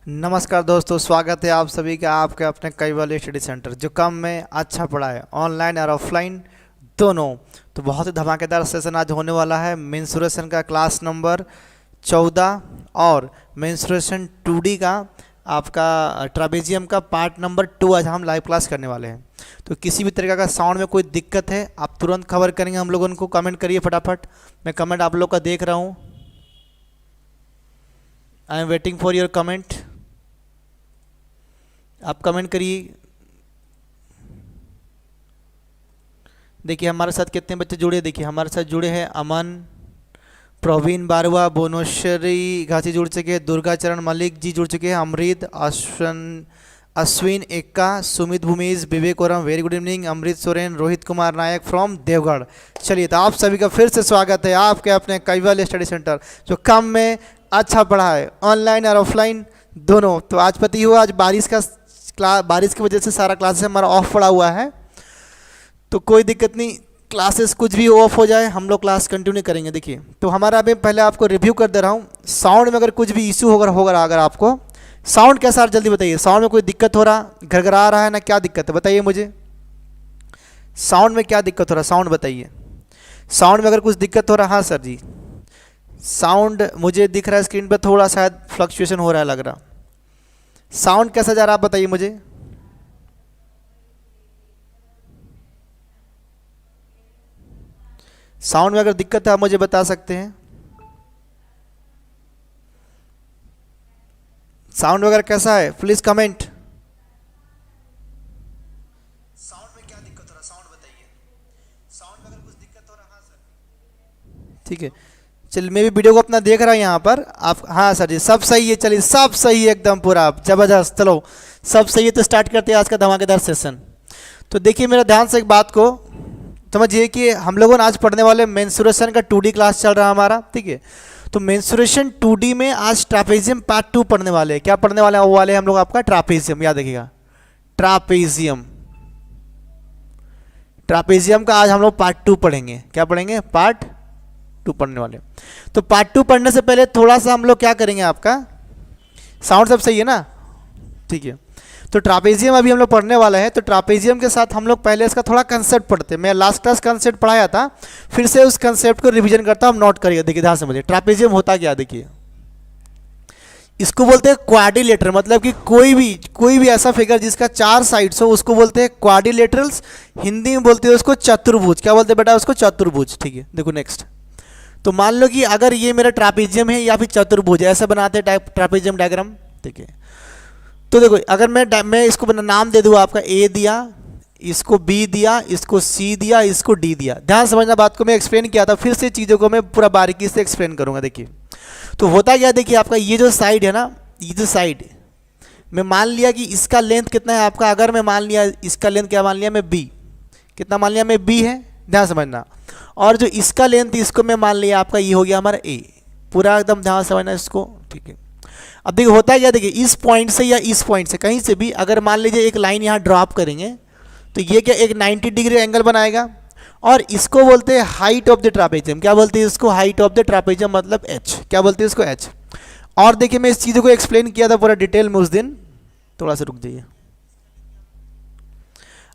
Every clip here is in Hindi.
नमस्कार दोस्तों, स्वागत है आप सभी का आपके अपने कैवल स्टडी सेंटर जो कम में अच्छा पढ़ाए ऑनलाइन और ऑफलाइन दोनों। तो बहुत ही धमाकेदार सेशन आज होने वाला है। मेंसुरेशन का क्लास नंबर 14 और मेंसुरेशन 2D का आपका ट्रापेजियम का पार्ट नंबर 2 आज हम लाइव क्लास करने वाले हैं। तो किसी भी तरीके का साउंड में कोई दिक्कत है आप तुरंत खबर करेंगे हम लोगों को। कमेंट करिए फटाफट, मैं कमेंट आप लोग का देख रहा हूँ। I am waiting for your comment. आप कमेंट करिए। देखिए हमारे साथ कितने बच्चे जुड़े, देखिए हमारे साथ जुड़े हैं अमन, प्रवीण बारवा, भुवनेश्वरी घासी जुड़ चुके हैं, दुर्गा चरण मलिक जी जुड़ चुके हैं, Amrit, Ashwin Ekka, Sumit Bhumesh, Vivek Oram, very good evening, Amrit Soren, Rohit Kumar Nayak from Deogarh. चलिए तो आप सभी का फिर से स्वागत है आपके अपने कैवल स्टडी सेंटर जो कम में अच्छा पढ़ाए ऑनलाइन और ऑफलाइन दोनों। तो आज पता ही हुआ आज बारिश की वजह से सारा क्लासेस हमारा ऑफ पड़ा हुआ है। तो कोई दिक्कत नहीं, क्लासेस कुछ भी ऑफ हो जाए हम लोग क्लास कंटिन्यू करेंगे। देखिए तो हमारा अभी पहले आपको रिव्यू कर दे रहा हूँ। साउंड में अगर कुछ भी इशू होगा अगर आपको साउंड कैसा है जल्दी बताइए। साउंड में कोई दिक्कत हो रहा, घरघरा रहा है ना, क्या दिक्कत है बताइए मुझे। साउंड में क्या दिक्कत हो रहा है साउंड बताइए। साउंड में अगर कुछ दिक्कत हो रहा, हाँ सर जी साउंड मुझे दिख रहा है स्क्रीन पर थोड़ा शायद फ्लक्चुएशन हो रहा है लग रहा। साउंड कैसा जा रहा है आप बताइए मुझे। साउंड में अगर दिक्कत है आप मुझे बता सकते हैं। साउंड वगैरह कैसा है प्लीज कमेंट। साउंड में क्या दिक्कत हो रहा साउंड बताइए। साउंड में अगर कुछ दिक्कत हो रहा, हाँ सर ठीक है। चलिए मैं भी वीडियो को अपना देख रहा हूँ यहाँ पर आप। हाँ सर जी सब सही है, चलिए सब सही है एकदम पूरा जबरदस्त। चलो सब सही है तो स्टार्ट करते हैं आज का धमाकेदार सेशन। तो देखिए मेरा ध्यान से एक बात को समझिए कि हम लोगों ने आज पढ़ने वाले मेंसुरेशन का 2D क्लास चल रहा है हमारा, ठीक है। तो मेंसुरेशन 2D में आज ट्रापेजियम पार्ट 2 पढ़ने वाले हैं। क्या पढ़ने वाले हैं? वो वाले हम लोग आपका ट्रापेजियम, याद रखिएगा ट्रापेजियम। ट्रापेजियम का आज हम लोग पार्ट 2 पढ़ेंगे। क्या पढ़ेंगे? पार्ट 2 पढ़ने वाले। तो पार्ट 2 पढ़ने से पहले थोड़ा सा हम लोग क्या करेंगे, आपका साउंड सब सही है ना, ठीक है। तो ट्रापेजियम अभी हम लोग पढ़ने वाले हैं। तो ट्रापेजियम के साथ हम लोग पहले इसका थोड़ा कंसेप्ट पढ़ते हैं। मैं लास्ट क्लास कंसेप्ट पढ़ाया था, फिर से उस कंसेप्ट को रिवीजन करता हूँ, हम नोट करिए। देखिए ध्यान से मुझे ट्रापेजियम होता क्या, देखिए इसको बोलते हैं क्वाड्रिलेटरल, मतलब कि कोई भी ऐसा फिगर जिसका 4 साइड्स हो उसको बोलते हैं क्वाड्रिलेटरल्स। हिंदी में बोलते हैं उसको चतुर्भुज। क्या बोलते हैं बेटा उसको? चतुर्भुज, ठीक है। देखो नेक्स्ट, तो मान लो कि अगर ये मेरा ट्रापेजियम है या फिर चतुर्भुज है, ऐसे बनाते हैं ट्रापेजियम डायग्राम, ठीक है। तो देखो अगर मैं इसको नाम दे दूँ आपका ए दिया, इसको बी दिया, इसको सी दिया, इसको डी दिया। ध्यान समझना बात को, मैं एक्सप्लेन किया था, फिर से चीज़ों को मैं पूरा बारीकी से एक्सप्लेन करूंगा। देखिए तो होता क्या, देखिए आपका ये जो साइड है ना, ये जो साइड मैं मान लिया कि इसका लेंथ कितना है आपका। अगर मैं मान लिया इसका लेंथ क्या मान लिया मैं बी, कितना मान लिया मैं बी है, ध्यान समझना। और जो इसका लेंथ इसको मैं मान लिया आपका ये हो गया हमारा ए, पूरा एकदम ध्यान समझना इसको, ठीक है। अब देखिए होता है क्या, देखिए इस पॉइंट से या इस पॉइंट से कहीं से भी अगर मान लीजिए एक लाइन यहाँ ड्रॉप करेंगे तो ये क्या एक 90 डिग्री एंगल बनाएगा। और इसको बोलते हैं हाइट ऑफ द ट्रापेजियम। क्या बोलते हैं इसको? हाइट ऑफ द ट्रापेजियम, मतलब एच। क्या बोलते हैं इसको? एच। और देखिए मैं इस चीज़ों को एक्सप्लेन किया था पूरा डिटेल में उस दिन, थोड़ा सा रुक जाइए।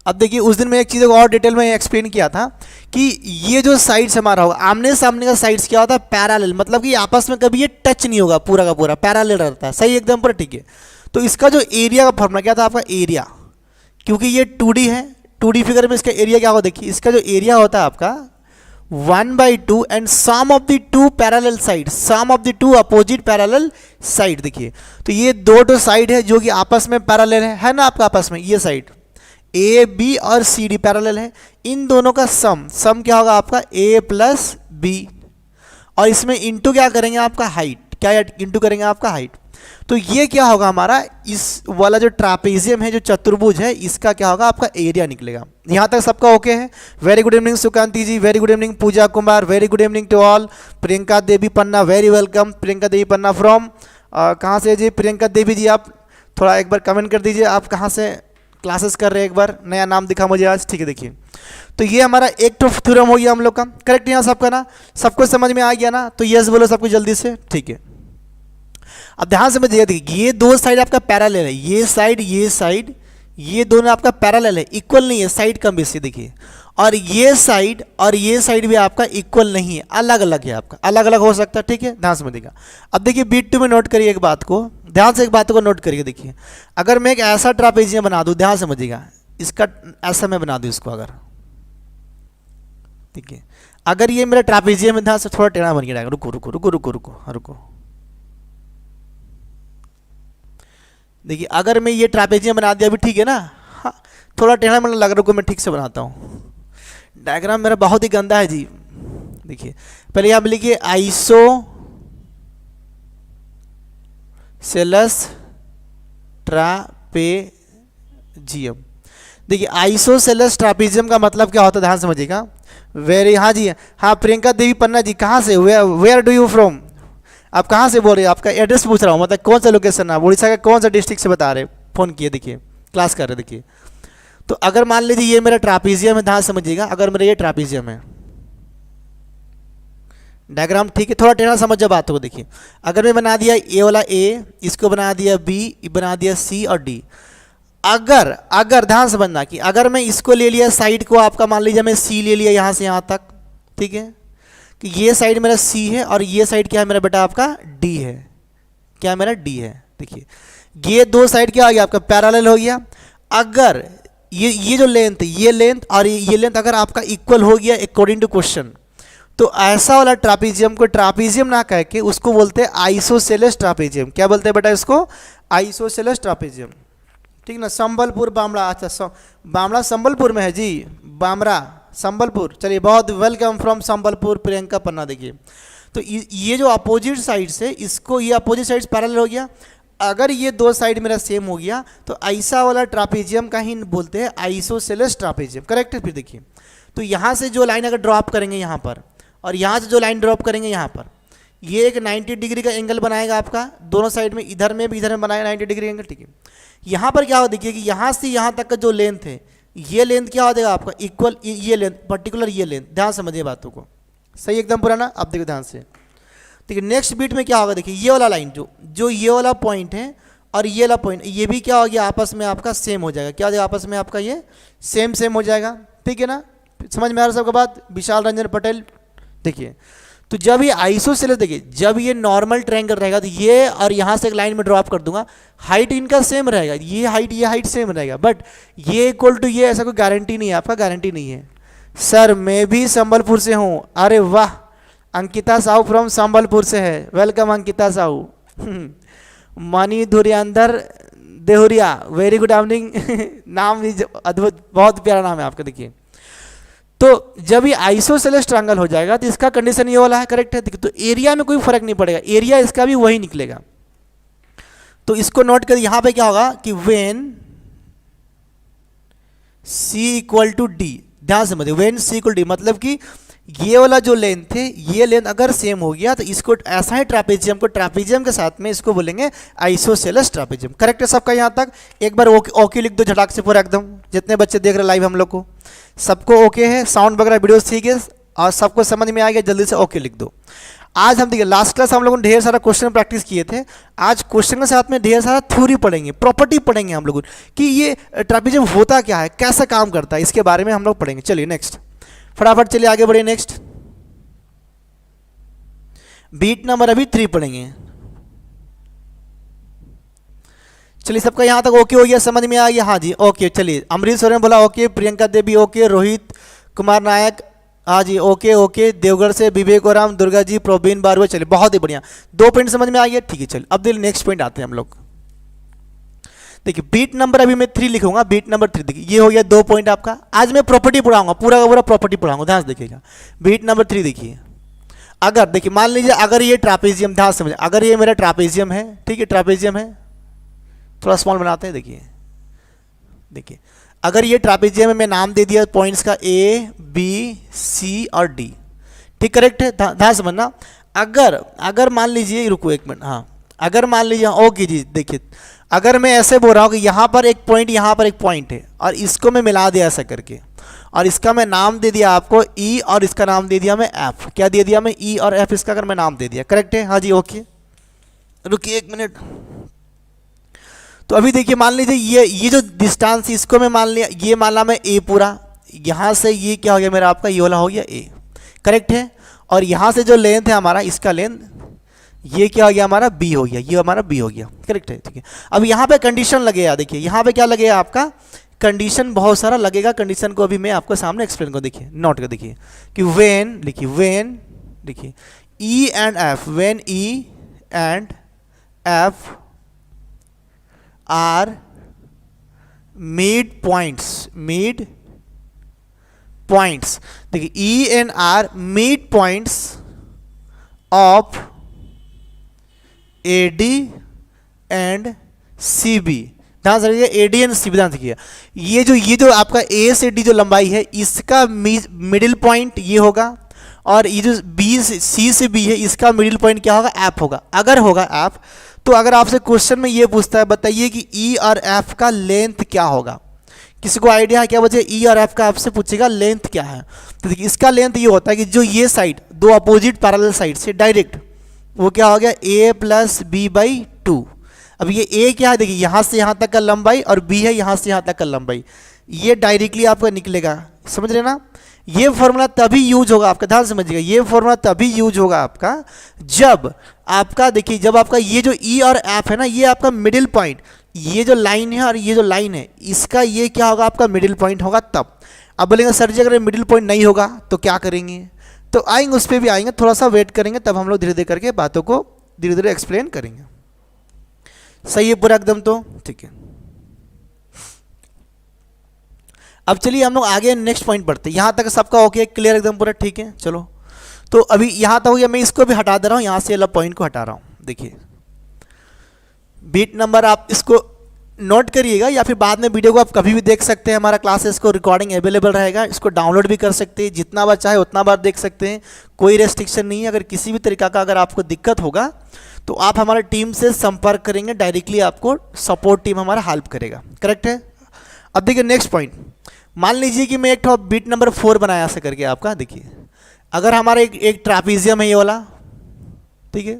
अब देखिए उस दिन मैं एक चीज़ को और डिटेल में एक्सप्लेन किया था कि ये जो साइड्स हमारा होगा, आमने सामने का साइड्स क्या होता है? पैरेलल, मतलब कि आपस में कभी ये टच नहीं होगा, पूरा का पूरा पैरेलल रहता है, सही एकदम पर, ठीक है। तो इसका जो एरिया का फॉर्मूला क्या था आपका? एरिया, क्योंकि ये 2D है, 2D फिगर में इसका एरिया क्या होगा? देखिए इसका जो एरिया होता है आपका 1/2 and sum of the 2 parallel side, sum of the 2 opposite parallel side. देखिए तो ये दो साइड है जो कि आपस में पैरेलल है ना आपका, आपस में ये साइड ए बी और सी डी पैरेलल है। इन दोनों का सम क्या होगा आपका? ए प्लस बी। और इसमें इंटू क्या करेंगे आपका? हाइट। क्या इंटू करेंगे आपका? हाइट। तो ये क्या होगा हमारा, इस वाला जो ट्रापेजियम है जो चतुर्भुज है इसका क्या होगा आपका? एरिया निकलेगा। यहाँ तक सबका ओके है? Very good evening Sukanti ji, very good evening Pooja Kumar, very good evening to all. Priyanka Devi Panna, very welcome Priyanka Devi Panna from कहाँ से जी? प्रियंका देवी जी आप थोड़ा एक बार कमेंट कर दीजिए आप कहाँ से क्लासेस कर रहे हैं, एक बार नया नाम दिखा मुझे आज, ठीक है। देखिए तो ये हमारा एक तो थ्योरम हो गया हम लोग का, करेक्ट यहाँ सबका ना, सबको समझ में आ गया ना? तो यस बोलो सबको जल्दी से, ठीक है। अब ध्यान से समझिएगा, देखिए ये दो साइड आपका पैरेलल है, ये साइड ये दोनों आपका पैरेलल है, इक्वल नहीं है, साइड कम बेसी देखिए। और ये साइड भी आपका इक्वल नहीं है, अलग अलग है आपका, अलग अलग हो सकता है, ठीक है, ध्यान समझिएगा। अब देखिए बीट 2 में नोट करिए एक बात को, ध्यान से एक बात को नोट करिए। देखिए अगर मैं एक ऐसा ट्रापेजियम बना दूं, ध्यान समझिएगा, इसका ऐसा मैं बना दूं इसको, अगर ठीक है, अगर ये मेरा ट्रापेजियम है, ध्यान से थोड़ा टेढ़ा बन गया, रुको रुको रुको रुको रुको रुको। देखिए अगर मैं ये ट्रापेजियम बना दिया अभी, ठीक है ना, हाँ थोड़ा टेढ़ा मतलब लग रहा है, मैं ठीक से बनाता हूँ। डायग्राम मेरा बहुत ही गंदा है जी। देखिए पहले यहाँ पे लिखिए आइसोसेलेस ट्रापेजियम। देखिए आइसोसेलेस ट्रापेजियम का मतलब क्या होता है, ध्यान समझिएगा। वेरी, हाँ जी, हाँ प्रियंका देवी पन्ना जी, कहाँ से, वेयर डू यू फ्रॉम, आप कहाँ से बोल रहे हैं, आपका एड्रेस पूछ रहा हूँ, मतलब कौन सा लोकेशन, आप उड़ीसा का कौन सा डिस्ट्रिक्ट से बता रहे, फ़ोन किए, देखिए क्लास कर रहे, देखिए। तो अगर मान लीजिए ये मेरा ट्रापेजियम है, ध्यान समझिएगा, अगर मेरा ये ट्रापेजियम है, डायग्राम ठीक है, थोड़ा टेढ़ा समझ बात हो। देखिए अगर मैं बना दिया ए वाला ए, इसको बना दिया बी, बना दिया सी और डी। अगर ध्यान समझना कि अगर मैं इसको ले लिया साइड को, आपका मान लीजिए मैं सी ले लिया यहाँ से यहाँ तक, ठीक है, कि ये साइड मेरा सी है और ये साइड क्या है मेरा बेटा आपका डी है, क्या मेरा डी है। देखिए ये दो साइड क्या हो गया आपका पैरेलल हो गया। अगर ये जो लेंथ है, ये लेंथ और ये लेंथ अगर आपका इक्वल हो गया अकॉर्डिंग टू क्वेश्चन, तो ऐसा वाला ट्रापेजियम को ट्रापेजियम ना कह के उसको बोलते हैं आइसोसेलेस ट्रापेजियम। क्या बोलते हैं बेटा इसको, आइसोसेलेस ट्रापेजियम, ठीक ना। संबलपुर बामड़ा, अच्छा बामड़ा संबलपुर में है जी, बामरा संबलपुर, चलिए बहुत वेलकम फ्रॉम संबलपुर प्रियंका पन्ना। देखिए तो ये जो अपोजिट साइड से इसको, ये अपोजिट साइड पैरेलल हो गया, अगर ये दो साइड मेरा सेम हो गया तो ऐसा वाला ट्रापेजियम का ही बोलते हैं आइसोसेलेस ट्रापेजियम, करेक्ट है। फिर देखिए तो यहाँ से जो लाइन अगर ड्रॉप करेंगे यहाँ पर, और यहाँ से जो लाइन ड्रॉप करेंगे यहाँ पर, ये एक 90 डिग्री का एंगल बनाएगा आपका दोनों साइड में, इधर में भी इधर में बनाएगा 90 डिग्री एंगल, ठीक है। यहाँ पर क्या हो, देखिए कि यहाँ से यहाँ तक का जो लेंथ है, ये लेंथ क्या हो जाएगा आपका इक्वल, ये लेंथ पर्टिकुलर, ये लेंथ, ध्यान समझिए बातों को, सही एकदम पुराना। अब देखिए ध्यान से, देखिए नेक्स्ट बीट में क्या होगा, देखिए ये वाला लाइन जो ये वाला पॉइंट है और ये वाला पॉइंट, ये भी क्या हो गया आपस में आपका सेम हो जाएगा, क्या हो जाएगा आपस में आपका ये सेम हो जाएगा, ठीक है ना। समझ में आ रहा सबका बात, विशाल रंजन पटेल। देखिए तो जब ये आइसोसेलेस, देखिए जब ये नॉर्मल ट्रायंगल रहेगा तो ये और यहाँ से एक लाइन में ड्रॉप कर दूंगा, हाइट इनका सेम रहेगा, ये हाइट सेम रहेगा, बट ये इक्वल टू ये, ऐसा कोई गारंटी नहीं है आपका, गारंटी नहीं है। सर मैं भी संबलपुर से हूँ, अरे वाह, अंकिता साहू फ्रॉम संबलपुर से है, welcome Ankita Sahu. Mani Dhuriyandar Dehuria, very good evening. नाम भी अद्भुत, बहुत प्यारा नाम है आपका। देखिए तो जब ये आइसोसेलेस ट्रायंगल हो जाएगा तो इसका कंडीशन ये वाला है, करेक्ट है। तो एरिया में कोई फर्क नहीं पड़ेगा, एरिया इसका भी वही निकलेगा। तो इसको नोट कर, यहां पे क्या होगा कि when C equal to D, ध्यान से समझिए, व्हेन C इक्वल डी मतलब कि ये वाला जो लेंथ है, ये लेंथ अगर सेम हो गया तो इसको ऐसा ही ट्रापेजियम को, ट्रापेजियम के साथ में इसको बोलेंगे आइसोसेलेस ट्रापेजियम, करेक्ट है सबका यहाँ तक। एक बार ओके लिख दो झटाक से पूरा एकदम, जितने बच्चे देख रहे लाइव हम लोग को, सबको ओके है, साउंड वगैरह वीडियो ठीक है और सबको समझ में आ गया, जल्दी से ओके लिख दो। आज हम देखिए लास्ट क्लास हम लोगों ने ढेर सारा क्वेश्चन प्रैक्टिस किए थे, आज क्वेश्चन के साथ में ढेर सारा थ्योरी पढ़ेंगे, प्रॉपर्टी पढ़ेंगे हम लोग कि ये ट्रापेजियम होता क्या है, कैसा काम करता है, इसके बारे में हम लोग पढ़ेंगे। चलिए नेक्स्ट, फटाफट चलिए आगे बढ़िए। नेक्स्ट बीट नंबर अभी 3 पढ़ेंगे। चलिए सबका यहां तक ओके हो गया, समझ में आ गया, हाँ जी ओके। चलिए अमरीश सोरेन बोला ओके, प्रियंका देवी ओके, रोहित कुमार नायक हाँ जी ओके, देवगढ़ से विवेक ओराम, दुर्गा जी, प्रोबीन बारवा, चलिए बहुत ही बढ़िया, 2 पॉइंट समझ में आ गया, ठीक है। चलिए अब देखिए नेक्स्ट पॉइंट आते हैं हम लोग। देखिए बीट नंबर अभी मैं 3 लिखूंगा, बीट नंबर 3, देखिए ये हो गया 2 पॉइंट आपका। आज मैं प्रॉपर्टी पढ़ाऊंगा, पूरा का पूरा प्रॉपर्टी पढ़ाऊंगा, ध्यान से देखिएगा। बीट नंबर 3 देखिए, अगर देखिए मान लीजिए अगर ये ट्रापेजियम, ध्यान समझिए, अगर ये मेरा ट्रापेजियम है, ठीक है, ट्रापेजियम है, थोड़ा स्मॉल बनाते हैं। देखिए अगर ये ट्रापेजियम में मैं नाम दे दिया पॉइंट्स का A B C और D, ठीक करेक्ट है, ध्यान समझना। अगर मान लीजिए, रुको 1 मिनट, हाँ अगर मान लीजिए ओके जी, देखिए अगर मैं ऐसे बोल रहा हूँ कि यहाँ पर एक पॉइंट, यहाँ पर एक पॉइंट है और इसको मैं मिला दिया ऐसा करके, और इसका मैं नाम दे दिया आपको E और इसका नाम दे दिया मैं F, क्या दे दिया मैं E और F, इसका अगर मैं नाम दे दिया, करेक्ट है, हाँ जी ओके। रुकिए 1 मिनट। तो अभी देखिए मान लीजिए ये जो डिस्टेंस इसको मैं मान लिया, ये माना मैं ए पूरा, यहाँ से ये क्या हो गया मेरा आपका, ये वाला हो गया ए, करेक्ट है। और यहाँ से जो लेंथ है हमारा, इसका लेंथ ये क्या हो गया हमारा बी हो गया, ये हमारा बी हो गया, करेक्ट है, ठीक है। अब यहाँ पे कंडीशन लगेगा, देखिए यहाँ पे क्या लगेगा आपका, कंडीशन बहुत सारा लगेगा। कंडीशन को अभी मैं आपको सामने एक्सप्लेन करूँ, देखिए नोट कर देखिए कि वेन, लिखिए वेन, देखिए E and F, when E and F are mid points, mid points, देखिए E and are mid points of A D and C B. ध्यान से रखिए A D and C B, ध्यान से रखिए ये जो आपका ए से डी जो लंबाई है इसका मिडिल पॉइंट ये होगा, और ये जो बी सी से बी है इसका मिडिल पॉइंट क्या होगा, एफ होगा। अगर होगा एफ, तो अगर आपसे क्वेश्चन में ये पूछता है बताइए कि ई और एफ का लेंथ क्या होगा, किसी को आइडिया है क्या बच्चे, ई और एफ का आपसे पूछेगा लेंथ क्या है, तो देखिए इसका लेंथ ये होता है कि जो ये साइड दो अपोजिट पैरेलल साइड से डायरेक्ट वो क्या हो गया ए प्लस बी बाई टू। अब ये ए क्या है, देखिए यहाँ से यहाँ तक का लंबाई, और बी है यहाँ से यहाँ तक का लंबाई, ये डायरेक्टली आपका निकलेगा, समझ रहे ना। ये फॉर्मूला तभी यूज होगा आपका, ध्यान समझिएगा, ये फॉर्मूला तभी यूज होगा आपका जब आपका, देखिए जब आपका ये जो ई और एफ है ना, ये आपका मिडिल पॉइंट, ये जो लाइन है और ये जो लाइन है इसका ये क्या होगा आपका मिडिल पॉइंट होगा तब। अब बोलेंगे सर जी अगर मिडिल पॉइंट नहीं होगा तो क्या करेंगे, तो आएंगे उस पर भी आएंगे, थोड़ा सा वेट करेंगे, तब हम लोग धीरे धीरे करके बातों को धीरे धीरे एक्सप्लेन करेंगे। सही है पूरा एकदम, तो ठीक है। अब चलिए हम लोग आगे नेक्स्ट पॉइंट बढ़ते हैं। यहाँ तक सबका ओके, क्लियर एकदम पूरा, ठीक है। चलो तो अभी यहाँ तक हो गया, मैं इसको भी हटा दे रहा हूँ, यहाँ से अलग पॉइंट को हटा रहा हूँ। देखिए बीट नंबर आप इसको नोट करिएगा, या फिर बाद में वीडियो को आप कभी भी देख सकते हैं, हमारा क्लासेस को रिकॉर्डिंग अवेलेबल रहेगा, इसको डाउनलोड भी कर सकते हैं, जितना बार चाहे उतना बार देख सकते हैं, कोई रेस्ट्रिक्शन नहीं है। अगर किसी भी तरीका का अगर आपको दिक्कत होगा तो आप हमारे टीम से संपर्क करेंगे, डायरेक्टली आपको सपोर्ट टीम हमारा हेल्प करेगा, करेक्ट है। अब देखिए नेक्स्ट पॉइंट, मान लीजिए कि मैं एक बीट नंबर 4 बनाया ऐसे करके आपका, देखिए अगर हमारा एक ट्रापीजियम है ये वाला, ठीक है,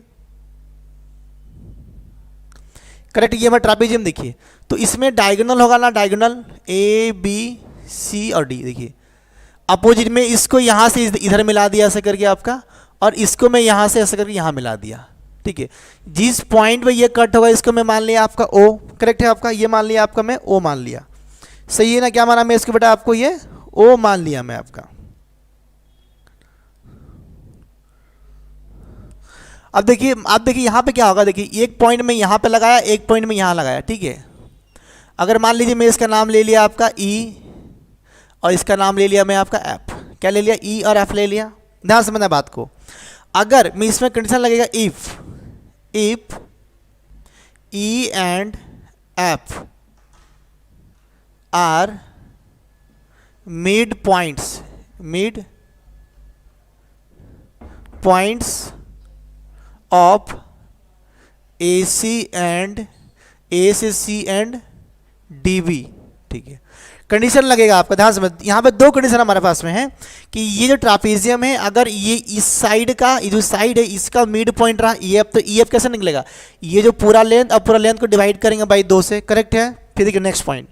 करेक्ट, ये हमारा ट्रापीजियम, देखिए तो इसमें डायगोनल होगा ना, डायगोनल ए बी सी और डी, देखिए अपोजिट में इसको यहाँ से इधर मिला दिया ऐसे करके आपका, और इसको मैं यहाँ से ऐसे करके यहाँ मिला दिया, ठीक है। जिस पॉइंट में ये कट होगा इसको मैं मान लिया आपका ओ, करेक्ट है आपका, ये मान लिया आपका मैं ओ मान लिया, सही है ना, क्या माना मैं इसको बेटा आपको, ये ओ मान लिया मैं आपका। अब देखिए यहाँ पे क्या होगा, देखिए एक पॉइंट में यहाँ पे लगाया, एक पॉइंट में यहाँ लगाया, ठीक है। अगर मान लीजिए मैं इसका नाम ले लिया आपका ई, और इसका नाम ले लिया मैं आपका एफ, क्या ले लिया, ई और एफ ले लिया, ध्यान समझना बात को। अगर मैं इसमें कंडीशन लगेगा if E and F are mid points of A C and A से सी एंड डी बी, ठीक है। कंडीशन लगेगा आपका, ध्यान समझ, यहाँ पे दो कंडीशन हमारे पास में है कि ये जो ट्रापीजियम है अगर ये इस साइड का, ये जो साइड है इसका मिड पॉइंट रहा ई एफ, तो ई एफ कैसे निकलेगा, ये जो पूरा लेंथ, अब पूरा लेंथ को डिवाइड करेंगे बाई 2 से, करेक्ट है। फिर देखिए नेक्स्ट पॉइंट,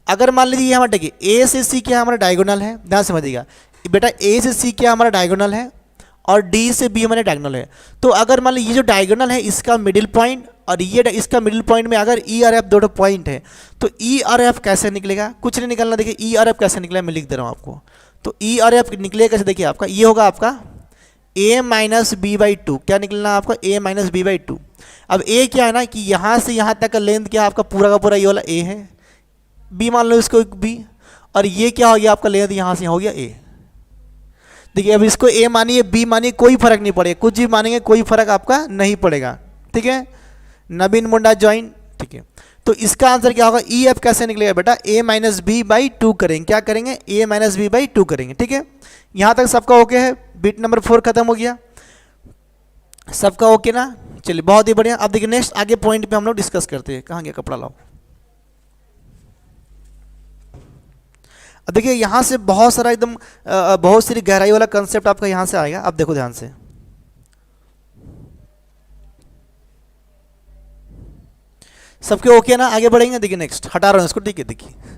अगर मान लीजिए हमारा देखिए ए से सी क्या हमारा डायगोनल है, ध्यान समझिएगा बेटा, ए से सी क्या हमारा डायगोनल है और डी से बी हमारे डायगोनल है। तो अगर मान लीजिए ये जो डायगोनल है इसका मिडिल पॉइंट और ये इसका मिडिल पॉइंट में अगर ई और एफ दोनों पॉइंट है, तो ई और एफ कैसे निकलेगा, कुछ नहीं निकलना, देखिए ई और एफ कैसे निकलेगा मैं लिख दे रहा हूँ आपको। तो ई और एफ निकलेगा कैसे, देखिए आपका ये होगा आपका a minus B by two, क्या निकलना आपका a minus B by two. अब a क्या है ना कि यहाँ से यहाँ तक का लेंथ क्या है आपका पूरा का पूरा ये वाला a है, b मान लो इसको b, और ये क्या हो गया आपका लेंथ यहाँ से हो गया a। देखिए अब इसको a मानिए b मानिए कोई फर्क नहीं पड़ेगा, कुछ भी मानेंगे कोई फर्क आपका नहीं पड़ेगा, ठीक है। नवीन मुंडा ज्वाइन, ठीक है। तो इसका आंसर क्या होगा, ई एफ कैसे निकलेगा बेटा, a minus B by two करेंगे, क्या करेंगे a minus B by two करेंगे, ठीक है। यहाँ तक सबका ओके है, बिट नंबर 4 खत्म हो गया, सबका ओके ना, चलिए बहुत ही बढ़िया। अब देखिए नेक्स्ट आगे पॉइंट पे हम लोग डिस्कस करते हैं, कहाँ गया कपड़ा लाओ। अब देखिए यहाँ से बहुत सारा एकदम बहुत सारी गहराई वाला कंसेप्ट आपका यहाँ से आएगा। अब देखो ध्यान से, सबके ओके ना, आगे बढ़ेंगे। देखिए नेक्स्ट, हटा रहा हूँ इसको, ठीक है। देखिए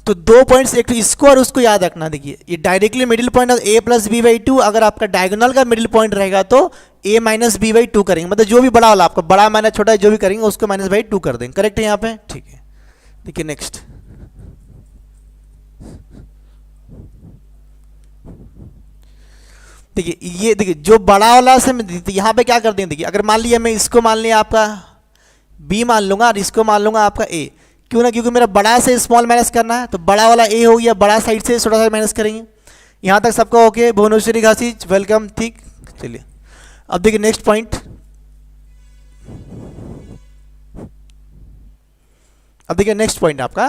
तो 2 पॉइंट्स, एक तो इसको और उसको याद रखना। देखिए ये directly middle point A plus B by two, अगर आपका डायगोनल का मिडिल पॉइंट रहेगा तो A minus B by two करेंगे, मतलब जो भी बड़ा वाला आपका बड़ा माइनस छोटा जो भी करेंगे उसको माइनस बाई टू कर देंगे। करेक्ट है यहाँ पे, ठीक है। देखिए नेक्स्ट, देखिए ये देखिए जो बड़ा वाला से यहाँ पे क्या कर देंगे। देखिए अगर मान लिया मैं इसको मान लिया आपका बी मान लूंगा और इसको मान लूंगा आपका ए, क्यों ना, क्योंकि मेरा बड़ा से स्मॉल माइनस करना है, तो बड़ा वाला ए हो गया, बड़ा साइड से छोटा सा माइनस करेंगे। यहाँ तक सबका ओके, भुवनेश्वरी घासी वेलकम, ठीक। चलिए अब देखिए नेक्स्ट पॉइंट, अब देखिए नेक्स्ट पॉइंट आपका,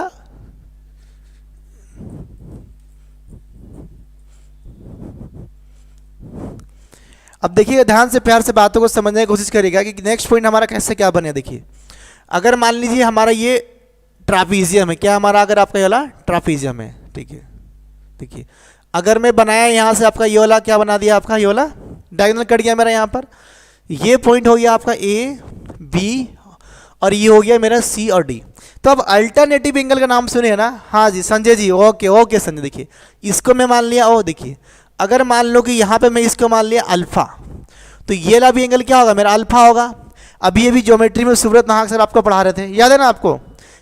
अब देखिए ध्यान से प्यार से बातों को समझने की कोशिश करिएगा कि नेक्स्ट पॉइंट हमारा कैसे क्या बने। देखिए अगर मान लीजिए हमारा ये ट्रापीजियम है, क्या हमारा, अगर आपका ये वाला ट्रापीजियम है, ठीक है। देखिए अगर मैं बनाया यहाँ से आपका ये वाला, क्या बना दिया आपका ये वाला डायगोनल कट गया मेरा यहाँ पर, ये पॉइंट हो गया आपका ए बी और ये हो गया मेरा सी और डी। तो अब अल्टरनेटिव एंगल का नाम सुने ना, हाँ जी संजय जी, ओके ओके संजय। देखिए इसको मैं मान लिया ओ, देखिए अगर मान लो कि यहाँ पे मैं इसको मान लिया अल्फा, तो ये वाला भी एंगल क्या होगा मेरा, अल्फा होगा। अभी अभी ज्योमेट्री में सुब्रत नाहक सर आपको पढ़ा रहे थे, याद है ना आपको,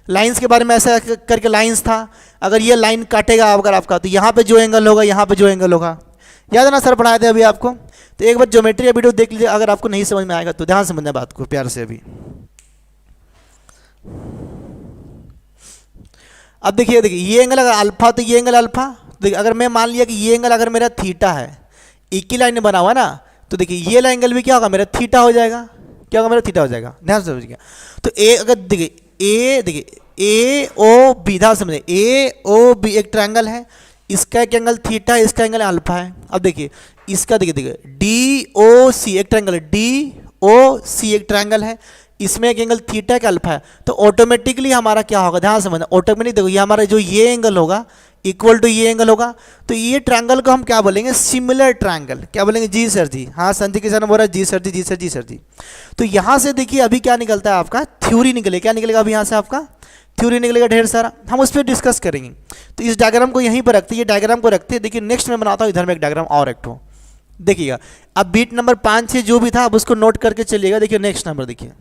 लाइंस के बारे में ऐसा करके लाइंस था, अगर ये लाइन काटेगा अगर आपका, तो यहाँ पे जो एंगल होगा यहाँ पे जो एंगल होगा, याद है ना सर पढ़ाए थे अभी आपको। तो एक बार ज्योमेट्री का वीडियो देख लीजिए, अगर आपको नहीं समझ में आएगा तो ध्यान समझना बात को प्यार से। अभी अब देखिए, देखिए ये एंगल अगर अल्फा, तो ये एंगल अल्फा, देखिए अगर मैं मान लिया कि ये एंगल अगर मेरा थीटा है, एक ही लाइन में बना हुआ ना, तो देखिए ये वाला एंगल भी क्या होगा मेरा थीटा हो जाएगा, क्या होगा मेरा थीटा हो जाएगा, ध्यान से समझिएगा। तो ए अगर देखिए ए, देखिए ए ओ बी, ध्यान समझिए, ए ओ बी एक ट्रायंगल है, इसका एक एंगल थीटा है, इसका एंगल अल्फा है। अब देखिए इसका देखिए, देखिए डी ओ सी एक ट्रायंगल है, डी ओ सी एक ट्रायंगल है, इसमें एक एंगल थीटा का अल्फा है, तो ऑटोमेटिकली हमारा क्या होगा, ध्यान समझना, ऑटोमेटिक देखो ये हमारा जो ये एंगल होगा इक्वल टू ये एंगल होगा, तो ये ट्रायंगल को हम क्या बोलेंगे, सिमिलर ट्रायंगल, क्या बोलेंगे, जी सर जी, हाँ संजय किसान बोल रहा है जी सर जी, जी सर जी, सर जी। तो यहाँ से देखिए अभी क्या निकलता है आपका, थ्योरी निकले, क्या निकलेगा अभी यहाँ से आपका थ्योरी निकलेगा ढेर सारा, हम उस पर डिस्कस करेंगे। तो इस डायग्राम को यहीं पर रखते हैं, ये डायग्राम को रखते हैं। देखिए नेक्स्ट मैं बनाता हूँ इधर में एक डायग्राम और एक ठो, देखिएगा अब बीट नंबर 5-6 जो भी था अब उसको नोट करके चलिएगा। देखिए नेक्स्ट नंबर देखिए,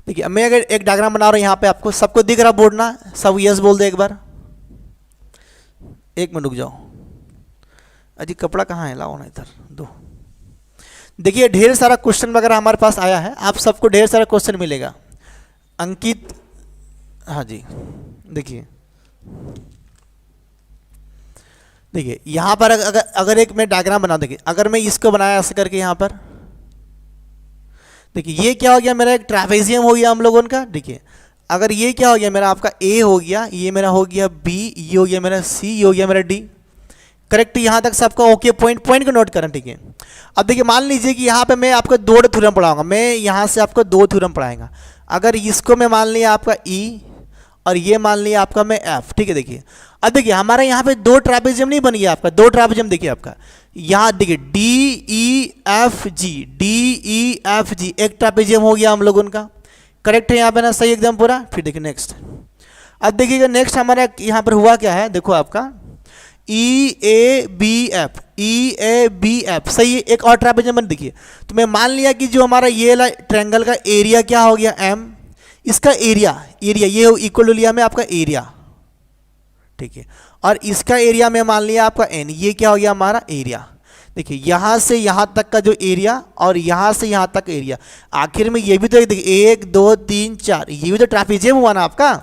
देखिए मैं अगर एक डायग्राम बना रहा हूँ यहाँ पे, आपको सबको दिख रहा बोर्ड ना, सब यस बोल दे एक बार, एक मिनट रुक जाओ, अजी कपड़ा कहाँ है, लाओ ना इधर दो। देखिए ढेर सारा क्वेश्चन वगैरह हमारे पास आया है, आप सबको ढेर सारा क्वेश्चन मिलेगा। अंकित, हाँ जी देखिए, देखिए यहाँ पर अगर एक मैं डायग्राम बना, देखिए अगर मैं इसको बनाया ऐसे करके यहाँ पर, देखिए ये क्या हो गया मेरा, एक ट्रापेजियम हो गया हम लोगों का। देखिए अगर ये क्या हो गया मेरा आपका ए हो गया, ये मेरा हो गया बी, ये हो गया मेरा सी, ये हो गया मेरा डी। करेक्ट, यहाँ तक सबका ओके, पॉइंट पॉइंट को नोट करें, ठीक है। अब देखिए मान लीजिए कि यहाँ पे मैं आपको 2 थ्योरम पढ़ाऊंगा, मैं यहाँ से आपको 2 थ्योरम पढ़ाएगा। अगर इसको मैं मान लिया आपका ई और ये मान लिया आपका मैं एफ, ठीक है। देखिए अब देखिए हमारे यहाँ पे 2 ट्रापेजियम नहीं बन गया आपका, 2 ट्रापेजियम देखिए आपका यहाँ देखिए D E F G, D E F G एक ट्रापेजियम हो गया हम लोग उनका। करेक्ट है यहाँ पे ना, सही एकदम पूरा। फिर देखिए नेक्स्ट, अब देखिएगा नेक्स्ट हमारा यहाँ पर हुआ क्या है, देखो आपका E A B F, E A B F, सही है, एक और ट्रापेजियम बन। देखिए तो मैं मान लिया कि जो हमारा ये ट्रायंगल का एरिया क्या हो गया एम, इसका एरिया ये इक्वल टू लिया मैं आपका एरिया, ठीक है, और इसका एरिया में मान लिया आपका एन, ये क्या हो गया हमारा एरिया। देखिए यहाँ से यहाँ तक का जो एरिया और यहाँ से यहाँ तक एरिया, आखिर में ये भी तो देखिए 1 2 3 4, ये भी तो ट्रापेजियम हुआ ना आपका,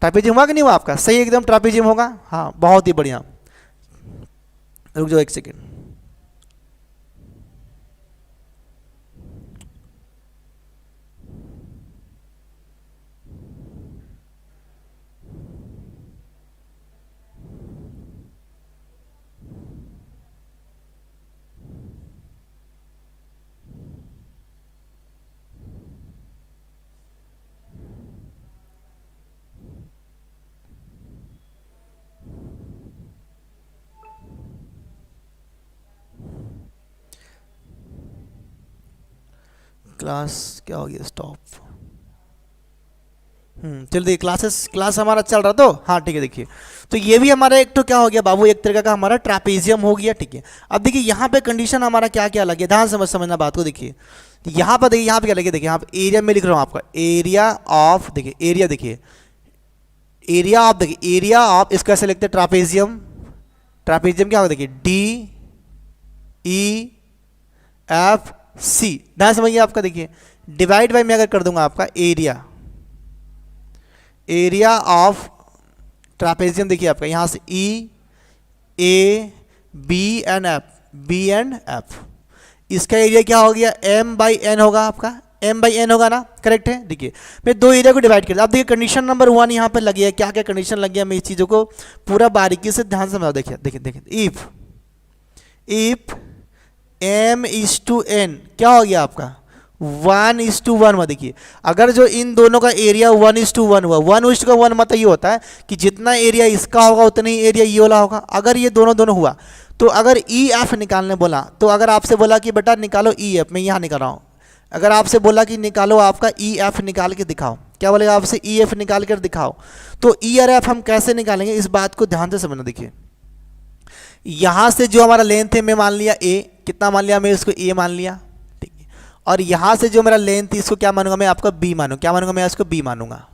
ट्रापेजियम हुआ कि नहीं हुआ आपका, सही एकदम ट्रापेजियम होगा, हाँ बहुत ही बढ़िया। रुक जाओ एक सेकेंड, क्लास क्या हो गया स्टॉप। चलो देखिए क्लास हमारा चल रहा तो हाँ ठीक है। देखिए तो ये भी हमारा एक तो क्या हो गया बाबू, एक तरीका का हमारा ट्रापेजियम हो गया, ठीक है। अब देखिए यहाँ पे कंडीशन हमारा क्या क्या लगे, ध्यान समझना बात को। देखिए यहाँ पर देखिए, यहाँ पे क्या लगे, देखिए यहाँ पे एरिया में लिख रहा हूँ आपका, एरिया ऑफ, देखिए एरिया, देखिए एरिया ऑफ, देखिए एरिया ऑफ, इसको ऐसे लिखते हैं ट्रापेजियम। ट्रापेजियम क्या होगा, देखिए डी ई एफ सी, ध्यान समझिए आपका। देखिए डिवाइड बाई मैं अगर कर दूंगा आपका एरिया ऑफ ट्रापेजियम, देखिए आपका यहाँ से ई ए बी एंड एफ, इसका एरिया क्या हो गया, एम बाई एन होगा आपका, एम बाई एन होगा ना, करेक्ट है। देखिए मैं दो एरिया को डिवाइड कर, अब देखिए कंडीशन नंबर 1 यहाँ पर लगी है, क्या क्या कंडीशन लगी है, मैं इस चीज़ों को पूरा बारीकी से ध्यान से समझाओ। देखिए देखिए देखिए if M is to N क्या हो गया आपका 1:1 में। देखिए अगर जो इन दोनों का एरिया 1:1 हुआ, 1:1 मतलब ये होता है कि जितना एरिया इसका होगा उतना ही एरिया ये वाला होगा। अगर ये दोनों हुआ तो अगर ई एफ निकालने बोला, तो अगर आपसे बोला कि बेटा निकालो ई एफ, मैं यहाँ निकाल रहा हूँ, अगर आपसे बोला कि निकालो आपका ई एफ निकाल के दिखाओ, क्या बोलेगा आपसे, ई एफ निकाल कर दिखाओ, तो ई और एफ हम कैसे निकालेंगे, इस बात को ध्यान से समझना। देखिए यहाँ से जो हमारा लेंथ है मैं मान लिया ए, कितना मान लिया मैं इसको ए मान लिया, ठीक है। और यहाँ से जो मेरा लेंथ है इसको क्या मानूंगा मैं, आपका बी मानूंगा, क्या मानूंगा मैं इसको बी मानूंगा।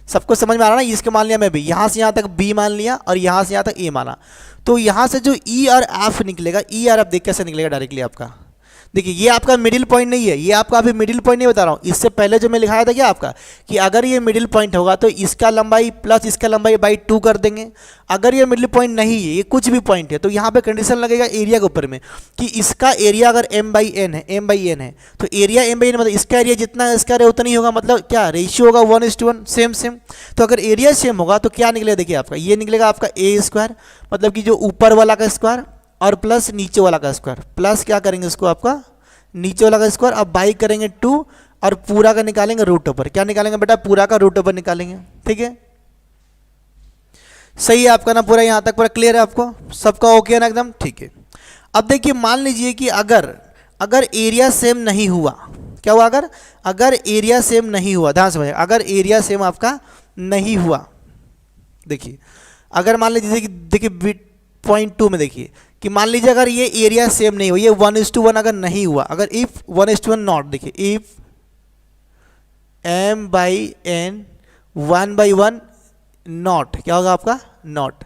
सबको समझ में आ रहा ना, इसको मान लिया मैं बी, यहाँ से यहाँ तक बी मान लिया और यहाँ से यहाँ तक ए माना, तो यहाँ से जो ई और एफ निकलेगा, ई और एफ देख कैसे निकलेगा डायरेक्टली आपका। देखिए ये आपका मिडिल पॉइंट नहीं है, ये आपका अभी मिडिल पॉइंट नहीं बता रहा हूँ, इससे पहले जो मैं लिखाया था क्या आपका कि अगर ये मिडिल पॉइंट होगा तो इसका लंबाई प्लस इसका लंबाई बाई 2 कर देंगे। अगर ये मिडिल पॉइंट नहीं है, ये कुछ भी पॉइंट है, तो यहाँ पे कंडीशन लगेगा एरिया के ऊपर में कि इसका एरिया अगर m/n है, तो एरिया m/n मतलब इसका एरिया जितना है इसका एरिया उतना ही होगा, मतलब क्या रेशियो होगा 1:1, सेम। तो अगर एरिया सेम होगा तो क्या निकलेगा, देखिए आपका ये निकलेगा आपका a², मतलब कि जो ऊपर वाला का स्क्वायर और प्लस नीचे वाला का स्क्वायर, प्लस क्या करेंगे इसको आपका नीचे वाला का स्क्वायर, अब बाई करेंगे 2 और पूरा का निकालेंगे रूट ओवर। क्या निकालेंगे बेटा, पूरा का रूट ओवर निकालेंगे, ठीक है। सही है आपका ना, पूरा यहाँ तक पूरा क्लियर है आपको, सबका ओके है ना एकदम, ठीक है। अब देखिए मान लीजिए कि अगर एरिया सेम नहीं हुआ, क्या हुआ, अगर एरिया सेम नहीं हुआ, ध्यान समझिए, अगर एरिया सेम आपका नहीं हुआ, देखिए अगर मान लीजिए कि देखिए पॉइंट 2 में देखिए कि मान लीजिए अगर ये एरिया सेम नहीं हुआ, ये 1:1 अगर नहीं हुआ, अगर इफ 1:1 नॉट, देखिए इफ m/n 1/1 नॉट, क्या होगा आपका नॉट,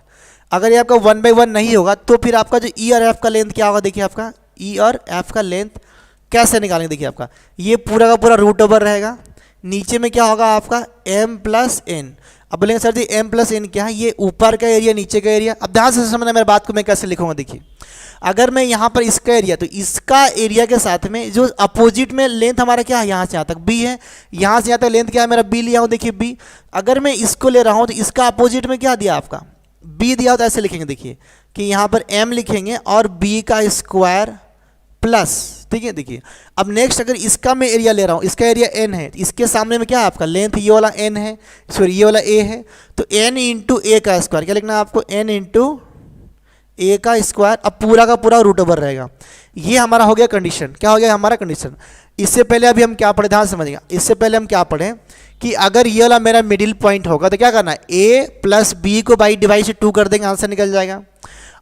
अगर ये आपका 1/1 नहीं होगा तो फिर आपका जो ई और एफ का लेंथ क्या होगा, देखिए आपका ई और एफ का लेंथ कैसे निकालेंगे, देखिए आपका ये पूरा का पूरा रूट ओवर रहेगा, नीचे में क्या होगा आपका m+n। अब बोलेंगे सर जी m+n क्या है, ये ऊपर का एरिया नीचे का एरिया। अब ध्यान से समझना मेरे बात को, मैं कैसे लिखूंगा। देखिए अगर मैं यहाँ पर इसका एरिया, तो इसका एरिया के साथ में जो अपोजिट में लेंथ हमारा क्या है, यहाँ से यहाँ तक b है, यहाँ से यहाँ तक लेंथ क्या है मेरा b लिया हूँ, देखिए b। अगर मैं इसको ले रहा हूँ तो इसका अपोजिट में क्या दिया आपका b दिया हो, तो ऐसे लिखेंगे देखिए कि यहाँ पर m लिखेंगे और b का स्क्वायर प्लस, ठीक है। देखिए अब नेक्स्ट अगर इसका मैं एरिया ले रहा हूँ, इसका एरिया n है, इसके सामने में क्या है आपका लेंथ ये वाला n है, सॉरी ये वाला a है, तो n इंटू a का स्क्वायर, क्या लिखना है आपको n इंटू a का स्क्वायर, अब पूरा का पूरा रूट ओवर रहेगा। ये हमारा हो गया कंडीशन, क्या हो गया हमारा कंडीशन। इससे पहले अभी हम क्या पढ़े, ध्यान समझिएगा, इससे पहले हम क्या पढ़े कि अगर ये वाला मेरा मिडिल पॉइंट होगा तो क्या करना है, a प्लस b को बाई डिवाइड से 2 कर देंगे, आंसर निकल जाएगा।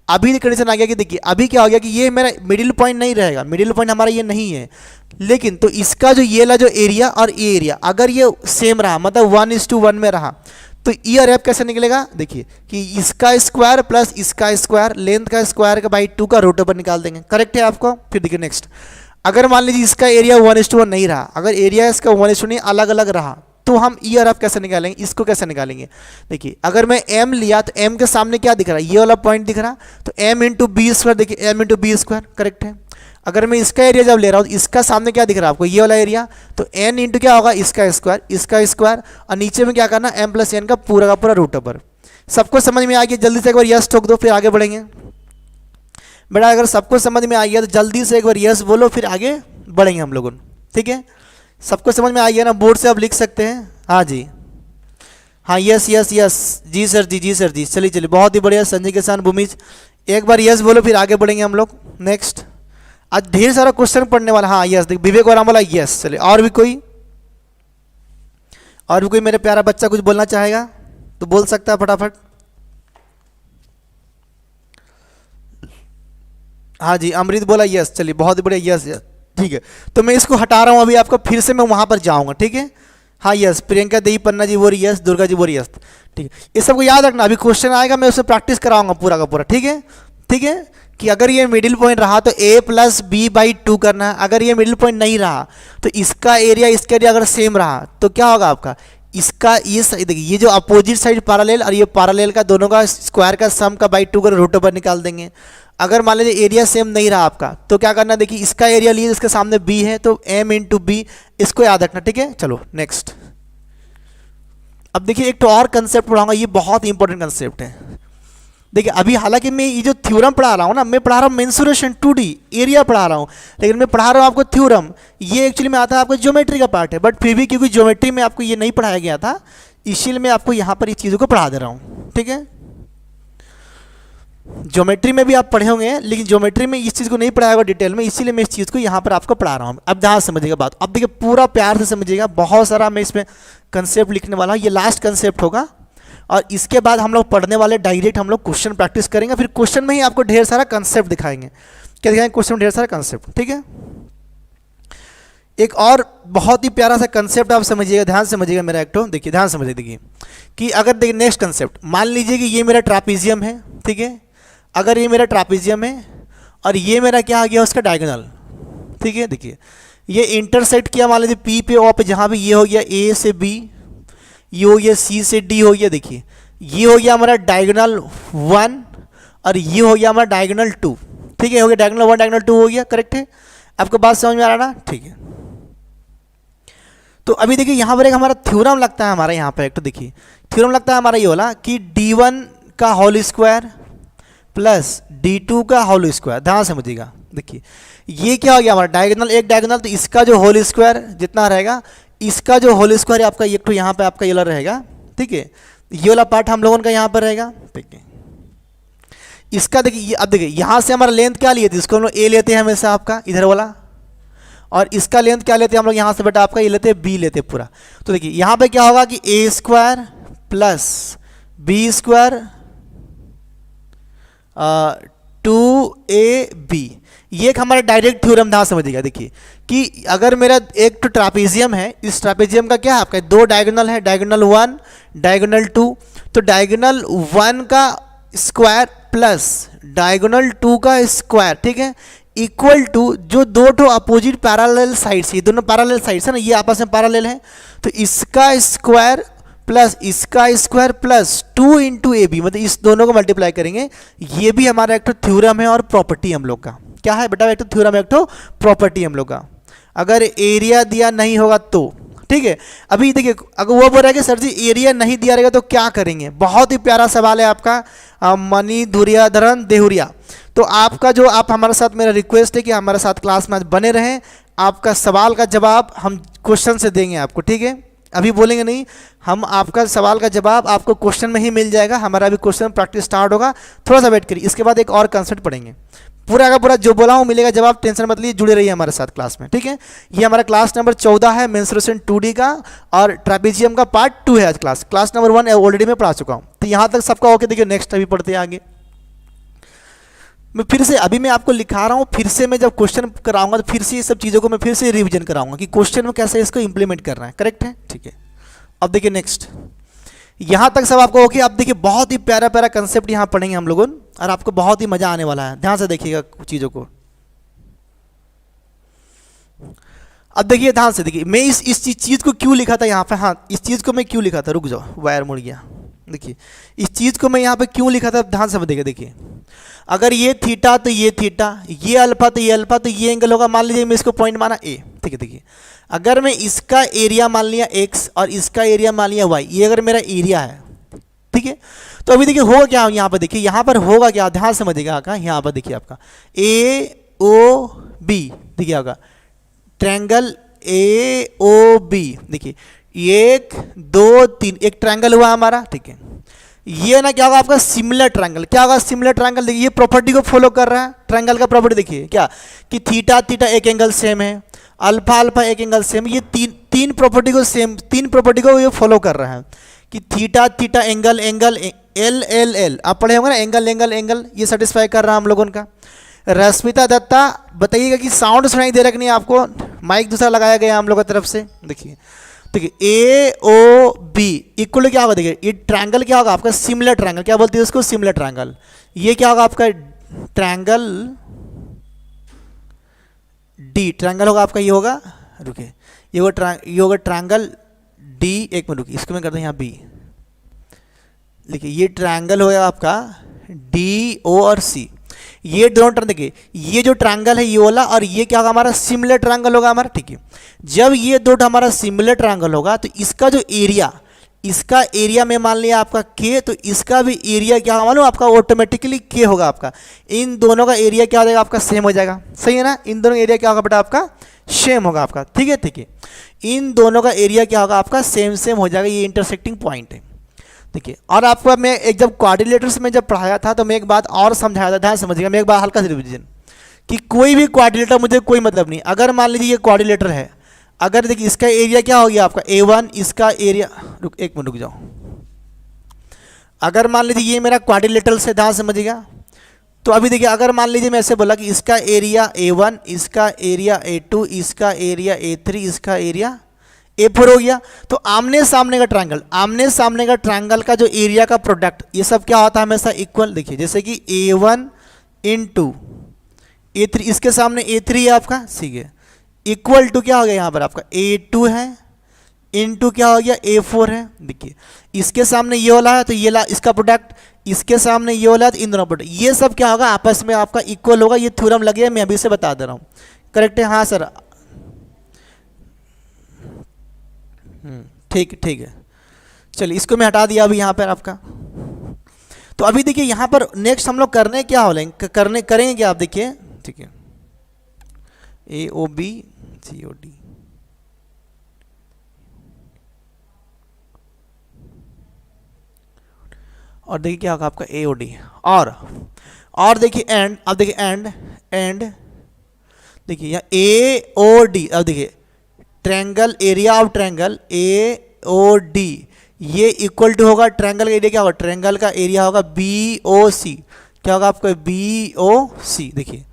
अभी कंडीशन आ गया कि देखिए अभी क्या हो गया कि ये मेरा मिडिल पॉइंट नहीं रहेगा, मिडिल पॉइंट हमारा ये नहीं है, लेकिन तो इसका जो ये वाला जो एरिया और ये एरिया अगर ये सेम रहा, मतलब 1:1 में रहा, तो ई और एफ कैसे निकलेगा, देखिए कि इसका स्क्वायर प्लस इसका स्क्वायर, लेंथ का स्क्वायर का बाई 2 का रूट ओवर निकाल देंगे, करेक्ट है आपको। फिर देखिए नेक्स्ट, अगर मान लीजिए इसका एरिया 1:1 नहीं रहा, अगर एरिया इसका 1:1 अलग अलग रहा, तो हम ई और एफ कैसे निकालेंगे, इसको कैसे निकालेंगे। देखिए अगर मैं m लिया तो m के सामने क्या दिख रहा है, ये वाला पॉइंट दिख रहा, तो m इंटू बी स्क्वायर, देखिए m into B square, correct है। अगर मैं इसका एरिया जब ले रहा हूँ, इसका सामने क्या दिख रहा है आपको, ये वाला एरिया, तो n इंटू क्या होगा इसका स्क्वायर, और नीचे में क्या करना m+n का पूरा रूट ओवर। सबको समझ में आ गया, जल्दी से एक बार यस ठोक दो, फिर आगे बढ़ेंगे। बेटा अगर सबको समझ में आ गया तो जल्दी से एक बार यस बोलो, फिर आगे बढ़ेंगे हम लोगों, ठीक है। सबको समझ में आ गया ना, बोर्ड से आप लिख सकते हैं, हाँ जी, हाँ यस यस यस, जी सर जी, जी सर जी, चलिए बहुत ही बढ़िया। संजय किसान भूमिज, एक बार यस बोलो, फिर आगे बढ़ेंगे हम लोग। नेक्स्ट आज ढेर सारा क्वेश्चन पढ़ने वाला, हाँ यस, विवेक और बोला यस। चलिए और भी कोई, और भी कोई मेरे प्यारा बच्चा कुछ बोलना चाहेगा तो बोल सकता है फटाफट। हाँ जी, अमृत बोला यस, चलिए बहुत बढ़िया, यस यस ठीक है। तो मैं इसको हटा रहा हूँ अभी आपको, फिर से मैं वहाँ पर जाऊँगा, ठीक है। हाँ यस, प्रियंका देवी पन्ना जी बोल रही यस, दुर्गा जी बोल रही यस, ठीक है। ये सबको याद रखना, अभी क्वेश्चन आएगा मैं उससे प्रैक्टिस कराऊंगा पूरा का पूरा, ठीक है। ठीक है कि अगर ये मिडिल पॉइंट रहा तो a प्लस बी बाई 2 करना है। अगर ये मिडिल पॉइंट नहीं रहा तो इसका एरिया अगर सेम रहा तो क्या होगा आपका, इसका ये देखिए, ये जो अपोजिट साइड पैरेलल और ये पैरेलल का दोनों का स्क्वायर का सम का बाई 2 कर रूट ओवर निकाल देंगे। अगर मान लीजिए एरिया सेम नहीं रहा आपका तो क्या करना, देखिए इसका एरिया लिए इसके सामने b है तो m इंटू बी, इसको याद रखना, ठीक है। चलो नेक्स्ट। अब देखिए एक तो और कंसेप्ट पढ़ाऊंगा, ये बहुत इंपॉर्टेंट कंसेप्ट है। देखिए अभी हालांकि मैं ये जो थ्योरम पढ़ा रहा हूँ ना, मैं पढ़ा रहा हूँ मेंसुरेशन 2D एरिया पढ़ा रहा हूँ, लेकिन मैं पढ़ा रहा हूँ आपको थ्योरम। ये एक्चुअली में आता है आपको ज्योमेट्री का पार्ट है, बट फिर भी क्योंकि ज्योमेट्री में आपको ये नहीं पढ़ाया गया था, इसीलिए मैं आपको यहाँ पर इस चीज़ों को पढ़ा दे रहा हूँ, ठीक है। ज्योमेट्री में भी आप पढ़े होंगे, लेकिन ज्योमेट्री में इस चीज़ को नहीं पढ़ाया होगा डिटेल में, इसीलिए मैं इस चीज़ को यहाँ पर आपको पढ़ा रहा हूँ। अब ध्यान समझिएगा बात, अब देखिए पूरा प्यार से समझिएगा, बहुत सारा मैं इसमें कंसेप्ट लिखने वाला हूँ, ये लास्ट कंसेप्ट होगा और इसके बाद हम लोग पढ़ने वाले डायरेक्ट हम लोग क्वेश्चन प्रैक्टिस करेंगे, फिर क्वेश्चन में ही आपको ढेर सारा कंसेप्ट दिखाएंगे। क्या दिखाएंगे? क्वेश्चन में ढेर सारा कंसेप्ट, ठीक है। एक और बहुत ही प्यारा सा कंसेप्ट आप समझिएगा, ध्यान समझिएगा मेरा एक तो, देखिए ध्यान समझिए, देखिए कि अगर देखिए नेक्स्ट कंसेप्ट, मान लीजिए कि ये मेरा ट्रापीजियम है, ठीक है। अगर ये मेरा ट्रापीजियम है और ये मेरा क्या आ गया उसका डायगोनल, ठीक है। देखिए ये इंटरसेक्ट किया मान लीजिए पी पे, ओ पे, जहाँ भी ये हो गया ए से बी, ये हो गया सी से डी हो गया, देखिए ये हो गया हमारा डायगोनल 1 और ये हो गया हमारा डायगोनल 2, ठीक है। हो गया डायगोनल 1 डायगोनल 2 हो गया, करेक्ट है। आपको बात समझ में आ रहा है ना, ठीक है। तो अभी देखिए यहाँ पर एक हमारा थ्योरम लगता है, हमारा यहाँ पर एक तो देखिए थ्योरम लगता है हमारा ये वाला कि d1 का होल स्क्वायर प्लस d2 का होल स्क्वायर। ध्यान समझिएगा, देखिए ये क्या हो गया हमारा डायगोनल, एक डायगोनल, तो इसका जो होल स्क्वायर जितना रहेगा, इसका जो होल स्क्वायर आपका एक तो यहाँ पे आपका ये वाला रहेगा, ठीक है। ये वाला पार्ट हम लोगों का यहाँ पर रहेगा, ठीक है। इसका देखिए अब देखिए यहाँ से हमारा लेंथ क्या लिए थे, इसको हम लोग ए लेते हैं हमेशा आपका इधर वाला, और इसका लेंथ क्या लेते हैं हम लोग यहाँ से बेटा आपका ये लेते हैं बी लेते हैं पूरा। तो देखिए यहाँ पे क्या होगा कि A square plus B square 2ab, ये एक हमारा डायरेक्ट थ्योरम। ध्यान समझिएगा, देखिए कि अगर मेरा एक तो ट्रापेजियम है, इस ट्रापेजियम का क्या है आपका दो डायगोनल है, डायगोनल 1 डायगोनल 2, तो डायगोनल 1 का स्क्वायर प्लस डायगोनल 2 का स्क्वायर, ठीक है, इक्वल टू जो दो ठो अपोजिट पैरेलल साइड्स, ये दोनों पैरेलल साइड्स है ना, ये आपस में पैरेलल है, तो इसका स्क्वायर प्लस इसका square plus 2 into A B, मतलब इस दोनों को मल्टीप्लाई करेंगे। ये भी हमारा एक तो थ्योरम है और प्रॉपर्टी हम लोग का क्या है बेटा, एक तो थ्योरम है, एक तो प्रॉपर्टी हम लोग का। अगर एरिया दिया नहीं होगा तो ठीक है। अभी देखिए अगर वो बोल रहा है कि सर जी एरिया नहीं दिया रहेगा तो क्या करेंगे, बहुत ही प्यारा सवाल है आपका मनी धुरियाधरन देहुरिया। तो आपका जो आप हमारे साथ, मेरा रिक्वेस्ट है कि हमारे साथ क्लास में आज बने रहें, आपका सवाल का जवाब हम क्वेश्चन से देंगे आपको, ठीक है। अभी बोलेंगे नहीं, हम आपका सवाल का जवाब आपको क्वेश्चन में ही मिल जाएगा। हमारा अभी क्वेश्चन प्रैक्टिस स्टार्ट होगा, थोड़ा सा वेट करिए, इसके बाद एक और कंसेप्ट पढ़ेंगे। पूरा का पूरा जो बोला हूँ मिलेगा जवाब, टेंशन मत लीजिए, जुड़े रहिए हमारे साथ क्लास में, ठीक है। ये हमारा क्लास नंबर 14 है मेंसुरेशन 2D का, और ट्रापेजियम का पार्ट 2 है आज क्लास नंबर 1 ऑलरेडी मैं पढ़ा चुका हूँ। तो यहाँ तक सबका ओके, देखिए नेक्स्ट अभी पढ़ते हैं आगे। मैं फिर से अभी मैं आपको लिखा रहा हूँ, फिर से मैं जब क्वेश्चन कराऊंगा तो फिर से ये सब चीज़ों को मैं फिर से रिविजन कराऊंगा कि क्वेश्चन में कैसे इसको इंप्लीमेंट करना है, करेक्ट है, ठीक है। अब देखिए नेक्स्ट, यहाँ तक सब आपको ओके। अब देखिए बहुत ही प्यारा प्यारा कंसेप्ट यहाँ पढ़ेंगे हम लोगों, और आपको बहुत ही मजा आने वाला है, ध्यान से देखिएगा चीज़ों को। अब देखिए ध्यान से देखिए, मैं इस चीज़ को क्यों लिखा था यहाँ पे, हाँ इस चीज़ को मैं क्यों लिखा था, रुक जाओ वायर मुड़ गया। देखिए इस चीज़ को मैं यहाँ पे क्यों लिखा था, ध्यान से देखिए। देखिए अगर ये थीटा तो ये थीटा, ये अल्फा तो ये अल्फा, तो ये एंगल होगा, मान लीजिए मैं इसको पॉइंट माना ए, ठीक है। देखिए अगर मैं इसका एरिया मान लिया x और इसका एरिया मान लिया y, ये अगर मेरा एरिया है, ठीक है, तो अभी देखिए होगा क्या यहाँ पर, देखिए यहाँ पर होगा क्या, ध्यान समझिएगा का, यहाँ पर देखिए आपका AOB, देखिए आपका ट्रायंगल AOB, देखिए 1 2 3 एक ट्रायंगल हुआ हमारा, ठीक है। ये ना क्या होगा आपका सिमिलर ट्रायंगल, क्या होगा सिमिलर ट्रायंगल, देखिए ये प्रॉपर्टी को फॉलो कर रहा है ट्रायंगल का प्रॉपर्टी, देखिए क्या कि थीटा थीटा एक एंगल सेम है, अल्फा अल्फा एक एंगल सेम, ये तीन प्रॉपर्टी को ये फॉलो कर रहा है कि theta theta angle angle L L L, आप पढ़े होंगे ना, एंगल एंगल एंगल, ये सेटिस्फाई कर रहा है हम लोगों का। रश्मिता दत्ता बताइएगा कि साउंड सुनाई दे रहा कि नहीं आपको, माइक दूसरा लगाया गया हम लोग की तरफ से। देखिए ए ओ बी इक्वल क्या होगा, देखिए ये ट्रायंगल क्या होगा आपका, सिमिलर ट्रायंगल, क्या बोलते हैं उसको, सिमिलर ट्रायंगल। ये क्या होगा आपका ट्रायंगल डी, ट्रायंगल होगा आपका, ये होगा, रुकिए, ये होगा ट्रायंगल डी, एक मिनट रुकिए, इसको मैं करता हूँ यहाँ बी, देखिए ये ट्रायंगल होगा आपका डी ओ और सी, ये दोनों टर्म देखिए, ये जो ट्रायंगल है ये वाला, और ये क्या होगा हमारा सिमिलर ट्रायंगल होगा हमारा, ठीक है। जब ये दो हमारा सिमिलर ट्रायंगल होगा तो इसका जो एरिया, इसका एरिया में मान लिया आपका के, तो इसका भी एरिया क्या होगा मालूम आपका, ऑटोमेटिकली के होगा आपका। इन दोनों का एरिया क्या हो जाएगा आपका, सेम हो जाएगा, सही है ना, इन दोनों का एरिया क्या होगा बेटा आपका, सेम होगा आपका, ठीक है ठीक है। इन दोनों का एरिया क्या होगा आपका, सेम सेम हो जाएगा, ये इंटरसेक्टिंग पॉइंट है, देखिए। और आपको मैं एक जब क्वाड्रिलेटर्स में जब पढ़ाया था तो मैं एक बात और समझाया था, ध्यान समझिएगा, मैं एक बार हल्का सा रिवीजन, कि कोई भी क्वाड्रिलेटर मुझे कोई मतलब नहीं, अगर मान लीजिए ये क्वाड्रिलेटर है, अगर देखिए इसका एरिया क्या हो गया आपका A1, इसका एरिया, एक मिनट रुक जाओ, अगर मान लीजिए ये मेरा क्वाड्रिलेटरल से, ध्यान समझिएगा, तो अभी देखिए अगर मान लीजिए मैं ऐसे बोला कि इसका एरिया A1, इसका एरिया A2, इसका एरिया A3, इसका एरिया A4 हो गया, तो आमने सामने का ट्रायंगल, आमने सामने का ट्रायंगल का जो एरिया का प्रोडक्ट, ये सब क्या होता है हमेशा इक्वल, देखिए जैसे कि A1 इंटू A3, इसके सामने A3 है आपका, ठीक है, इक्वल टू क्या हो गया यहाँ पर आपका A2 है, इंटू क्या हो गया A4 है, देखिए इसके सामने ये वाला है तो ये इसका प्रोडक्ट, इसके सामने ये वाला है तो इन दोनों प्रोडक्ट, ये सब क्या होगा आपस में आपका इक्वल होगा, ये थ्योरम लगे, मैं अभी से बता दे रहा हूँ, करेक्ट है, हाँ सर, ठीक ठीक है, चलिए इसको मैं हटा दिया अभी यहाँ पर आपका। तो अभी देखिए यहाँ पर नेक्स्ट हम लोग करने क्या हो करेंगे क्या आप देखिए, ठीक है, ए O B C O D, और देखिए क्या होगा आपका ए ओ डी, और देखिए एंड, अब देखिए एंड देखिए यहाँ ए ओ डी, अब देखिए triangle, area of triangle A O D, ये इक्वल टू होगा ट्रायंगल का एरिया क्या होगा, ट्रायंगल का एरिया होगा बी ओ सी, क्या होगा आपका बी ओ सी, देखिए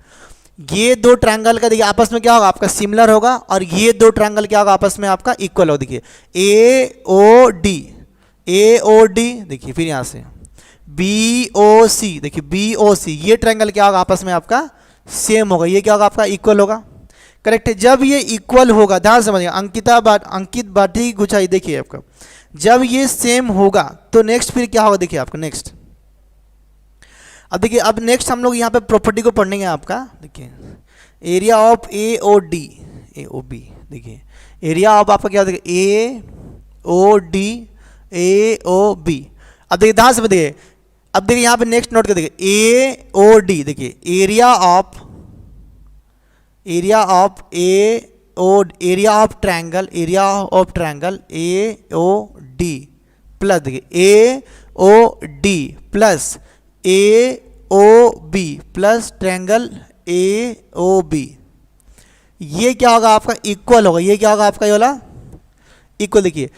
ये दो ट्रायंगल का देखिए आपस में क्या होगा आपका सिमिलर होगा, और ये दो ट्रायंगल क्या होगा आपस में आपका इक्वल हो, देखिए ए ओ डी, देखिए फिर यहाँ से बी ओ सी, देखिए बी ओ सी, ये ट्रायंगल क्या होगा आपस में आपका सेम होगा, ये क्या होगा आपका इक्वल होगा, करेक्ट है। जब ये इक्वल होगा, ध्यान समझिए, अंकित बाटी गुचाई, देखिए आपका जब ये सेम होगा तो नेक्स्ट फिर क्या होगा, देखिए आपका नेक्स्ट, अब देखिए अब नेक्स्ट हम लोग यहाँ पे प्रॉपर्टी को पढ़ेंगे आपका, देखिए area of A O B, देखिए एरिया ऑफ आपका क्या, देखिए ए ओ बी, अब देखिए ध्यान से देखिए, अब देखिए यहाँ पे नेक्स्ट नोट कर, देखिए ए ओ डी, देखिए area of triangle A O D plus, देखिए A O D plus A O B plus triangle A O B, ये क्या होगा आपका इक्वल होगा, ये क्या होगा आपका ये वाला इक्वल, देखिए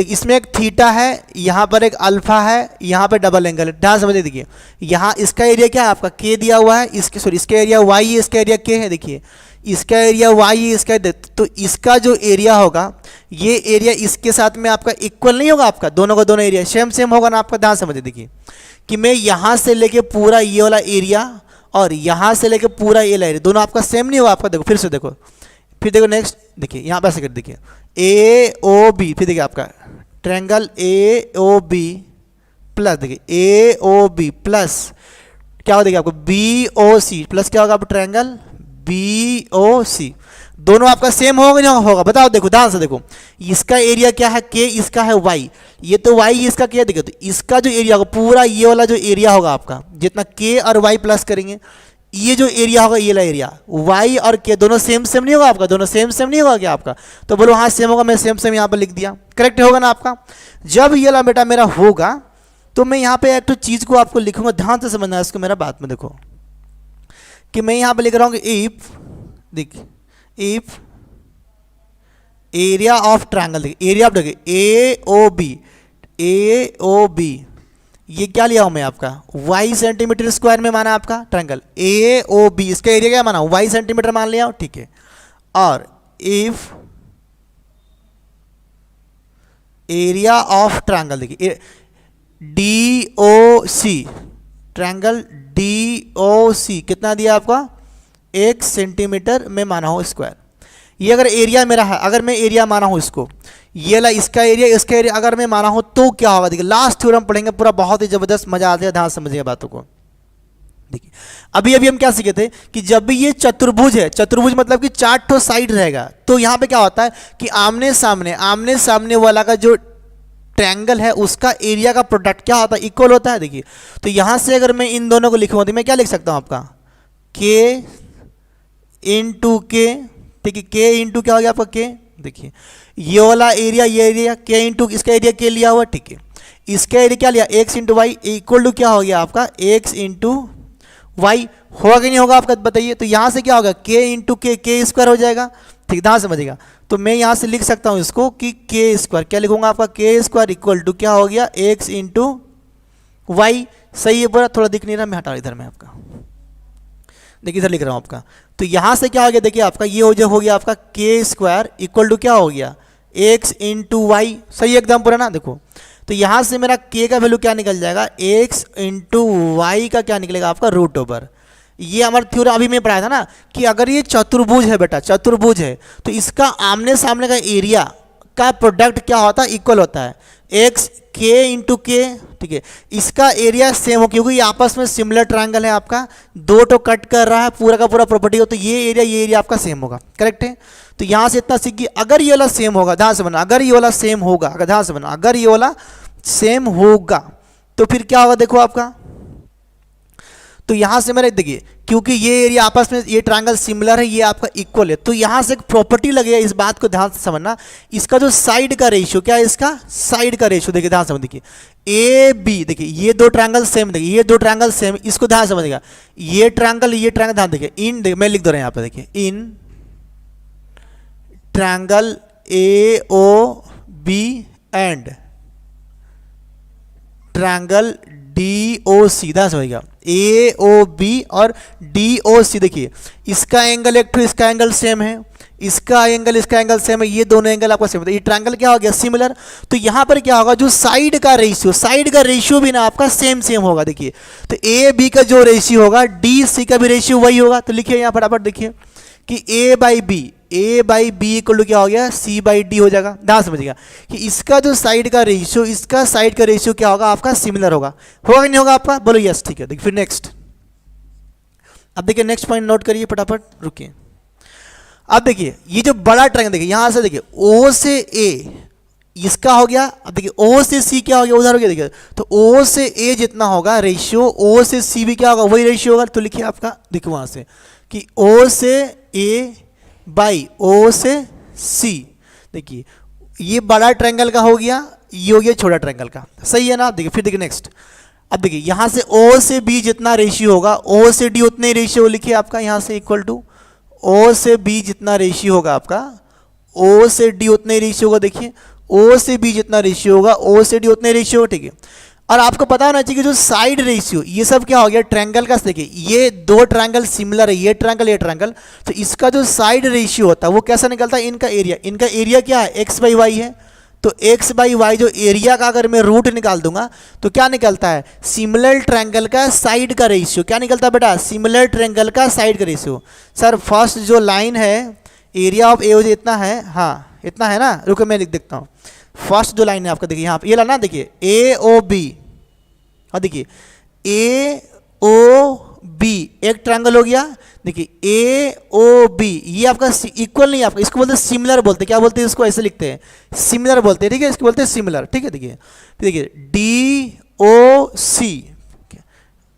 इसमें एक थीटा है, यहाँ पर एक अल्फा है, यहाँ पे डबल एंगल है, ध्यान समझिए, देखिए यहाँ इसका एरिया क्या है आपका के दिया हुआ है, इसका एरिया वाई है, इसका एरिया के है, देखिए इसका एरिया वाई है, इसका, तो इसका जो एरिया होगा ये एरिया इसके साथ में आपका इक्वल नहीं होगा, आपका दोनों का दोनों एरिया सेम होगा ना आपका, ध्यान समझिए, देखिए कि मैं यहाँ से लेके पूरा ये वाला एरिया और यहाँ से लेके पूरा ये वाला एरिया दोनों आपका सेम नहीं होगा आपका, देखो फिर से देखो, नेक्स्ट देखिए यहाँ पे ऐसे कर, देखिए ए ओ बी, फिर देखिए आपका triangle A O B plus, देखिए ए ओ बी प्लस क्या होगा, देखिए आपको बी ओ सी प्लस क्या होगा आपका ट्रायंगल बी ओ सी, दोनों आपका सेम होगा नहीं होगा, बताओ, देखो ध्यान से देखो, इसका एरिया क्या है के, इसका है वाई, ये तो वाई इसका क्या, देखो तो इसका जो एरिया होगा पूरा ये वाला जो एरिया होगा आपका, जितना के और वाई प्लस करेंगे, ये जो एरिया होगा ये वाला एरिया y और के दोनों सेम नहीं होगा आपका, दोनों सेम नहीं होगा क्या आपका, तो बोलो हाँ सेम होगा, मैं सेम यहाँ पर लिख दिया, करेक्ट होगा ना आपका। जब ये वाला बेटा मेरा होगा तो मैं यहाँ पे एक तो चीज़ को आपको लिखूंगा, ध्यान से समझना है इसको मेरा बात में, देखो कि मैं यहाँ पे लिख रहा हूँ इफ एरिया ऑफ ट्रायंगल देखिए, एरिया ऑफ देखिए ए ओ बी ये क्या लिया हूं मैं आपका y सेंटीमीटर स्क्वायर में माना आपका ट्रायंगल ए ओ बी, इसका एरिया क्या माना y सेंटीमीटर मान लिया हूं, ठीक है। और इफ एरिया ऑफ ट्रायंगल देखिए D O C, triangle D O सी कितना दिया आपका 1 सेंटीमीटर में माना हो स्क्वायर। ये अगर एरिया मेरा है, अगर मैं एरिया माना हूं इसको, ये ला इसका एरिया अगर मैं माना हूं तो क्या होगा देखिए, लास्ट थ्योरम पढ़ेंगे पूरा, बहुत ही जबरदस्त मजा आता है, ध्यान समझिए बातों को। देखिए अभी हम क्या सीखे थे कि जब भी ये चतुर्भुज है, चतुर्भुज मतलब कि 4 ठो साइड रहेगा, तो यहां पे क्या होता है कि आमने सामने वाला का जो ट्रायंगल है उसका एरिया का प्रोडक्ट क्या होता है, इक्वल होता है। देखिए तो यहां से अगर मैं इन दोनों को लिखूंगा तो मैं क्या लिख सकता हूं आपका k इंटू के, ठीक है, k इंटू क्या हो गया आपका k, देखिए ये वाला एरिया, ये एरिया k इंटू इसका एरिया k लिया हुआ, ठीक है, इसका एरिया क्या लिया x into Y equal to क्या हो गया आपका x इंटू वाई, होगा कि नहीं होगा आपका बताइए। तो यहां से क्या होगा k इंटू के स्क्वायर हो जाएगा, ठीक, ध्यान समझिएगा। तो मैं यहां से लिख सकता हूं इसको कि k स्क्वायर, क्या लिखूंगा आपका k स्क्वायर इक्वल टू क्या हो गया x इंटू वाई, सही है पूरा, थोड़ा दिख नहीं रहा, मैं हटा इधर में आपका, देखिए इधर लिख रहा हूं आपका। तो यहां से क्या हो गया देखिए आपका ये हो गया आपका k स्क्वायर इक्वल टू क्या हो गया x इंटू वाई, सही एकदम पूरा ना। देखो तो यहां से मेरा k का वैल्यू क्या निकल जाएगा x इंटू वाई का क्या निकलेगा आपका रूट ओवर। ये हमारा थ्योरम अभी मैं पढ़ाया था ना कि अगर ये चतुर्भुज है बेटा, चतुर्भुज है तो इसका आमने सामने का एरिया का प्रोडक्ट क्या होता है, इक्वल होता है x k इंटू के, ठीक है, इसका एरिया सेम हो क्योंकि ये आपस में सिमिलर ट्रायंगल है आपका, दो तो कट कर रहा है पूरा का पूरा प्रॉपर्टी हो, तो ये एरिया आपका सेम होगा, करेक्ट है। तो यहां से इतना सीख गया, अगर ये वाला सेम होगा, ध्यान से बना, अगर ये वाला सेम होगा, अगर ध्यान से बना, अगर ये वाला सेम होगा तो फिर क्या होगा देखो आपका, तो यहां से मेरा देखिए क्योंकि ये एरिया आपस में ये ट्रायंगल सिमिलर है, ये आपका इक्वल है, तो यहां से एक प्रॉपर्टी लगेगा, इस बात को ध्यान से समझना, इसका जो साइड का रेशियो क्या है, इसका साइड का रेशियो देखिए ध्यान से देखिए ए बी, देखिए ये दो ट्रायंगल सेम, देखिए ये दो ट्रायंगल सेम, इसको ध्यान समझिएगा, ये ट्रायंगल ध्यान देखिए इन, देखिए मैं लिख दे रहा हूं यहां पे, देखिए in triangle A O B and triangle D O C, ध्यान समझिएगा ए ओ बी और डी ओ सी, देखिए इसका एंगल एक, इसका एंगल सेम है, इसका एंगल सेम है, ये दोनों एंगल आपका सेम है, ये ट्रायंगल क्या हो गया सिमिलर। तो यहां पर क्या होगा जो साइड का रेशियो भी ना आपका सेम होगा। देखिए तो ए बी का जो रेशियो होगा डी सी का भी रेशियो वही होगा। तो लिखिए यहां फटाफट देखिए कि ए बाई बी इक्वल टू क्या हो गया सी बाई डी हो जाएगा। ध्यान समझिएगा कि इसका जो साइड का रेशियो, इसका साइड का रेशियो क्या होगा आपका सिमिलर होगा कि नहीं होगा आपका, बोलो यस, ठीक है। देखिए फिर नेक्स्ट, अब देखिए नेक्स्ट पॉइंट नोट करिए फटाफट, रुकिए। अब देखिए ये जो बड़ा ट्रायंगल, देखिए यहां से देखिए ओ से ए इसका हो गया, अब देखिए ओ से सी क्या हो गया उधर हो गया, देखिए तो ओ से ए जितना होगा रेशियो ओ से सी भी क्या होगा वही रेशियो होगा। तो लिखिए आपका देखिए वहां से कि ओ से ए बाई ओ से सी, देखिए ये बड़ा ट्रायंगल का हो गया, ये हो गया छोटा ट्रायंगल का, सही है ना। देखिए फिर देखिए नेक्स्ट, अब देखिए यहां से ओ से बी जितना रेशियो होगा ओ से डी उतने ही रेशियो लिखिए आपका यहां से इक्वल टू ओ से बी जितना रेशियो होगा आपका ओ से डी उतने ही रेशियो होगा। देखिए ओ से बी जितना रेशियो होगा ओ से डी उतने रेशियो होगा, ठीक है। और आपको पता होना चाहिए कि जो साइड रेशियो ये सब क्या हो गया ट्रायंगल का, देखिए ये दो ट्रायंगल सिमिलर है, ये ट्रायंगल, तो इसका जो साइड रेशियो होता है वो कैसा निकलता है, इनका एरिया क्या है एक्स बाई वाई है। तो एक्स बाई वाई जो एरिया का अगर मैं रूट निकाल दूंगा तो क्या निकलता है सिमिलर ट्रायंगल का साइड का रेशियो, क्या निकलता है बेटा सिमिलर ट्रायंगल का साइड का रेशियो। सर फर्स्ट जो लाइन है एरिया ऑफ ए इतना है, हाँ इतना है ना, रुको मैं लिख देता हूँ। फर्स्ट जो लाइन है आपका देखिए यहाँ पे ये लाना, देखिए ए ओ बी, और देखिए ए ओ बी एक ट्रायंगल हो गया। देखिए ए ओ बी ये आपका इक्वल नहीं, आपका इसको बोलते हैं सिमिलर बोलते हैं, क्या बोलते हैं इसको, ऐसे लिखते हैं सिमिलर बोलते हैं, ठीक है, इसको बोलते हैं सिमिलर, ठीक है। देखिए डी ओ सी,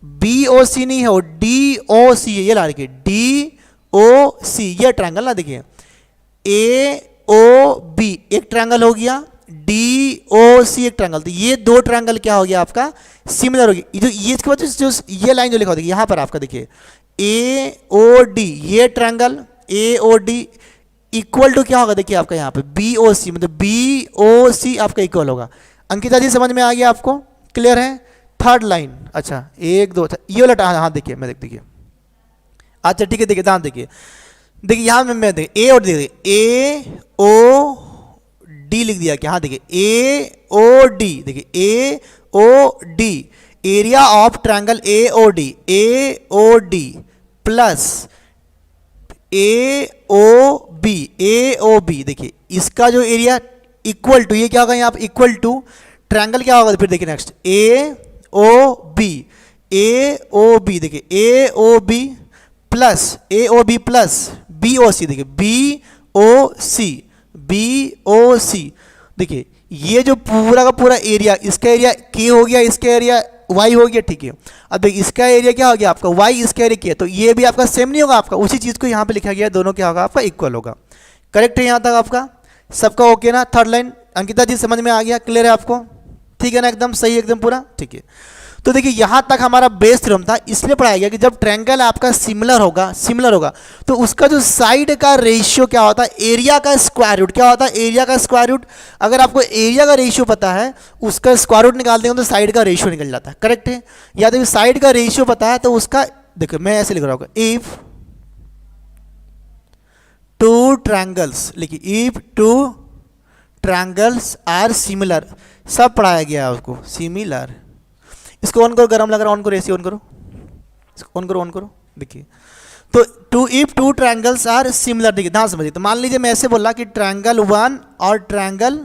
बी ओ सी नहीं है वो डी ओ सी है, ये ला देखिए डी ओ सी ये ट्रायंगल ना, देखिए ए ओ बी एक ट्रायंगल हो गया, डी ओ सी एक ट्रायंगल, तो ये दो ट्रायंगल क्या हो गया आपका सिमिलर हो गया। जो ये इसके बाद जो ये लाइन जो लिखा हो देखिए यहाँ पर आपका देखिए ए ओ डी ये triangle A O D equal to क्या होगा देखिए आपका यहाँ पे बी ओ सी, मतलब बी ओ सी आपका इक्वल होगा। अंकिता जी समझ में आ गया आपको, क्लियर है? थर्ड लाइन, अच्छा एक दो, ये वाला हाँ देखिए, मैं देखिए, अच्छा ठीक है, देखिए ध्यान देखिए, देखिए यहाँ मैं देखिए ए और देखिए ए ओ डी लिख दिया क्या, हाँ देखिए ए ओ डी, देखिए A O D, area of triangle A O D plus A O B, देखिए इसका जो एरिया इक्वल टू, ये क्या होगा यहाँ पे इक्वल टू ट्रायंगल क्या होगा, फिर देखिए नेक्स्ट ए ओ बी, देखिए A O B plus B O C, देखिए बी ओ सी, देखिए ये जो पूरा का पूरा एरिया, इसका एरिया के हो गया, इसका एरिया वाई हो गया, ठीक है। अब देखिए इसका एरिया क्या हो गया आपका वाई, इसका एरिया क्या है, तो ये भी आपका सेम नहीं होगा आपका, उसी चीज़ को यहाँ पे लिखा गया, दोनों क्या होगा आपका इक्वल होगा। करेक्ट है यहाँ तक आपका सबका ओके ना? थर्ड लाइन अंकिता जी समझ में आ गया, क्लियर है आपको? ठीक है ना, एकदम सही, एकदम पूरा ठीक है। तो देखिए यहाँ तक हमारा बेस थ्योरम था, इसलिए पढ़ाया गया कि जब ट्रायंगल आपका सिमिलर होगा तो उसका जो साइड का रेशियो क्या होता है, एरिया का स्क्वायर रूट क्या होता है, एरिया का स्क्वायर रूट। अगर आपको एरिया का रेशियो पता है, उसका स्क्वायर रूट निकाल देंगे तो साइड का रेशियो निकल जाता है। करेक्ट है? या तो साइड का रेशियो पता है तो उसका, देखो मैं ऐसे लिख रहा हूँ, इफ टू ट्रायंगल्स, लिखिए if two triangles are similar, सब पढ़ाया गया है आपको, सिमिलर। इसको ऑन करो, गर्म लग रहा है, ऑन करो, ऐसे ऑन करो, इसको ऑन करो, देखिए तो if two triangles are similar, देखिए ध्यान समझिए। तो मान लीजिए मैं ऐसे बोला कि ट्रायंगल 1 और ट्रायंगल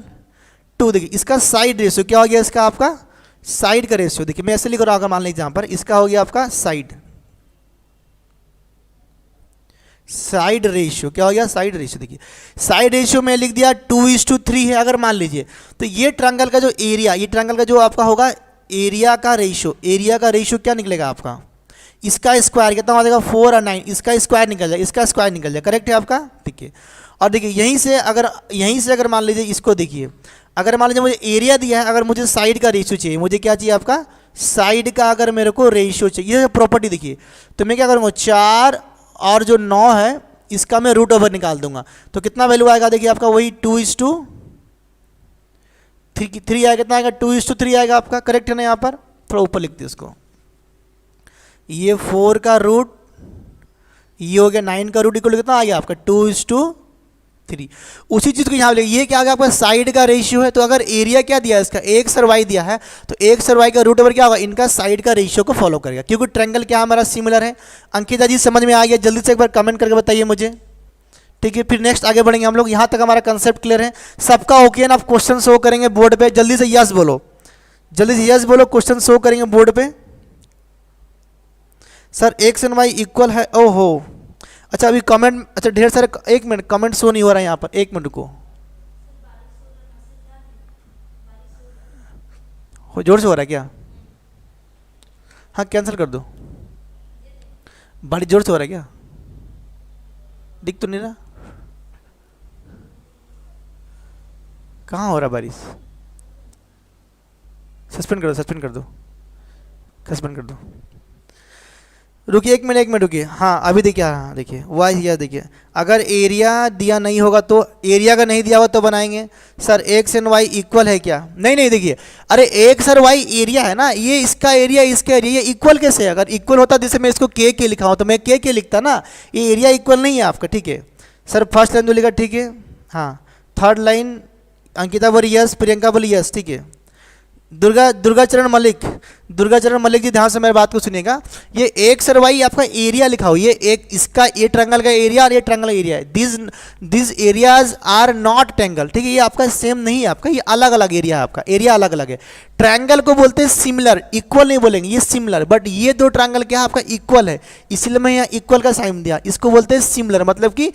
2, देखिए इसका साइड रेशियो क्या हो गया, इसका आपका साइड का रेशियो, देखिए मैं ऐसे लिख रहा हूँ, मान लीजिए यहाँ पर इसका हो गया आपका साइड रेशियो क्या हो गया, साइड रेशियो। देखिए साइड रेशियो में लिख दिया 2:3 है अगर मान लीजिए, तो ये ट्रायंगल का जो एरिया, ये ट्रायंगल का जो आपका होगा एरिया का रेशियो क्या निकलेगा आपका, इसका स्क्वायर कितना हो जाएगा 4 और 9, इसका स्क्वायर निकल जाएगा, इसका स्क्वायर निकल जाएगा। करेक्ट है आपका? ठीक है। और देखिए यहीं से अगर मान लीजिए इसको देखिए, अगर मान लीजिए मुझे एरिया दिया है, अगर मुझे साइड का रेशियो चाहिए, मुझे क्या चाहिए आपका साइड का अगर मेरे को रेशियो चाहिए, ये प्रॉपर्टी देखिए, तो मैं क्या करूँगा 4 और जो 9 है इसका मैं रूट ओवर निकाल दूंगा, तो कितना वैल्यू आएगा देखिए आपका वही 2:3 आएगा, कितना आएगा 2:3 आएगा आपका। करेक्ट है ना? यहाँ पर थोड़ा ऊपर लिखते इसको, ये 4 का रूट, ये हो गया 9 का रूट, इक्वल कितना आ गया आपका 2:3। उसी चीज़ को यहाँ ले, ये क्या आ गया आपका साइड का रेशियो है, तो अगर एरिया क्या दिया है इसका x और y दिया है, तो x और y का रूट ओवर क्या होगा, इनका साइड का रेशियो को फॉलो करेगा, क्योंकि ट्रायंगल क्या हमारा सिमिलर है। अंकिता जी समझ में आ गया? जल्दी से एक बार कमेंट करके बताइए मुझे, ठीक है। फिर नेक्स्ट आगे बढ़ेंगे हम लोग, यहाँ तक हमारा कंसेप्ट क्लियर है, सबका ओके ना? आप क्वेश्चन शो करेंगे बोर्ड पे, जल्दी से यस बोलो, क्वेश्चन शो करेंगे बोर्ड पे। Sir x and y equal है, ओहो अच्छा अभी कमेंट, अच्छा ढेर सारे, एक मिनट कमेंट शो नहीं हो रहा है यहाँ पर, एक मिनट रुको, जोर से हो रहा है क्या? हाँ कैंसिल कर दो, बड़ी जोर से हो रहा है क्या? दिख तो नहीं रहा, कहाँ हो रहा बारिश? सस्पेंड कर दो, रुकिए एक मिनट रुकिए। हाँ अभी देखिए, हाँ देखिए वाई या देखिए, अगर एरिया दिया नहीं होगा तो, एरिया का नहीं दिया हुआ तो बनाएंगे sir x and y equal है क्या? नहीं देखिए, अरे x और y एरिया है ना, ये इसका एरिया ये इक्वल कैसे है? अगर इक्वल होता जैसे मैं इसको के लिखा हूँ तो मैं के लिखता ना, ये एरिया इक्वल नहीं है आपका, ठीक है सर। फर्स्ट लाइन जो लिखा ठीक है, हाँ थर्ड लाइन अंकिता बोली यस, प्रियंका बोली यस, ठीक है। दुर्गाचरण मलिक जी ध्यान से मेरी बात को सुनिएगा, ये एक्स और वाई आपका एरिया लिखा हो, ये एक इसका ये ट्रायंगल का एरिया और ये ट्रायंगल एरिया है, this areas are not triangle, ठीक है। ये आपका सेम नहीं है आपका, ये अलग अलग एरिया है, आपका एरिया अलग अलग है। ट्रायंगल को बोलते हैं सिमिलर, इक्वल नहीं बोलेंगे, ये सिमिलर, बट ये दो ट्रायंगल क्या है आपका इक्वल है, इसलिए मैं यहाँ इक्वल का साइन दिया, इसको बोलते हैं सिमिलर, मतलब कि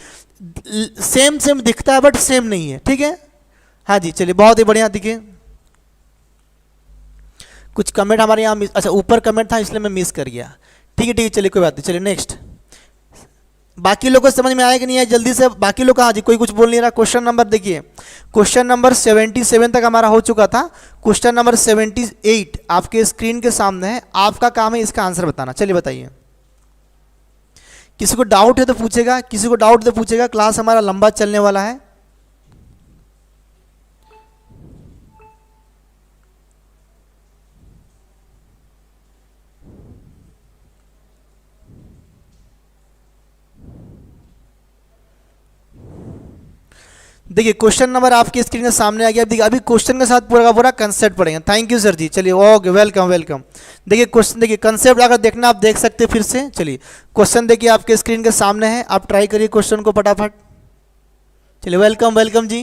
सेम दिखता है बट सेम नहीं है, ठीक है। हाँ जी चलिए बहुत ही बढ़िया, देखिए कुछ कमेंट हमारे यहाँ मिस, अच्छा ऊपर कमेंट था इसलिए मैं मिस कर गया, ठीक है चलिए कोई बात नहीं। चलिए नेक्स्ट, बाकी लोगों को समझ में आया कि नहीं आया जल्दी से, बाकी लोग हाँ जी कोई कुछ बोल नहीं रहा। क्वेश्चन नंबर देखिए, क्वेश्चन नंबर 77 तक हमारा हो चुका था, क्वेश्चन नंबर 78 आपके स्क्रीन के सामने है, आपका काम है इसका आंसर बताना। चलिए बताइए, किसी को डाउट है तो पूछेगा, किसी को डाउट तो पूछेगा, क्लास हमारा लंबा चलने वाला है। देखिए क्वेश्चन नंबर आपके स्क्रीन के सामने आ गया। देखिए अभी क्वेश्चन के साथ पूरा का पूरा कंसेप्ट पढ़ेंगे। थैंक यू सर जी। चलिए ओके, वेलकम वेलकम। देखिए क्वेश्चन, देखिए कंसेप्ट अगर देखना आप देख सकते हैं फिर से। चलिए क्वेश्चन देखिए आपके स्क्रीन के सामने है, आप ट्राई करिए क्वेश्चन को फटाफट। चलिए वेलकम वेलकम जी।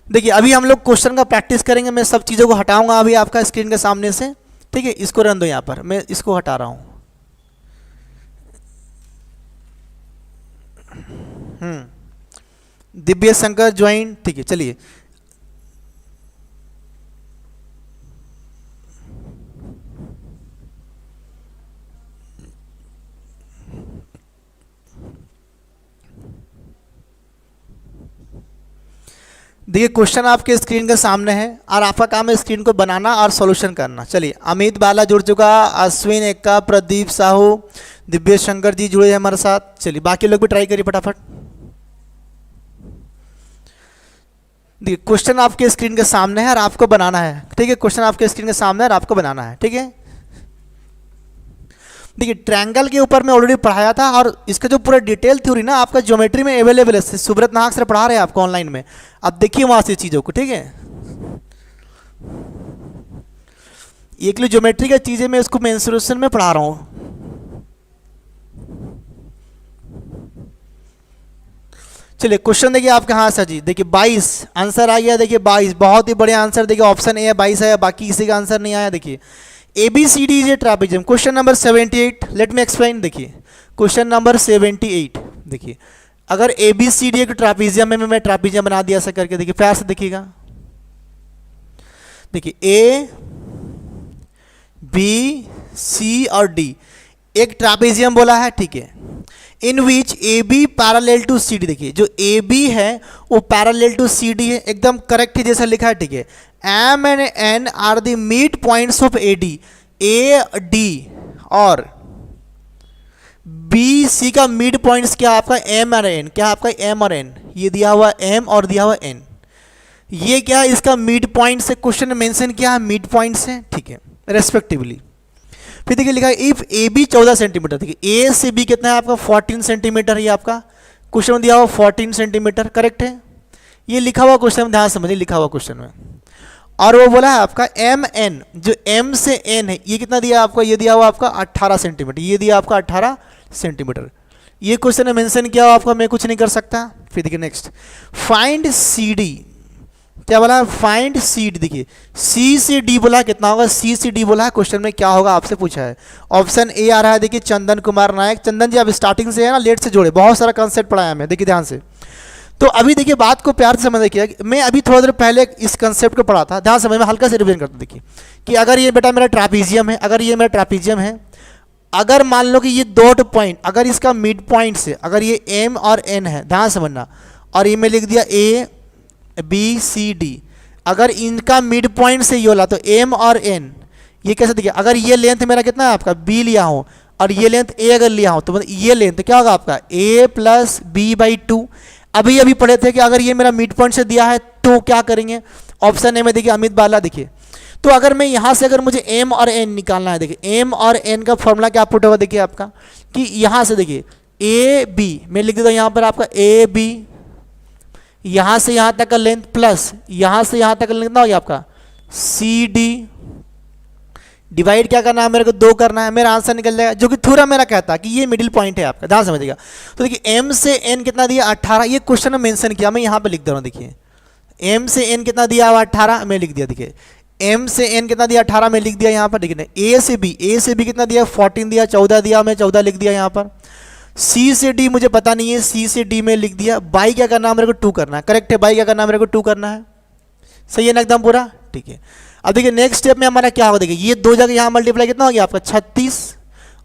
देखिए अभी हम लोग क्वेश्चन का प्रैक्टिस करेंगे। मैं सब चीज़ों को हटाऊंगा अभी आपका स्क्रीन के सामने से, ठीक है। इसको रन दो, यहाँ पर मैं इसको हटा रहा हूँ। दिव्य शंकर ज्वाइन, ठीक है। चलिए देखिए क्वेश्चन आपके स्क्रीन के सामने है और आपका काम है स्क्रीन को बनाना और सॉल्यूशन करना। चलिए अमित बाला जुड़ चुका, अश्विन एक्का, प्रदीप साहू, दिव्य शंकर जी जुड़े हैं हमारे साथ। चलिए बाकी लोग भी ट्राई करिए फटाफट। देखिए क्वेश्चन आपके स्क्रीन के सामने है और आपको बनाना है, ठीक है। क्वेश्चन आपके स्क्रीन के सामने है और आपको बनाना है, ठीक है। देखिए ट्रायंगल के ऊपर मैं ऑलरेडी पढ़ाया था और इसका जो पूरा डिटेल थ्योरी ना आपका ज्योमेट्री में अवेलेबल है। सुब्रत नाहक सर पढ़ा रहे हैं आपको ऑनलाइन में, आप देखिए वहां से चीज़ों को, ठीक है। एक लिए ज्योमेट्री का चीज़ें मैं इसको मेंसुरेशन में पढ़ा रहा हूँ। चलिए क्वेश्चन देखिए आपके, हाँ सर जी। देखिए 22 आंसर आ गया। देखिए 22 बहुत ही बढ़िया आंसर। देखिए ऑप्शन ए है, 22 है, बाकी किसी का आंसर नहीं आया। देखिए ABCD is a trapezium. Question number 78, let me explain. देखिए क्वेश्चन नंबर 78, देखिए अगर ABCD एक ट्रापेजियम में मैं ट्रापेजियम बना दिया ऐसा करके। देखिए प्यार से देखिएगा। देखिए A, B, C और D एक ट्रापेजियम बोला है, ठीक है। इन which AB parallel to CD, देखिए जो AB है वो पैरेलल टू CD है, एकदम करेक्ट है जैसा लिखा है, ठीक है। M and N are the mid points of AD, AD और BC का मिड पॉइंट्स क्या आपका M और N, क्या आपका M और N, ये दिया हुआ M और दिया हुआ N, ये क्या है इसका मिड पॉइंट से क्वेश्चन में मेंशन किया है, मिड पॉइंट से, ठीक है, रेस्पेक्टिवली। फिर देखिए लिखा है इफ AB 14 सेंटीमीटर, देखिए A से B कितना है आपका 14 सेंटीमीटर, ये आपका क्वेश्चन में दिया हुआ 14 सेंटीमीटर, करेक्ट है। ये लिखा हुआ क्वेश्चन में ध्यान समझिए, लिखा हुआ क्वेश्चन में। और वो बोला है आपका MN, जो M से N है ये कितना दिया आपका, ये दिया हुआ आपका 18 सेंटीमीटर, ये दिया आपका 18 सेंटीमीटर। ये क्वेश्चन में मेंशन किया हुआ आपका, मैं कुछ नहीं कर सकता। फिर देखिए नेक्स्ट, फाइंड CD, क्या बोला, फाइंड CD। देखिए C से D बोला कितना होगा, C से D बोला है, क्वेश्चन में क्या होगा आपसे पूछा है। ऑप्शन ए आ रहा है, देखिए चंदन कुमार नायक। चंदन जी आप स्टार्टिंग से है ना, लेट से जोड़े, बहुत सारा कंसेप्ट पढ़ाया मैं, देखिए ध्यान से। तो अभी देखिए बात को प्यार से समझ देखिए, मैं अभी थोड़ा देर पहले इस कंसेप्ट को पढ़ा था, ध्यान समझ में हल्का से रिवीजन करता। देखिए कि अगर ये बेटा मेरा ट्रापीजियम है, अगर ये मेरा ट्रापीजियम है, अगर मान लो कि ये दो पॉइंट, अगर इसका मिड पॉइंट से अगर ये M और N है, ध्यान समझना, और ये मैं लिख दिया ABCD, अगर इनका मिड पॉइंट से ये होला तो M और N, ये कैसे देखिए, अगर ये लेंथ मेरा कितना है आपका B लिया हो और ये लेंथ A अगर लिया हो तो मतलब ये लेंथ क्या होगा आपका A प्लस B/2। अभी अभी पढ़े थे कि अगर ये मेरा मिड पॉइंट से दिया है तो क्या करेंगे, ऑप्शन ए में देखिए अमित बाला। देखिए तो अगर मैं यहाँ से अगर मुझे M और N निकालना है, देखिए M और N का फॉर्मूला क्या पुट होगा, देखिए आपका कि यहाँ से देखिए AB मैं लिख देता हूँ यहाँ पर आपका AB, यहाँ से यहाँ तक का लेंथ प्लस यहाँ से यहाँ तक का लेंथ कितना हो गया आपका CD, डिवाइड क्या करना है मेरे को 2 करना है, मेरा आंसर निकल जाएगा, जो कि थोड़ा मेरा कहता है कि ये मिडिल पॉइंट है आपका, ध्यान समझिएगा। तो देखिए M से N कितना दिया 18, ये क्वेश्चन में मेंशन किया, मैं यहाँ पे लिख दे रहा हूँ। देखिए M से N कितना दिया हुआ 18, मैं लिख दिया। देखिए M से N कितना दिया 18, मैं लिख दिया यहाँ पर। देखिए A से B कितना दिया 14 दिया, 14 दिया, मैं 14 लिख दिया यहाँ पर। C से D मुझे पता नहीं है, C से D में लिख दिया। बाई क्या करना है मेरे को 2 करना है, करेक्ट है, बाई क्या करना है मेरे को 2 करना है, सही है ना एकदम पूरा, ठीक है। अब देखिए नेक्स्ट स्टेप में हमारा क्या होगा, देखिए ये 2 जगह यहाँ मल्टीप्लाई कितना हो गया आपका 36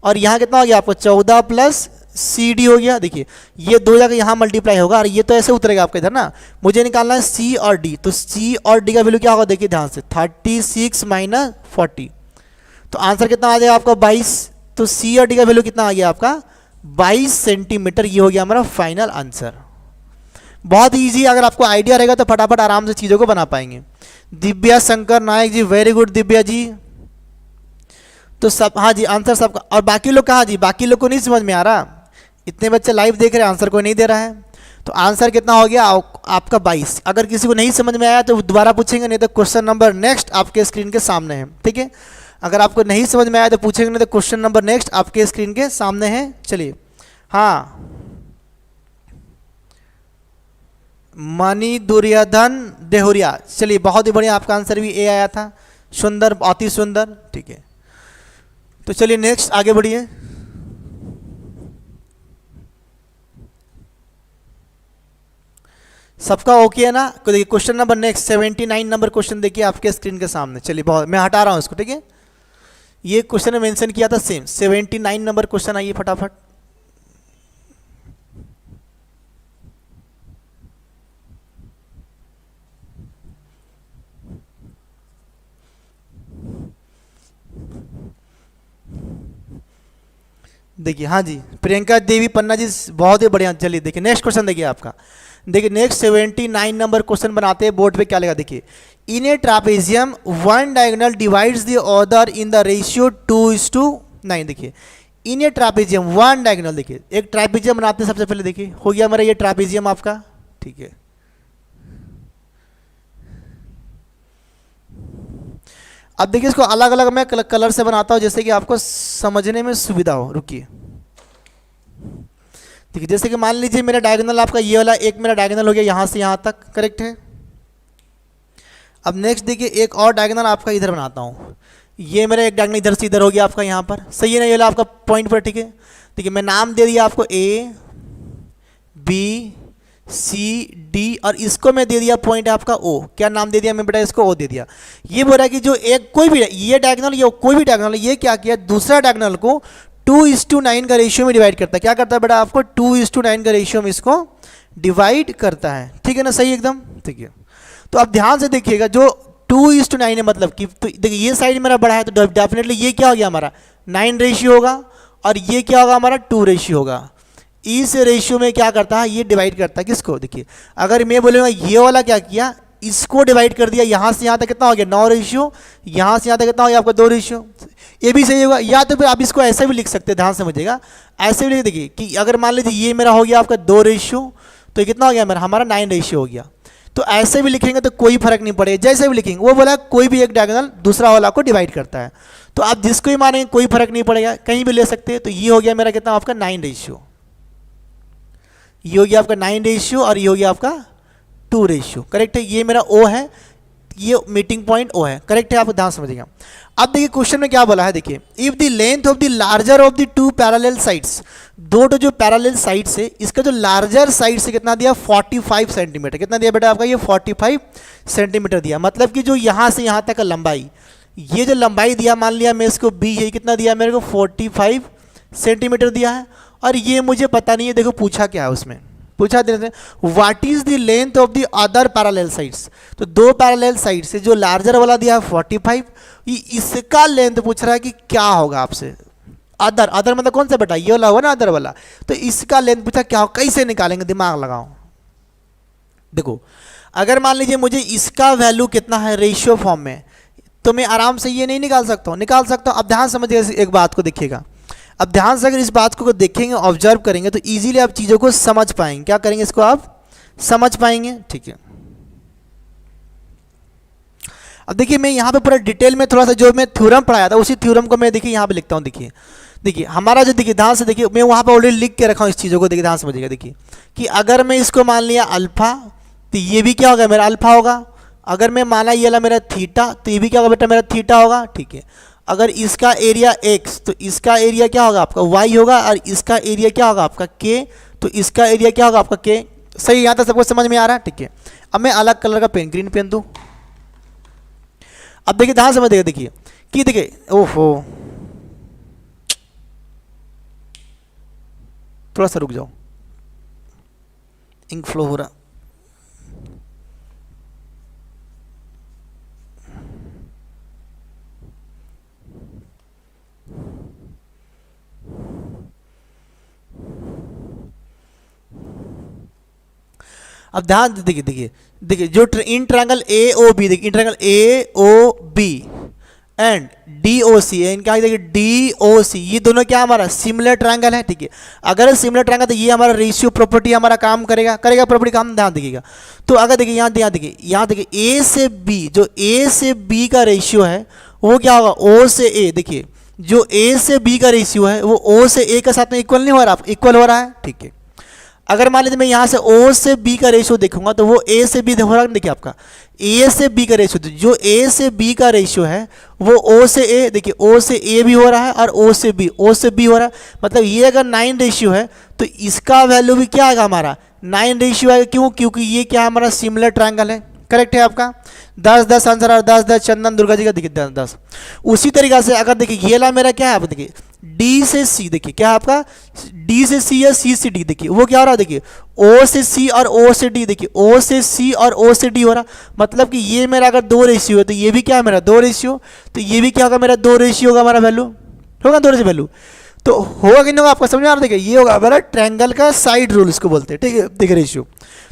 और यहाँ कितना हो गया आपका 14 प्लस CD हो गया। देखिए ये 2 जगह यहाँ मल्टीप्लाई होगा और ये तो ऐसे उतरेगा आपका इधर ना, मुझे निकालना है C और D, तो C और D का वैल्यू क्या होगा देखिए ध्यान से 36 माइनस 40, तो आंसर कितना आ जाएगा आपका 22, तो सी और डी का वैल्यू कितना आ गया आपका 22 सेंटीमीटर। ये हो गया हमारा फाइनल आंसर। बहुत इजी, अगर आपको आइडिया रहेगा तो फटाफट आराम से चीज़ों को बना पाएंगे। दिव्या शंकर नायक जी, वेरी गुड दिव्या जी। तो सब, हाँ जी आंसर सबका। और बाकी लोग कहाँ जी, बाकी लोग को नहीं समझ में आ रहा? इतने बच्चे लाइव देख रहे हैं, आंसर कोई नहीं दे रहा है। तो आंसर कितना हो गया आपका 22। अगर किसी को नहीं समझ में आया तो दोबारा पूछेंगे, नहीं तो क्वेश्चन नंबर नेक्स्ट आपके स्क्रीन के सामने है, ठीक है। अगर आपको नहीं समझ में आया तो पूछेंगे, नहीं तो क्वेश्चन नंबर नेक्स्ट आपके स्क्रीन के सामने है। चलिए, हाँ, मणि दुर्योधन देहुरिया, चलिए बहुत ही बढ़िया, आपका आंसर भी ए आया था। सुंदर, अति सुंदर, ठीक है। तो चलिए नेक्स्ट आगे बढ़िए। सबका ओके है ना? तो देखिए question number next 79 number question देखिए आपके स्क्रीन के सामने। चलिए बहुत, मैं हटा रहा हूं इसको, ठीक है। ये क्वेश्चन मेंशन किया था सेम 79 नंबर क्वेश्चन। आइए फटाफट। देखिए, हाँ जी प्रियंका देवी पन्ना जी, बहुत ही बढ़िया। चलिए देखिए नेक्स्ट क्वेश्चन देखिए आपका। देखिए नेक्स्ट 79 नंबर क्वेश्चन बनाते हैं। बोर्ड पे क्या लगा देखिए, in a trapezium one diagonal divides the other in the ratio 2:9। देखिए in a trapezium one diagonal, देखिए एक ट्रापेजियम बनाते हैं सबसे पहले। देखिए हो गया हमारा ये ट्रापेजियम आपका, ठीक है। अब देखिए इसको अलग अलग मैं कलर से बनाता हूं जैसे कि आपको समझने में सुविधा हो। रुकिए, देखिए जैसे कि मान लीजिए मेरा डायगोनल आपका ये वाला, एक मेरा डायगोनल हो गया यहाँ से यहाँ तक, करेक्ट है। अब नेक्स्ट देखिए एक और डायगोनल आपका इधर बनाता हूँ। ये मेरा एक डायगोनल इधर से इधर हो गया आपका यहाँ पर, सही है ना? ये वाला आपका पॉइंट पर, ठीक है। देखिए मैं नाम दे दिया आपको ए बी सी डी, और इसको मैं दे दिया पॉइंट आपका ओ। क्या नाम दे दिया मैं बेटा? इसको ओ दे दिया। ये बोल रहा है कि जो एक कोई भी ये डायगोनल, ये कोई भी डायगोनल, ये क्या किया, दूसरा डायगोनल को 2:9 का रेशियो में डिवाइड करता है। क्या करता है बेटा? आपको 2:9 का रेशियो में इसको डिवाइड करता है, ठीक है ना? सही एकदम, ठीक है। तो अब ध्यान से देखिएगा, जो 2:9 है मतलब कि, तो देखिए ये साइड मेरा बड़ा है तो डेफिनेटली ये क्या हो गया हमारा 9 रेशियो होगा, और ये क्या होगा हमारा 2 रेशियो होगा। इस रेशियो में क्या करता है, ये डिवाइड करता है किसको? देखिए अगर मैं बोलूँगा ये वाला क्या किया, इसको डिवाइड कर दिया, यहाँ से यहाँ तक कितना हो गया 9 रेशियो, यहाँ से यहाँ तक कितना हो गया आपका 2 रेशियो। ये भी सही होगा। या तो फिर आप इसको ऐसे भी लिख सकते हैं, ध्यान समझिएगा, ऐसे भी लिख देखिए कि अगर मान लीजिए ये मेरा हो गया आपका 2 रेशियो, तो ये कितना हो गया मेरा, हमारा 9 रेशियो हो गया। तो ऐसे भी लिखेंगे तो कोई फर्क नहीं पड़ेगा, जैसे भी लिखेंगे। वो बोला कोई भी एक डायगोनल दूसरा वाला को डिवाइड करता है, तो आप जिसको ही मानेंगे कोई फर्क नहीं पड़ेगा, कहीं भी ले सकते हैं। तो ये हो गया मेरा कितना आपका 9 रेशियो, ये हो गया आपका 9 रेशियो, और ये हो गया आपका 2 रेशियो, करेक्ट है। ये मेरा ओ है, ये मीटिंग पॉइंट ओ है, करेक्ट है। आप ध्यान समझिएगा। अब देखिए क्वेश्चन में क्या बोला है, देखिए if the length of the larger of the two parallel sides, दो जो पैरेलल साइड्स है, इसका जो लार्जर साइड से कितना दिया 45 सेंटीमीटर। कितना दिया बेटा आपका? ये 45 सेंटीमीटर दिया। मतलब कि जो यहाँ से यहाँ तक का लंबाई, ये जो लंबाई दिया, मान लिया मैं इसको बी है, कितना दिया मेरे को 45 सेंटीमीटर दिया है। और ये मुझे पता नहीं है, देखो पूछा क्या है उसमें, पूछा देते हैं what is the length of the other parallel sides. तो दो पैरेलल साइड से जो लार्जर वाला दिया है 45, इसका लेंथ पूछ रहा है कि क्या होगा आपसे। अदर, अदर मतलब कौन सा बेटा? ये वाला होगा ना अदर वाला। तो इसका लेंथ पूछा क्या हो, कैसे निकालेंगे, दिमाग लगाओ। देखो अगर मान लीजिए मुझे इसका वैल्यू कितना है रेशियो फॉर्म में, तो मैं आराम से ये नहीं निकाल सकता हूँ, निकाल सकता हूँ। अब ध्यान समझिए एक बात को, देखिएगा अब ध्यान से अगर इस बात को देखेंगे, ऑब्जर्व करेंगे, तो इजीली आप चीज़ों को समझ पाएंगे। क्या करेंगे? इसको आप समझ पाएंगे, ठीक है। अब देखिए मैं यहाँ पे पूरा डिटेल में थोड़ा सा जो मैं थ्योरम पढ़ाया था, उसी थ्योरम को मैं देखिए यहाँ पे लिखता हूँ। देखिए देखिए हमारा जो, देखिए ध्यान से देखिए, मैं वहाँ पे ऑलरेडी लिख के रखा हूँ इस चीज़ों को। देखिए ध्यान समझिएगा, देखिए कि अगर मैं इसको मान लिया अल्फा, तो ये भी क्या होगा मेरा अल्फा होगा। अगर मैं माना ये वाला मेरा थीटा, तो ये भी क्या होगा बेटा मेरा थीटा होगा, ठीक है। अगर इसका एरिया x, तो इसका एरिया क्या होगा आपका y होगा, और इसका एरिया क्या होगा आपका k, तो इसका एरिया क्या होगा आपका k। सही, यहाँ तक सबको समझ में आ रहा है, ठीक है। अब मैं अलग कलर का पेन, ग्रीन पेन दूँ। अब देखिए ध्यान समझ देखिए, देखिए कि देखिए, ओहो थोड़ा सा रुक जाओ, इंक फ्लो हो रहा। अब ध्यान देखिए देखिए देखिए, जो इन ट्रायंगल ए ओ बी, देखिए in triangle A O B and D O C, इनका देखिए डी ओ सी, ये दोनों क्या हमारा सिमिलर ट्रायंगल है, ठीक है। अगर सिमिलर ट्रायंगल तो ये हमारा रेशियो प्रॉपर्टी हमारा काम करेगा, करेगा प्रॉपर्टी काम, ध्यान देखिएगा। तो अगर देखिए यहाँ देखिए ए से बी, जो ए से बी का रेशियो है वो क्या होगा, ओ से ए। देखिए जो ए से बी का रेशियो है वो ओ से ए के साथ में इक्वल नहीं हो रहा, इक्वल हो रहा है, ठीक है। अगर मान लीजिए मैं यहाँ से ओ से बी का रेशियो देखूंगा तो वो ए से बी हो रहा है, देखिए आपका ए से बी का रेशियो, जो ए से बी का रेशियो है वो ओ से ए, देखिए ओ से ए भी हो रहा है और ओ से बी हो रहा है। मतलब ये अगर 9 रेशियो है तो इसका वैल्यू भी क्या आएगा हमारा 9 रेशियो आएगा। क्यों? क्योंकि ये क्या हमारा सिमिलर ट्रायंगल है। करेक्ट है आपका 10-10 आंसर, और 10-10 चंदन दुर्गा जी का, देखिए 10-10। उसी तरीका से अगर देखिए ये ला मेरा क्या है, आप देखिए डी से सी, देखिए क्या है आपका डी से सी या सी से डी, देखिए वो क्या हो रहा है, देखिए ओ से सी और ओ से डी, देखिए ओ से सी और ओ से डी हो रहा। मतलब कि ये मेरा अगर 2 रेशियो है तो ये भी क्या है मेरा 2 रेशियो, तो ये भी क्या होगा मेरा 2 रेशियो होगा, हमारा वैल्यू होगा 2 रेशियो वैल्यू। तो होगा कि नहीं होगा आपका समझ में आ रहा है। देखिए ये होगा हमारा ट्रायंगल का साइड रूल इसको बोलते हैं, ठीक है। देखिए रेशियो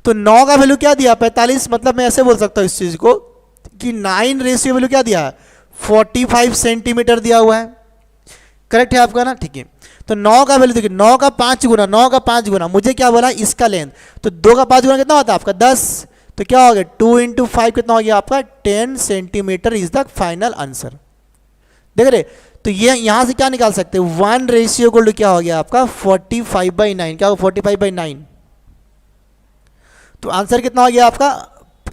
तो 9 का वैल्यू क्या दिया 45, मतलब मैं ऐसे बोल सकता हूँ इस चीज़ को कि 9 रेशियो वैल्यू क्या दिया 45 सेंटीमीटर दिया हुआ है। करेक्ट है आपका ना, ठीक है। तो 9 का वैल्यू देखिए 9 का 5 गुना, 9 का 5 गुना, मुझे क्या बोला इसका लेंथ, तो 2 का 5 गुना कितना होता है आपका 10, तो क्या हो गया 2 × 5 कितना हो गया आपका 10 centimetre is the final answer. देख रहे, तो ये यहां से क्या निकाल सकते हैं 1 रेशियो को क्या हो गया आपका 45/9, क्या होगा 45/9। तो आंसर कितना हो गया आपका,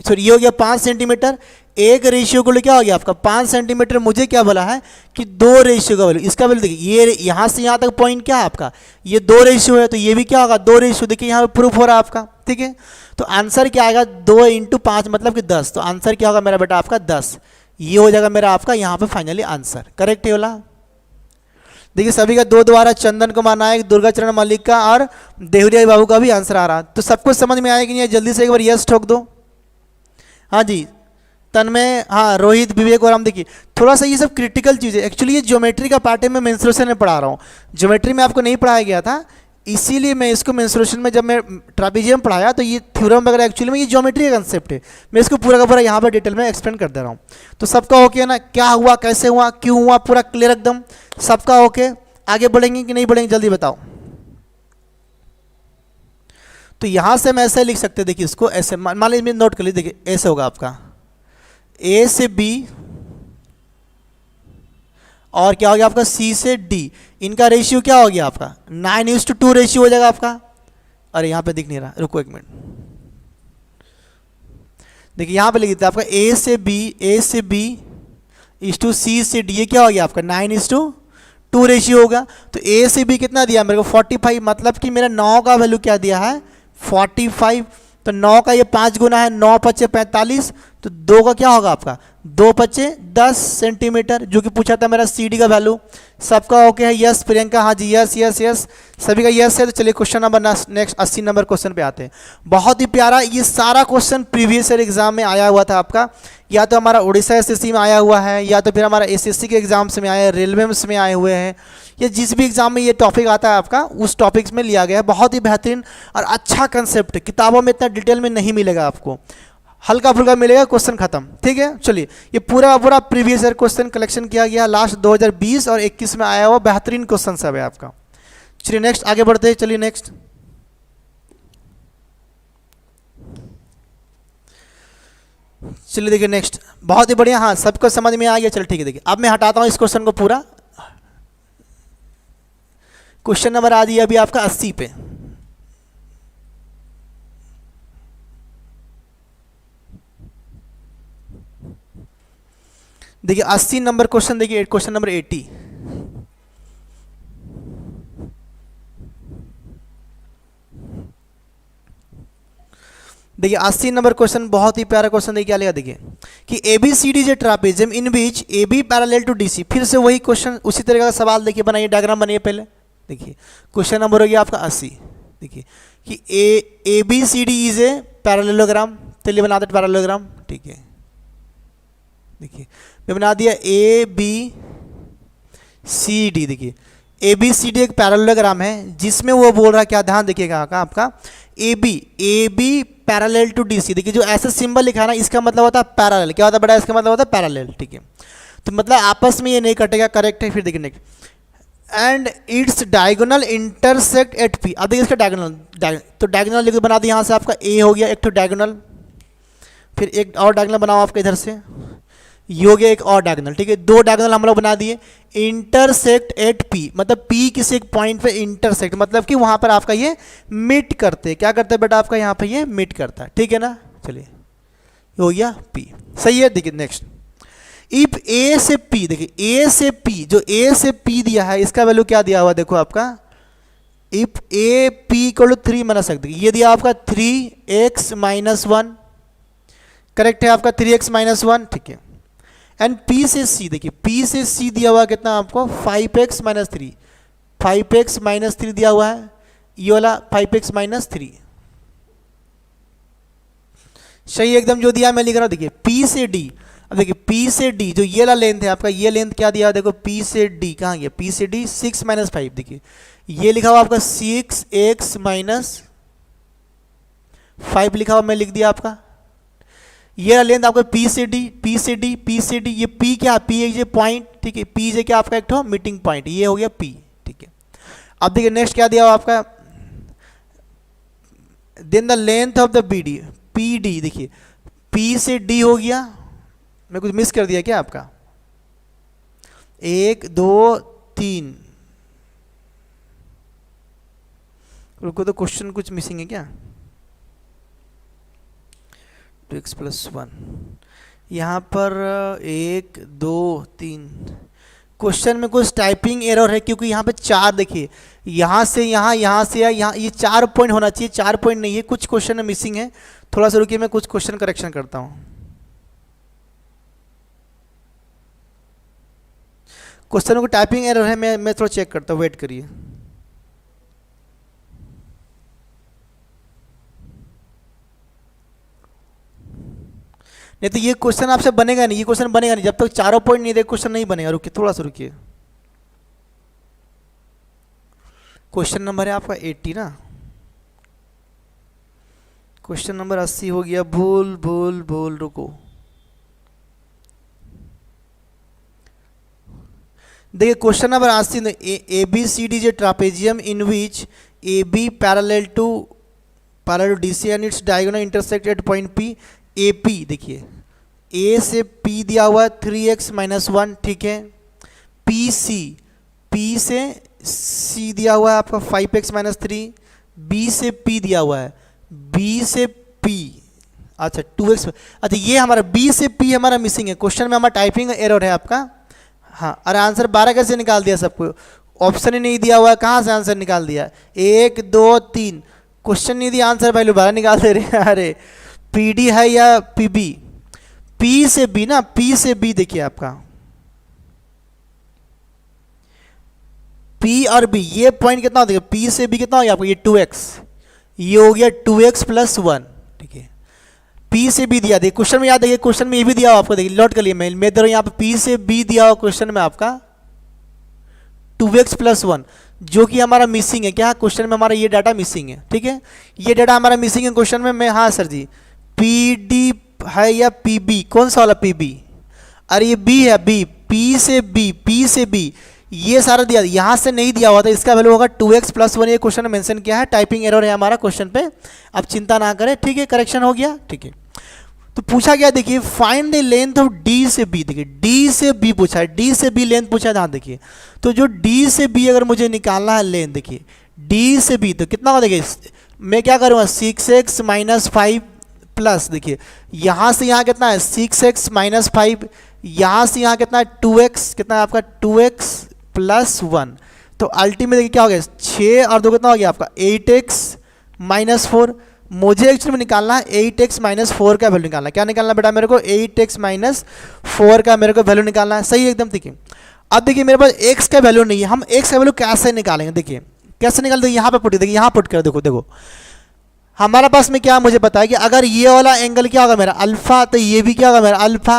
सॉरी ये हो गया 5 सेंटीमीटर। 1 रेशियो को क्या हो गया आपका 5 सेंटीमीटर। मुझे क्या बोला है कि 2 रेशियो का वैल्यू, इसका वैल्यू देखिए ये यहाँ से यहाँ तक पॉइंट क्या है आपका ये 2 रेशियो है, तो ये भी क्या होगा 2 रेशियो, देखिए यहाँ पे प्रूफ हो रहा है आपका, ठीक है। तो आंसर क्या आएगा 2 × 5 मतलब कि 10। तो आंसर क्या होगा मेरा बेटा आपका 10, ये हो जाएगा मेरा आपका यहाँ पे फाइनली आंसर। करेक्ट है बोला। देखिए सभी का 2 द्वारा, चंदन कुमार नायक, दुर्गा चरण मल्लिक का और देवरिया बाबू का भी आंसर आ रहा। तो सबको समझ में आएगा कि नहीं, जल्दी से एक बार यस ठोक दो। हाँ जी तन्मय, हाँ रोहित, विवेक और हम। देखिए थोड़ा सा ये सब क्रिटिकल चीज़ है एक्चुअली, ये ज्योमेट्री का पार्ट है, मैं मेंस्ट्रुएशन में पढ़ा रहा हूँ। ज्योमेट्री में आपको नहीं पढ़ाया गया था, इसीलिए मैं इसको मेंस्ट्रुएशन में जब मैं ट्रापेजियम पढ़ाया तो ये थ्योरम वगैरह एक्चुअली में ये ज्योमेट्री का कंसेप्ट है, मैं इसको पूरा का पूरा यहाँ पर डिटेल में एक्सप्लेन कर दे रहा हूँ। तो सबका ओके है ना, क्या हुआ कैसे हुआ क्यों हुआ पूरा क्लियर एकदम सबका ओके। आगे बढ़ेंगे कि नहीं बढ़ेंगे जल्दी बताओ। तो यहाँ से हम ऐसे लिख सकते हैं, देखिए इसको ऐसे मान लीजिए नोट कर लीजिए, देखिए ऐसे होगा आपका ए से बी और क्या हो गया आपका सी से डी, इनका रेशियो क्या हो गया आपका 9:2 रेशियो हो जाएगा आपका। अरे यहाँ पे दिख नहीं रहा, रुको 1 मिनट। देखिए यहाँ पे लिख देते हैं आपका ए से बी = सी से डी, ये क्या हो गया आपका 9:2 रेशियो होगा। तो ए से बी कितना दिया मेरे को 45, मतलब कि मेरा 9 का वैल्यू क्या दिया है 45। तो 9 का ये 5 गुना है, 9 × 5 = 45, तो 2 का क्या होगा आपका 2 × 5 = 10 सेंटीमीटर, जो कि पूछा था मेरा सी डी का वैल्यू। सबका ओके है, यस प्रियंका, हाँ जी यस यस यस सभी का यस है। तो चलिए question number next 80 number question पे आते हैं। बहुत ही प्यारा, ये सारा क्वेश्चन प्रीवियस ईयर एग्जाम में आया हुआ था आपका, या तो हमारा उड़ीसा एसएससी में आया हुआ है, या तो फिर हमारा एसएससी के एग्जाम्स में आया है, रेलवे में आए हुए हैं, या जिस भी एग्जाम में ये टॉपिक आता है आपका उस टॉपिक्स में लिया गया है। बहुत ही बेहतरीन और अच्छा कंसेप्ट है, किताबों में इतना डिटेल में नहीं मिलेगा आपको, हल्का फुल्का मिलेगा, क्वेश्चन खत्म, ठीक है। चलिए ये पूरा पूरा प्रीवियस ईयर क्वेश्चन कलेक्शन किया गया लास्ट 2020 और 21 में आया हुआ बेहतरीन क्वेश्चन सब है आपका। चलिए नेक्स्ट आगे बढ़ते हैं, चलिए नेक्स्ट। चलिए देखिए नेक्स्ट, बहुत ही बढ़िया, हाँ सबको समझ में आ गया। चलो ठीक है, देखिए अब मैं हटाता हूँ इस क्वेश्चन को पूरा। क्वेश्चन नंबर आ दिया अभी आपका 80 पे। देखिए 80 नंबर क्वेश्चन, देखिए क्वेश्चन नंबर 80। देखिए 80 नंबर क्वेश्चन बहुत ही प्यारा क्वेश्चन, देखिए क्या लिखा, देखिए कि ABCD is a trapezium in which AB parallel to DC। फिर से वही क्वेश्चन उसी तरह का सवाल, देखिए बनाइए, डायग्राम बनाइए पहले। देखिए क्वेश्चन नंबर हो गया आपका 80। देखिए कि ABCD इज ए पैरेललोग्राम, चलिए बना देते पैरेललोग्राम, ठीक है। देखिए मैं बना दिया ABCD। देखिए ABCD एक पैरेललोग्राम है जिसमें वो बोल रहा है क्या, ध्यान देखिएगा आपका A B parallel to D C. देखिए जो ऐसा सिंबल लिखा है ना, इसका मतलब होता है पैरेलल। क्या होता है बेटा, इसका मतलब होता है पैरेलल। ठीक है, तो मतलब आपस में ये नहीं कटेगा, करेक्ट है। फिर देखिए next, and its diagonal intersect eight P. अब देखिए इसका डायगोनल, तो डायगोनल लिख बना दिया यहाँ से, आपका ए हो गया एक तो डायगोनल, फिर एक और डायगोनल बनाओ आपके इधर से, ये हो गया एक और डायगोनल। ठीक है, दो डायगोनल हम लोग बना दिए। इंटरसेक्ट एट पी, मतलब पी किसी एक पॉइंट पे इंटरसेक्ट, मतलब कि वहां पर आपका ये मीट करते, क्या करते हैं बेटा, आपका यहाँ पे ये मीट करता है। ठीक है ना, चलिए हो गया पी, सही है। देखिए नेक्स्ट, इफ ए से पी, देखिए ए से पी, जो ए से पी दिया है इसका वैल्यू क्या दिया हुआ देखो आपका, if A P equal to 3 बना सकते, ये दिया आपका 3x माइनस 1, करेक्ट है आपका 3x माइनस 1। ठीक है, एंड पी से सी, देखिए पी से सी दिया हुआ कितना आपको 5x माइनस 3, 5x माइनस 3 दिया हुआ है, ये वाला 5x माइनस 3, सही एकदम जो दिया मैं लिख रहा हूं। देखिए पी से डी, अब देखिए पी से डी जो ये वाला लेंथ है आपका, ये लेंथ क्या दिया, देखो पी से डी कहाँ गया, पी से डी 6 माइनस 5, देखिए ये लिखा हुआ आपका 6x माइनस 5 लिखा हुआ, मैं लिख दिया आपका। ये लेंथ आपका पी से डी, पी से डी, पी से डी, ये पी क्या, पी है ये पॉइंट। ठीक है, पी से क्या आपका एक ठो मीटिंग पॉइंट, ये हो गया पी। ठीक है, अब देखिए नेक्स्ट क्या दिया हुआ आपका, then the length of the B D, P D, देखिए पी से डी हो गया, मैं कुछ मिस कर दिया क्या आपका, 1 2 3, रुको तो क्वेश्चन कुछ मिसिंग है क्या, 2x प्लस 1, यहाँ पर 1 2 3, क्वेश्चन में कुछ टाइपिंग एरर है, क्योंकि यहाँ पे 4 देखिए, यहाँ से यहाँ, यहाँ से यहाँ, ये 4 पॉइंट होना चाहिए, 4 पॉइंट नहीं है, कुछ क्वेश्चन में मिसिंग है। थोड़ा सा रुकिए, मैं कुछ क्वेश्चन करेक्शन करता हूँ। क्वेश्चन को टाइपिंग एरर है, मैं थोड़ा चेक करता हूँ, वेट करिए। नहीं तो ये क्वेश्चन आपसे बनेगा नहीं, ये क्वेश्चन बनेगा नहीं जब तक चारों पॉइंट नहीं दे, क्वेश्चन नहीं बनेगा। रुकिए थोड़ा सा रुकिए, क्वेश्चन नंबर है आपका 80 ना, क्वेश्चन नंबर 80 हो गया, भूल भूल भूल, रुको देखिए question number 80, A B C D J trapezium in which A B parallel to D C and its diagonal intersect at point P, A P, देखिए ए से पी दिया हुआ है 3x माइनस 1। ठीक है, पी सी, पी से सी दिया हुआ है आपका 5x माइनस 3, बी से पी दिया हुआ है, बी से पी, अच्छा 2x, अच्छा ये हमारा बी से पी हमारा मिसिंग है, क्वेश्चन में हमारा टाइपिंग एरर है आपका। हाँ, अरे आंसर 12 कैसे निकाल दिया सबको, ऑप्शन ही नहीं दिया हुआ है, कहाँ से आंसर निकाल दिया, 1 2 3, क्वेश्चन नहीं दिया, आंसर वैल्यू 12 निकाल दे रहे हैं। अरे पी डी है या पी बी, पी से बी ना, पी से बी देखिए आपका पी और बी, ये पॉइंट कितना होता है, पी से बी कितना हो गया आपको, ये 2x, ये हो गया 2x प्लस 1। ठीक है, पी से बी दिया, देखिए क्वेश्चन में याद देखिए, क्वेश्चन में ये भी दिया हुआ आपको, देखिए नोट कर लिए, मैं दे रहा हूँ यहाँ पे पी से बी दिया हुआ क्वेश्चन में आपका 2x प्लस 1, जो कि हमारा मिसिंग है। क्या क्वेश्चन में हमारा ये डाटा मिसिंग है। ठीक है, ये डाटा हमारा मिसिंग है क्वेश्चन में। मैं, हाँ सर जी, पी डी है या पी बी, कौन सा वाला पी बी, अरे ये बी है, बी, पी से बी, पी से बी, ये सारा दिया, यहाँ से नहीं दिया हुआ था, इसका वैल्यू होगा 2x प्लस 1, ये क्वेश्चन में मेंशन किया है, टाइपिंग एरर है हमारा क्वेश्चन पे, आप चिंता ना करें। ठीक है, करेक्शन हो गया। ठीक है, तो पूछा गया, देखिए find the length of D से बी, देखिए डी से बी पूछा है, डी से बी लेंथ पूछा है, हाँ देखिए, तो जो डी से बी अगर मुझे निकालना है लेंथ, देखिए डी से बी तो कितना होगा, देखिए मैं क्या करूँगा, 6x माइनस 5 प्लस, देखिए यहाँ से यहाँ कितना है 6x माइनस 5, यहाँ से यहाँ कितना है 2x, कितना है आपका 2x प्लस 1, तो अल्टीमेट देखिए क्या हो गया, 6 और 2 कितना हो गया आपका 8x माइनस 4। मुझे एक्चुअली में निकालना है 8x माइनस 4 का वैल्यू निकालना है। क्या निकालना है बेटा मेरे को, 8x माइनस 4 का मेरे को वैल्यू निकालना है। सही एकदम, ठीक है। अब देखिए मेरे पास x का वैल्यू नहीं है, हम x का वैल्यू कैसे निकालेंगे, देखिए कैसे निकाल देंगे, यहाँ पे पुट, देखिए यहाँ पुट कर, देखो देखो हमारे पास में क्या मुझे पता है कि अगर ये वाला एंगल क्या होगा मेरा अल्फा, तो ये भी क्या होगा मेरा अल्फा,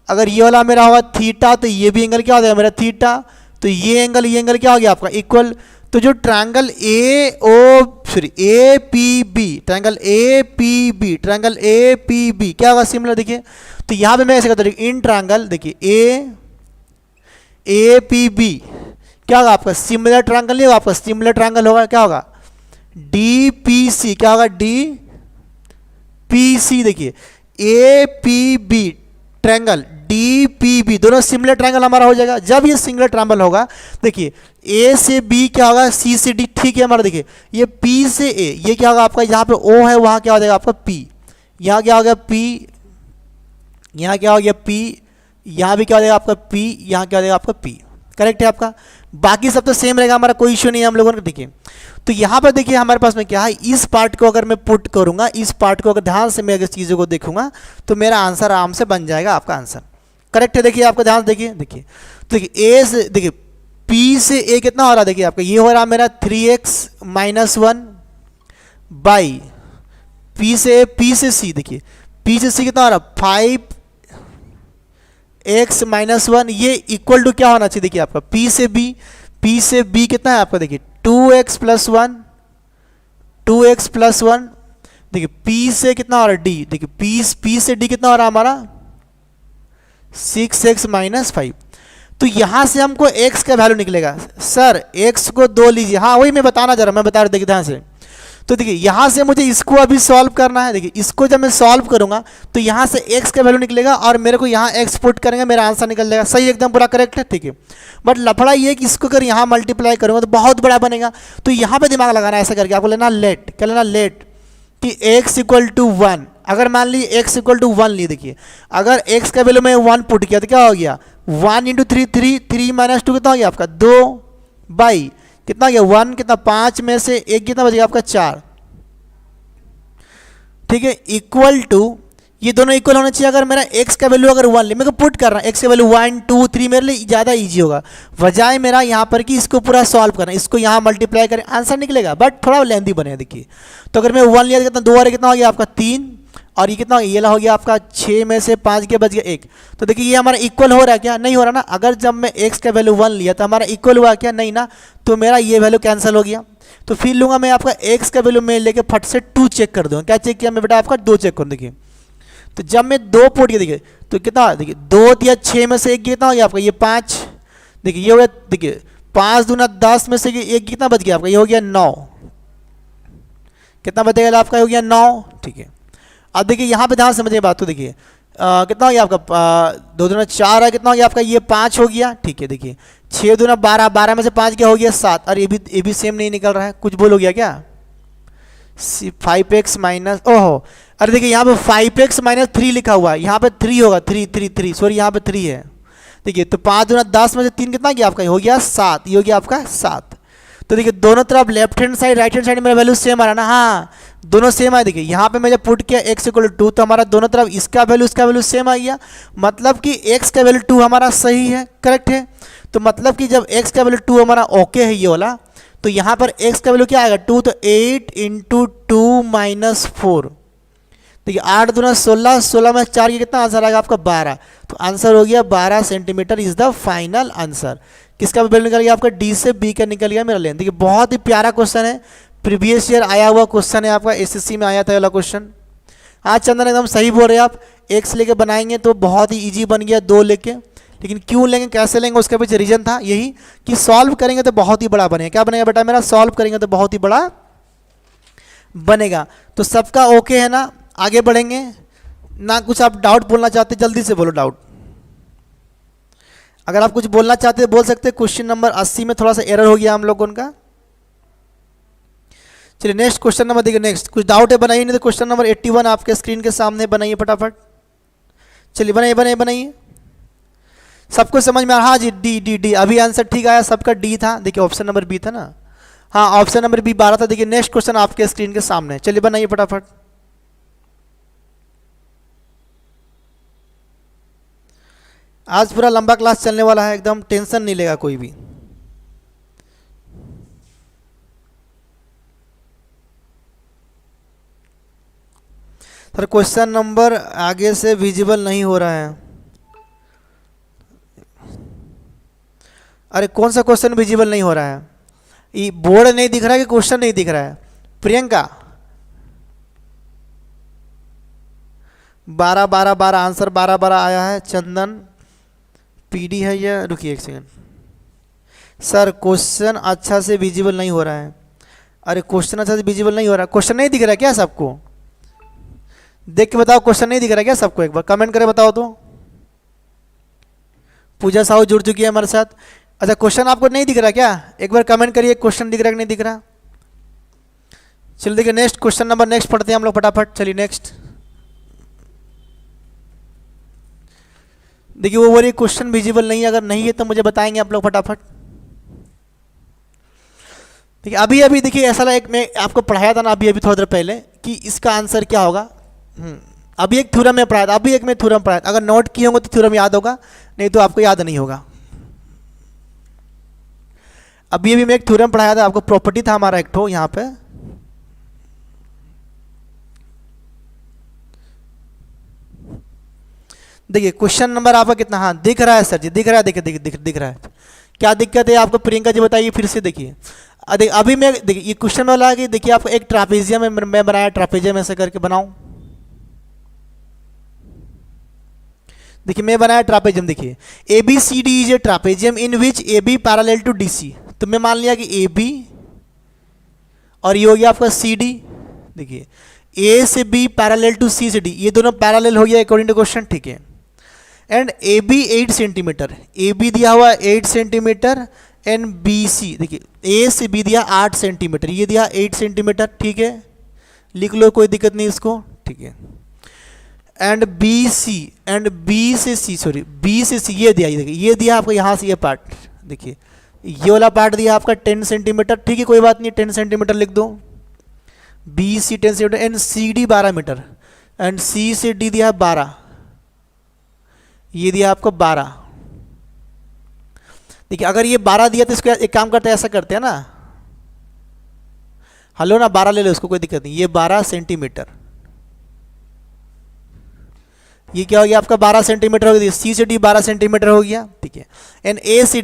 अगर ये वाला मेरा होगा थीटा, तो ये भी एंगल क्या हो जाएगा मेरा थीटा, तो ये एंगल क्या हो गया आपका इक्वल। तो जो triangle A P B, triangle A P B, triangle A P B क्या होगा सिमिलर, देखिए तो यहां पे मैं ऐसे कहता हूं इन ट्रायंगल, देखिए ए पी बी क्या होगा आपका सिमिलर ट्रायंगल, नहीं होगा आपका सिमिलर ट्रायंगल होगा, क्या होगा डी पी सी, क्या होगा डी पी सी, देखिए A P B triangle D P B दोनों सिमिलर ट्रायंगल हमारा हो जाएगा। जब ये सिंगल ट्रायंगल होगा, देखिए ए से बी क्या होगा सी से डी, ठीक है हमारा, देखिए ये पी से ए, ये क्या होगा आपका यहाँ पे ओ है, वहां क्या हो जाएगा आपका पी, यहाँ क्या हो गया पी, यहाँ क्या हो गया पी, यहाँ भी क्या हो जाएगा आपका पी, यहाँ क्या हो जाएगा आपका पी, करेक्ट है आपका। बाकी सब तो सेम रहेगा, हमारा कोई इश्यू नहीं है हम लोगों ने। देखिए तो यहाँ पर देखिए हमारे पास में क्या है, इस पार्ट को अगर मैं पुट करूंगा, इस पार्ट को अगर ध्यान से मैं अगर चीज़ों को देखूंगा तो मेरा आंसर आराम से बन जाएगा, आपका आंसर करेक्ट है। देखिए आपका ध्यान देखिए, देखिए तो देखिए ए से, देखिए पी से ए कितना हो रहा है, देखिए आपका ये हो रहा है मेरा 3x-1 बाई पी से सी, देखिए पी से सी कितना हो रहा है 5x-1, ये इक्वल टू क्या होना चाहिए, देखिए आपका पी से बी कितना है आपका, देखिए 2x+1, 2x+1, देखिए पी से कितना हो रहा है डी, देखिए पी से डी कितना हो रहा है हमारा 6x-5। तो यहां से हमको x का वैल्यू निकलेगा, सर x को 2 लीजिए, हाँ वही मैं बताना जरा, मैं बता रहा, देखिए ध्यान से। तो देखिए यहां से मुझे इसको अभी सॉल्व करना है, देखिए इसको जब मैं सॉल्व करूंगा तो यहां से x का वैल्यू निकलेगा और मेरे को यहां x पुट करेंगे, मेरा आंसर निकल जाएगा, सही एकदम पूरा करेक्ट है, ठीक है। बट लफड़ा ये कि इसको अगर यहां मल्टीप्लाई करूंगा तो बहुत बड़ा बनेगा, तो यहां पे दिमाग लगाना है, ऐसा करके आपको लेना लेट, क्या लेना लेट कि x=1, अगर मान लीजिए x=1 लिए, देखिए अगर x का वैल्यू में 1 पुट किया तो क्या हो गया 1 × 3 3 - 2 कितना हो गया आपका 2 बाई कितना गया 1 कितना 5 में से 1 कितना बचेगा आपका 4, ठीक है, इक्वल टू ये दोनों इक्वल होना चाहिए। अगर मेरा x का वैल्यू अगर 1 ले, मेरे को पुट करना है x का वैल्यू 1 2 3 मेरे लिए ज़्यादा इजी होगा, बजाय मेरा यहाँ पर कि इसको पूरा सॉल्व करना, इसको यहाँ मल्टीप्लाई करें आंसर निकलेगा, बट थोड़ा लेंथी बनेगा। देखिए तो अगर मैं 1 लिया तो कितना 2 और कितना हो गया आपका 3 और ये कितना ये हो गया आपका 6 में से 5 के बच गया 1। तो देखिए ये हमारा इक्वल हो रहा है क्या, नहीं हो रहा ना। अगर जब मैं x का वैल्यू 1 लिया तो हमारा इक्वल हुआ क्या, नहीं ना, तो मेरा ये वैल्यू कैंसिल हो गया। तो फिर लूंगा मैं आपका x का वैल्यू मैं लेके फट से 2 चेक कर दूंगा, क्या चेक किया मैं बेटा आपका 2 चेक करूँ। देखिए तो जब मैं 2 पुट किया, देखिए तो कितना, देखिए 2 या 6 में से 1 कितना हो गया आपका ये 5, देखिए ये हो गया, देखिए 5 दूना 10 में से 1 कितना बच गया आपका, ये हो गया 9, कितना बचेगा आपका हो गया 9, ठीक है। अब देखिए यहाँ पे ध्यान समझिए बात, तो देखिए कितना हो गया आपका 2 दूना 4 है, कितना हो गया आपका ये 5 हो गया, ठीक है। देखिए 6 दूना 12, 12 में से 5 क्या हो गया 7, और ये भी सेम नहीं निकल रहा है, कुछ बोल हो गया क्या 5x माइनस, ओहो अरे देखिए यहाँ पे 5x - 3 लिखा हुआ है, यहाँ पे 3 होगा 3 सॉरी यहाँ पे 3 है। देखिए तो 5 दूना 10 में से 3 कितना गया आपका, ये हो गया 7, ये हो गया आपका 7। तो देखिए दोनों तरफ left hand side right hand side मेरा वैल्यू सेम आ रहा है ना, हाँ दोनों सेम आए। देखिए यहाँ पे मैं जब पुट किया x=2 तो हमारा दोनों तरफ इसका वैल्यू सेम आ गया, मतलब कि x का वैल्यू 2 हमारा सही है, करेक्ट है। तो मतलब कि जब x का वैल्यू 2 हमारा ओके है ये वाला, तो यहाँ पर x का वैल्यू क्या आएगा 2, तो 8 × 2 - 4, देखिए 8 दूना 16, 16 में 4 की कितना आंसर आएगा आपका 12, तो आंसर हो गया 12 centimetre is the final answer. किसका वैल्यू निकल गया आपका डी से बी का निकल गया मेरा लेंथ। देखिए बहुत ही प्यारा क्वेश्चन है, प्रीवियस ईयर आया हुआ क्वेश्चन है आपका, एसएससी में आया था वाला क्वेश्चन। हाँ चंदन एकदम सही बोल रहे हैं आप, x लेके बनाएंगे तो बहुत ही ईजी बन गया 2 लेके, लेकिन क्यों लेंगे कैसे लेंगे उसके पीछे रीजन था यही कि सॉल्व करेंगे तो बहुत ही बड़ा बनेगा। क्या बनेगा बेटा मेरा, सॉल्व करेंगे तो बहुत ही बड़ा बनेगा। तो सबका ओके है ना, आगे बढ़ेंगे ना, कुछ आप डाउट बोलना चाहते जल्दी से बोलो डाउट, अगर आप कुछ बोलना चाहते बोल सकते। क्वेश्चन नंबर 80 में थोड़ा सा एरर हो गया हम लोगों का। चलिए नेक्स्ट क्वेश्चन नंबर देखिए, नेक्स्ट कुछ डाउट है बनाइए, नहीं तो क्वेश्चन नंबर 81 आपके स्क्रीन के सामने बनाइए फटाफट। चलिए बनाइए सबको समझ में आ रहा, हाँ जी डी अभी आंसर ठीक आया, सबका डी था। देखिए ऑप्शन नंबर बी था ना, हाँ ऑप्शन नंबर बी 12 था। देखिए नेक्स्ट क्वेश्चन आपके स्क्रीन के सामने, चलिए बनाइए फटाफट। आज पूरा लंबा क्लास चलने वाला है, एकदम टेंशन नहीं लेगा कोई भी। सर क्वेश्चन नंबर आगे से विजिबल नहीं हो रहा है, अरे कौन सा क्वेश्चन विजिबल नहीं हो रहा है, ये बोर्ड नहीं दिख रहा है कि क्वेश्चन नहीं दिख रहा है? प्रियंका 12 आंसर 12 आया है। चंदन पीडी है ये, रुकिए एक सेकंड सर, क्वेश्चन अच्छा से विजिबल नहीं हो रहा है। अरे क्वेश्चन अच्छा से विजिबल नहीं हो रहा, क्वेश्चन नहीं दिख रहा है क्या सबको? देख के बताओ, क्वेश्चन नहीं दिख रहा है क्या सबको? एक बार कमेंट करके बताओ तो। पूजा साहू जुड़ चुकी है हमारे साथ। अच्छा क्वेश्चन आपको नहीं दिख रहा क्या? एक बार कमेंट करिए क्वेश्चन दिख रहा है कि नहीं दिख रहा। चलिए देखिए नेक्स्ट क्वेश्चन नंबर नेक्स्ट पढ़ते हैं हम लोग फटाफट। चलिए नेक्स्ट देखिए, वो बोलिए क्वेश्चन विजिबल नहीं है, अगर नहीं है तो मुझे बताएंगे आप लोग फटाफट। देखिए अभी अभी देखिए ऐसा एक मैं आपको पढ़ाया था ना अभी अभी थोड़ी देर पहले कि इसका आंसर क्या होगा। अभी एक थ्योरम में पढ़ाया था, अभी एक में थ्योरम पढ़ाया था। अगर नोट किए होंगे तो थ्योरम याद होगा, नहीं तो आपको याद नहीं होगा। अभी अभी मैं एक थ्योरम पढ़ाया था आपको, प्रॉपर्टी था हमारा एक ठो यहाँ पे। देखिए क्वेश्चन नंबर आपका कितना, हाँ दिख रहा है सर जी, दिख रहा है, देखिए दिख रहा है। क्या दिक्कत है आपको प्रियंका जी बताइए फिर से। देखिए अभी मैं देखिए ये क्वेश्चन में बोला कि देखिए आपको एक ट्रापेजियम मैं बनाया, ट्रापेजियम ऐसे करके बनाऊं। देखिए मैं बनाया ट्रापेजियम, देखिए A B C D is a trapezium in which A B parallel to D C. तो मैं मान लिया कि ए बी और ये हो गया आपका सी डी। देखिए ए से बी पैरेलल टू सी से डी, ये दोनों पैरेलल हो गया अकॉर्डिंग टू क्वेश्चन, ठीक है। And A B 8 centimetre, A B दिया हुआ 8 सेंटीमीटर एंड बी सी देखिए ए से बी दिया 8 सेंटीमीटर, ये दिया 8 सेंटीमीटर, ठीक है लिख लो कोई दिक्कत नहीं इसको, ठीक है। And B C and B से सी, सॉरी बी से सी ये दिया, देखिए ये दिया आपको यहाँ से ये पार्ट, देखिए ये वाला पार्ट दिया आपका 10 सेंटीमीटर, ठीक है कोई बात नहीं 10 सेंटीमीटर लिख दो। B C 10 centimetre and C D 12 metre and C से डी दिया 12, ये दिया आपको 12। देखिए अगर ये 12 दिया तो इसको एक काम करते हैं, ऐसा करते हैं ना, हलो ना 12 ले लो इसको, कोई दिक्कत नहीं। ये 12 सेंटीमीटर, ये क्या हो गया आपका 12 सेंटीमीटर हो गया, सी से डी 12 सेंटीमीटर हो गया, ठीक है। एंड ए सी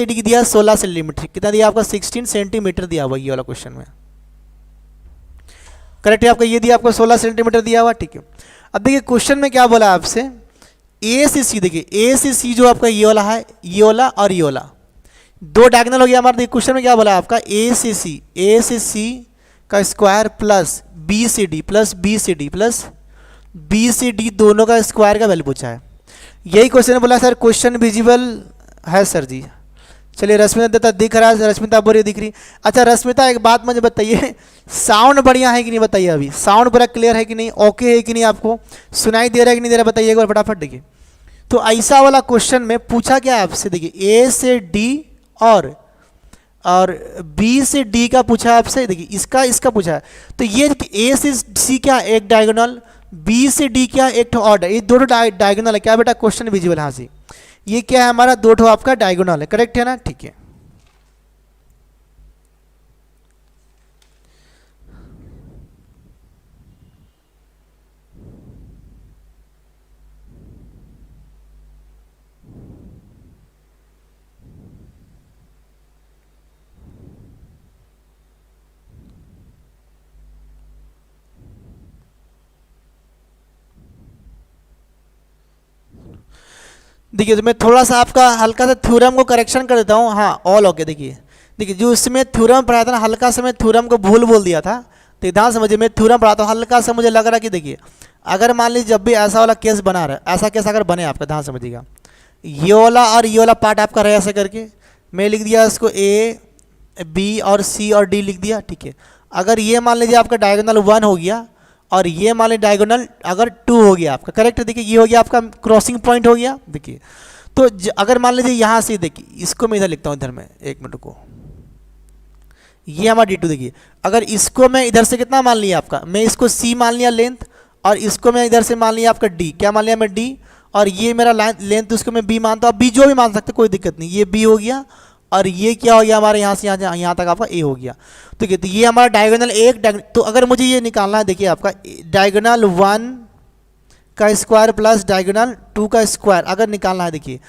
डी दिया 16 सेंटीमीटर, कितना दिया आपका 16 सेंटीमीटर दिया हुआ ये वाला क्वेश्चन में, करेक्ट है आपका, ये दिया आपको 16 सेंटीमीटर दिया हुआ, ठीक है। अब देखिए क्वेश्चन में क्या बोला आपसे, ए से सी, देखिए ए से सी जो आपका ये वाला है, ये वाला और ये वाला दो डायगोनल हो गया हमारा। देखिए क्वेश्चन में क्या बोला आपका, ए से सी का स्क्वायर प्लस बी से डी प्लस बी से डी प्लस बी से डी दोनों का स्क्वायर का वैल्यू पूछा है। यही क्वेश्चन बोला सर क्वेश्चन विजिबल है सर जी। चलिए रश्मिता दत्ता दिख रहा है, रश्मिता बोलिए दिख रही। अच्छा रश्मिता एक बात मुझे बताइए, साउंड बढ़िया है कि नहीं बताइए, अभी साउंड पूरा क्लियर है कि नहीं, ओके है कि नहीं, आपको सुनाई दे रहा है कि नहीं दे रहा बताइए एक बार फटाफट। देखिए तो ऐसा वाला क्वेश्चन में पूछा क्या आपसे, देखिए ए से डी और बी से डी का पूछा है आपसे, देखिए इसका पूछा है। तो ये ए से सी क्या एक डायगोनल, बी से डी क्या एक ठो ऑर्डर, ये दोनों डायगोनल है क्या बेटा, क्वेश्चन विजिबल हाँ से, ये क्या है हमारा दो ठो आपका डायगोनल है, करेक्ट है ना, ठीक है। देखिए तो मैं थोड़ा सा आपका हल्का सा थ्योरम को करेक्शन कर देता हूँ, हाँ ऑल ओके। देखिए जो इसमें थ्योरम पढ़ाया था ना, हल्का सा मैं थ्योरम को भूल बोल दिया था, तो ध्यान समझिए मैं थ्योरम पढ़ाता हूँ, हल्का सा मुझे लग रहा है कि देखिए अगर मान लीजिए जब भी ऐसा वाला केस बना रहा है, ऐसा केस अगर बने आपका, ध्यान समझिएगा ये वाला और ये वाला पार्ट आपका रहे ऐसे करके, मैं लिख दिया इसको ए बी और सी और डी लिख दिया, ठीक है। अगर ये मान लीजिए आपका डायगोनल 1 हो गया और ये मान लीजिए डायगोनल अगर 2 हो गया आपका, करेक्ट है। देखिए ये हो गया आपका क्रॉसिंग पॉइंट हो गया। देखिए तो अगर मान लीजिए यहाँ से, देखिए इसको मैं इधर लिखता हूँ, इधर में एक मिनट को, ये हमारा D2, देखिए अगर इसको मैं इधर से कितना मान लिया आपका, मैं इसको C मान लिया लेंथ, और इसको मैं इधर से मान लिया आपका D, क्या मान लिया मैं D, और ये मेरा लेंथ उसको मैं B मानता हूँ, B जो भी मान सकते कोई दिक्कत नहीं, ये B हो गया और ये क्या हो गया हमारे यहाँ से यहाँ तक आपका A हो गया। तो ये हमारा डायगोनल एक, तो अगर मुझे ये निकालना है, देखिए आपका डायगोनल 1 का स्क्वायर प्लस डायगोनल 2 का स्क्वायर अगर निकालना है, देखिए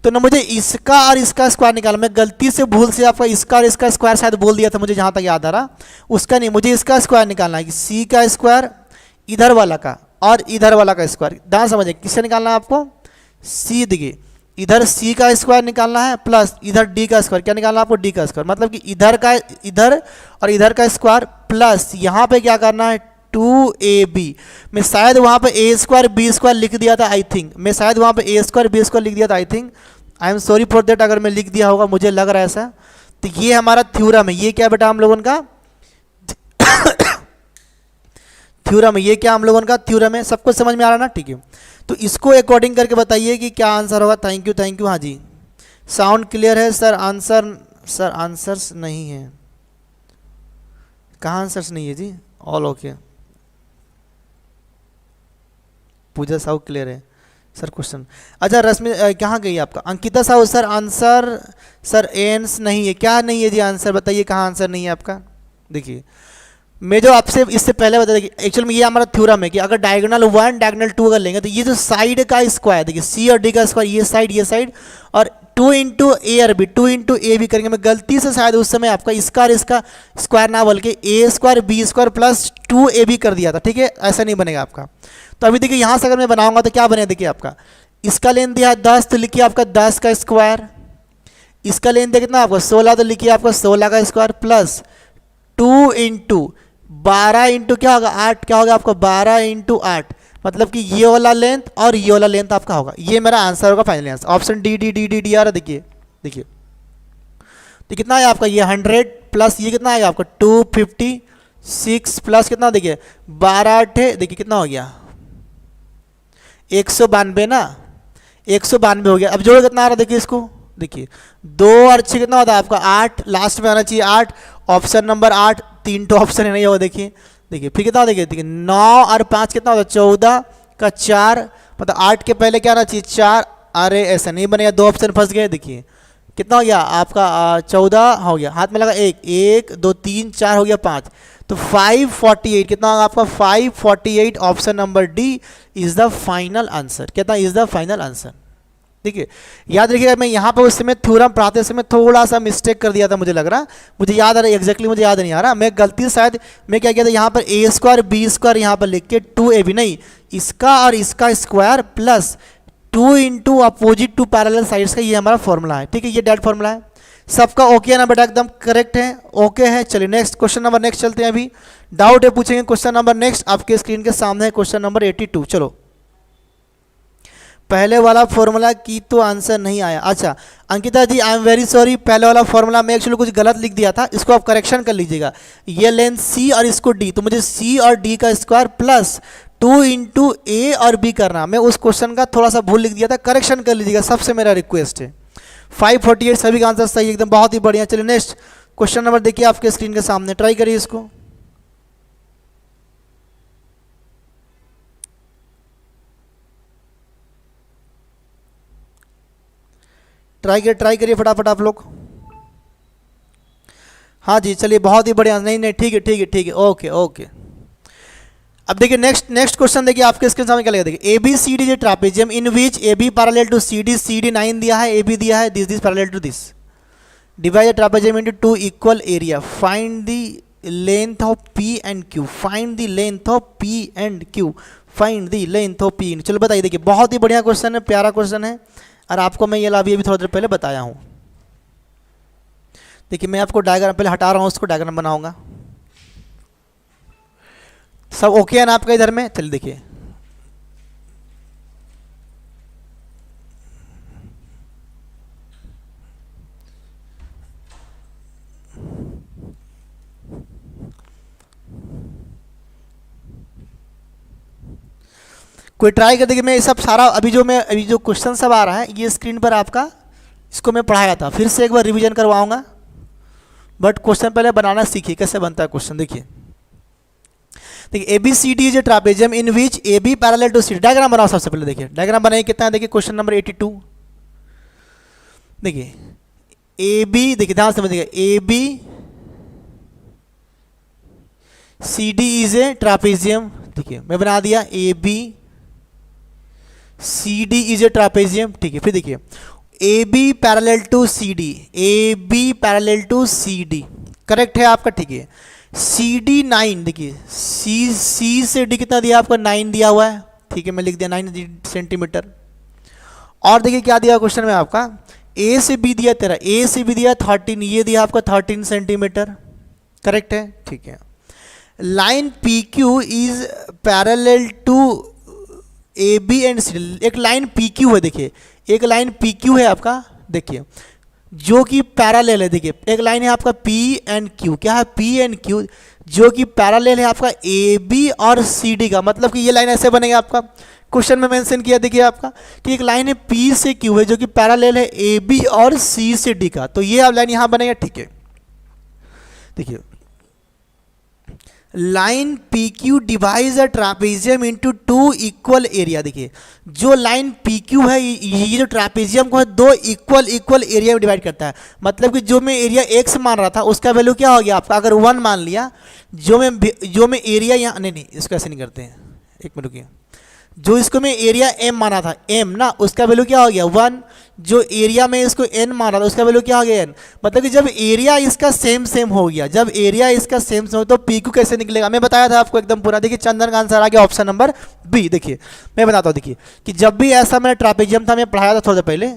तो ना मुझे इसका और इसका स्क्वायर निकालना, मैं गलती से भूल से आपका इसका और इसका स्क्वायर शायद बोल दिया था, मुझे जहाँ तक याद आ रहा, उसका नहीं, मुझे इसका स्क्वायर निकालना है कि सी का स्क्वायर इधर वाला का और इधर वाला का स्क्वायर। ध्यान समझिए किससे निकालना है आपको, सी, देखिए इधर सी का स्क्वायर निकालना है प्लस इधर डी का स्क्वायर, क्या निकालना है आपको, डी का स्क्वायर, मतलब कि इधर का इधर और इधर का स्क्वायर प्लस यहाँ पे क्या करना है 2ab। मैं शायद वहाँ पे ए स्क्वायर बी स्क्वायर लिख दिया था, आई थिंक मैं शायद वहाँ पे ए स्क्वायर बी स्क्वायर लिख दिया था, I think, I am sorry for that अगर मैं लिख दिया होगा, मुझे लग रहा है ऐसा। तो ये हमारा थ्योरम है, ये क्या बेटा हम लोगों का थ्योरम है, ये क्या हम लोगों का थ्योरम है, सबको समझ में आ रहा ना, ठीक है। तो इसको अकॉर्डिंग करके बताइए कि क्या आंसर होगा। थैंक यू, हाँ जी साउंड क्लियर है सर। सर आंसर्स नहीं है, कहाँ आंसर्स नहीं है जी, all okay. Pooja Sahu clear है सर क्वेश्चन। अच्छा रश्मि कहाँ गई आपका, Ankita Sahu sir answer, sir एंस नहीं है, क्या नहीं है जी आंसर, बताइए कहाँ आंसर नहीं है आपका। देखिए मैं जो आपसे इससे पहले बता दें, एक्चुअल में ये हमारा थ्योरम है कि अगर डायगोनल 1 डायगोनल 2 अगर लेंगे तो ये जो साइड का स्क्वायर, देखिए सी और डी का स्क्वायर, ये साइड और 2 इंटू ए और बी, 2 इंटू ए बी करेंगे। मैं गलती से शायद उस समय आपका इसका और इसका स्क्वायर ना बल्कि A square B square plus 2ab कर दिया था, ठीक है, ऐसा नहीं बनेगा आपका। तो अभी देखिए यहाँ से अगर मैं बनाऊंगा तो क्या बनेगा, देखिए आपका इसका लेन दिया 10 तो लिखिए आपका 10 का स्क्वायर, इसका लेन दिया कितना आपका 16 तो लिखिए आपका 16 का स्क्वायर प्लस 2 इंटू 12 इंटू क्या होगा 8, क्या होगा आपका 12 इंटू 8, मतलब कि ये वाला लेंथ और ये वाला लेंथ आपका होगा। ये मेरा आंसर होगा final answer, option D D D D D आ रहा, देखिए देखिए तो कितना है आपका ये 100 प्लस ये कितना आएगा आपका 256 प्लस कितना, देखिए 12 8 देखिए कितना हो गया 192 ना, 192 हो गया। अब जोड़ कितना आ रहा देखिए इसको, देखिए 2 और 6 कितना होता है आपका 8, लास्ट में आना चाहिए 8, ऑप्शन नंबर 8, 3 तो ऑप्शन है नहीं होगा, देखिए देखिए फिर कितना, देखिए 9 और 5 कितना होता है 14 का 4, मतलब 8 के पहले क्या आना चाहिए 4, अरे ऐसा नहीं बनेगा, 2 ऑप्शन फंस गए। देखिए कितना हो गया आपका 14 हो गया, हाथ में लगा 1 2 3 4 हो गया 5, तो 548 कितना होगा आपका 548, option number D is the final answer. कितना इज द फाइनल आंसर, देखिए याद रखिएगा। मैं यहाँ पर उस समय थ्योरम पढ़ाते समय थोड़ा सा मिस्टेक कर दिया था, मुझे लग रहा, मुझे याद आ रहा है एग्जैक्टली, मुझे याद नहीं आ रहा, मैं गलती शायद मैं क्या किया था यहाँ पर ए स्क्वायर बी स्क्वायर यहाँ पर लिख के 2ab नहीं, इसका और इसका square plus 2 into opposite 2 parallel sides का, ये हमारा फॉर्मूला है, ठीक है, ये डायरेक्ट फॉर्मूला है। सबका ओके है ना बेटा, एकदम करेक्ट है, ओके है। चलिए नेक्स्ट क्वेश्चन नंबर नेक्स्ट चलते हैं, अभी डाउट है पूछेंगे क्वेश्चन नंबर नेक्स्ट, आपके स्क्रीन के सामने है क्वेश्चन नंबर 82। चलो पहले वाला फॉर्मूला की तो आंसर नहीं आया। अच्छा अंकिता जी आई एम वेरी सॉरी, पहले वाला फॉर्मूला मैं एक्चुअली कुछ गलत लिख दिया था, इसको आप करेक्शन कर लीजिएगा। ये लेंथ सी और इसको डी, तो मुझे सी और डी का स्क्वायर प्लस 2 इंटू ए और बी करना, मैं उस क्वेश्चन का थोड़ा सा भूल लिख दिया था, करेक्शन कर लीजिएगा, सबसे मेरा रिक्वेस्ट है। 548 सभी का आंसर सही एकदम, बहुत ही बढ़िया। चलिए नेक्स्ट क्वेश्चन नंबर देखिए आपके स्क्रीन के सामने, ट्राई करिए इसको। ट्राई करिए फटाफट आप लोग। हाँ जी चलिए बहुत ही बढ़िया, नहीं ठीक है, ओके। अब देखिए नेक्स्ट क्वेश्चन देखिए आपके स्क्रीन सामने क्या लगेगा, देखिए ABCD is trapezium in which AB parallel to CD 9 दिया है, AB दिया है, this parallel to this, divide the trapezium into 2 equal area, find the length of P and Q, find the length of P and Q, find the length of P। चलो बताइए, देखिए बहुत ही बढ़िया क्वेश्चन है, प्यारा क्वेश्चन है, और आपको मैं ये अभी थोड़ी देर पहले बताया हूँ। देखिए मैं आपको डायग्राम पहले हटा रहा हूँ, उसको डायग्राम बनाऊंगा। सब ओके है ना आपका इधर में, चलिए देखिए कोई ट्राई कर देखिए। मैं ये सब सारा अभी जो क्वेश्चन सब आ रहा है ये स्क्रीन पर आपका, इसको मैं पढ़ाया था, फिर से एक बार रिवीजन करवाऊंगा, बट क्वेश्चन पहले बनाना सीखिए कैसे बनता है क्वेश्चन। देखिए ABCD is a trapezium in which AB parallel to CD, diagram बनाओ सबसे पहले। देखिए डायग्राम बनाइए कितना है, देखिए क्वेश्चन नंबर 82। देखिए AB, देखिए ध्यान से समझिएगा, ABCD इज ए ट्रापेजियम, देखिए मैं बना दिया AB C D is a trapezium, ठीक है। फिर देखिए A B parallel to C D, A B parallel to C D, correct है आपका, ठीक है। सी डी 9, देखिए सी से डी कितना दिया आपका, 9 दिया हुआ है, ठीक है, मैं लिख दिया 9 सेंटीमीटर। और देखिए क्या दिया क्वेश्चन में आपका, ए से बी दिया तेरा, ए से बी दिया 13, ये दिया आपका 13 सेंटीमीटर, करेक्ट है, ठीक है। Line P Q is parallel to A B and C D, एक लाइन पी क्यू है, देखिए एक लाइन पी क्यू है आपका, देखिए जो कि पैरेलल है, देखिए एक लाइन है आपका पी एंड क्यू, क्या है पी एंड क्यू, जो कि पैरेलल है आपका ए बी और सी डी का, मतलब कि ये लाइन ऐसे बनेगा आपका, क्वेश्चन में मेंशन किया देखिए आपका कि एक लाइन है पी से क्यू है जो कि पैरेलल है ए बी और सी से डी का, तो ये आप लाइन यहां बनेगा, ठीक है। देखिए लाइन पी क्यू डिवाइड्स अ ट्रापेजियम इनटू 2 इक्वल एरिया, देखिए जो लाइन पी क्यू है ये जो ट्रापेजियम को है 2 इक्वल एरिया में डिवाइड करता है, मतलब कि जो मैं एरिया x मान रहा था उसका वैल्यू क्या हो गया आपका, अगर 1 मान लिया, जो मैं एरिया यहाँ नहीं इसको ऐसे नहीं करते हैं, एक मिनट रुकिए, जो इसको मैं एरिया m माना था m ना, उसका वैल्यू क्या हो गया 1, जो एरिया में इसको n माना था उसका वैल्यू क्या हो गया n, मतलब कि जब एरिया इसका सेम हो गया, जब एरिया इसका सेम हो तो पी क्यू कैसे निकलेगा, मैं बताया था आपको एकदम पूरा। देखिए चंदन का आंसर आ गया ऑप्शन नंबर बी। देखिए मैं बताता हूँ, देखिए कि जब भी ऐसा मेरा ट्रापेजियम था, मैं पढ़ाया था थोड़ा देर पहले,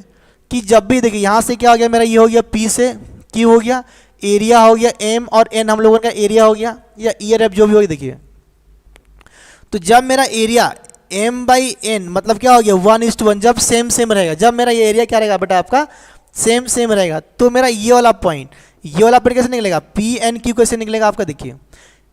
कि जब भी देखिए यहाँ से क्या हो गया मेरा, ये हो गया पी से क्यू हो गया, एरिया हो गया m और n हम लोगों का एरिया हो गया या ईयर एफ जो भी होगी, देखिए तो जब मेरा एरिया m बाई एन मतलब क्या हो गया 1:1, जब सेम रहेगा, जब मेरा ये एरिया क्या रहेगा बेटा आपका सेम रहेगा, तो मेरा ये वाला पॉइंट कैसे निकलेगा, पी एन क्यू कैसे निकलेगा आपका। देखिए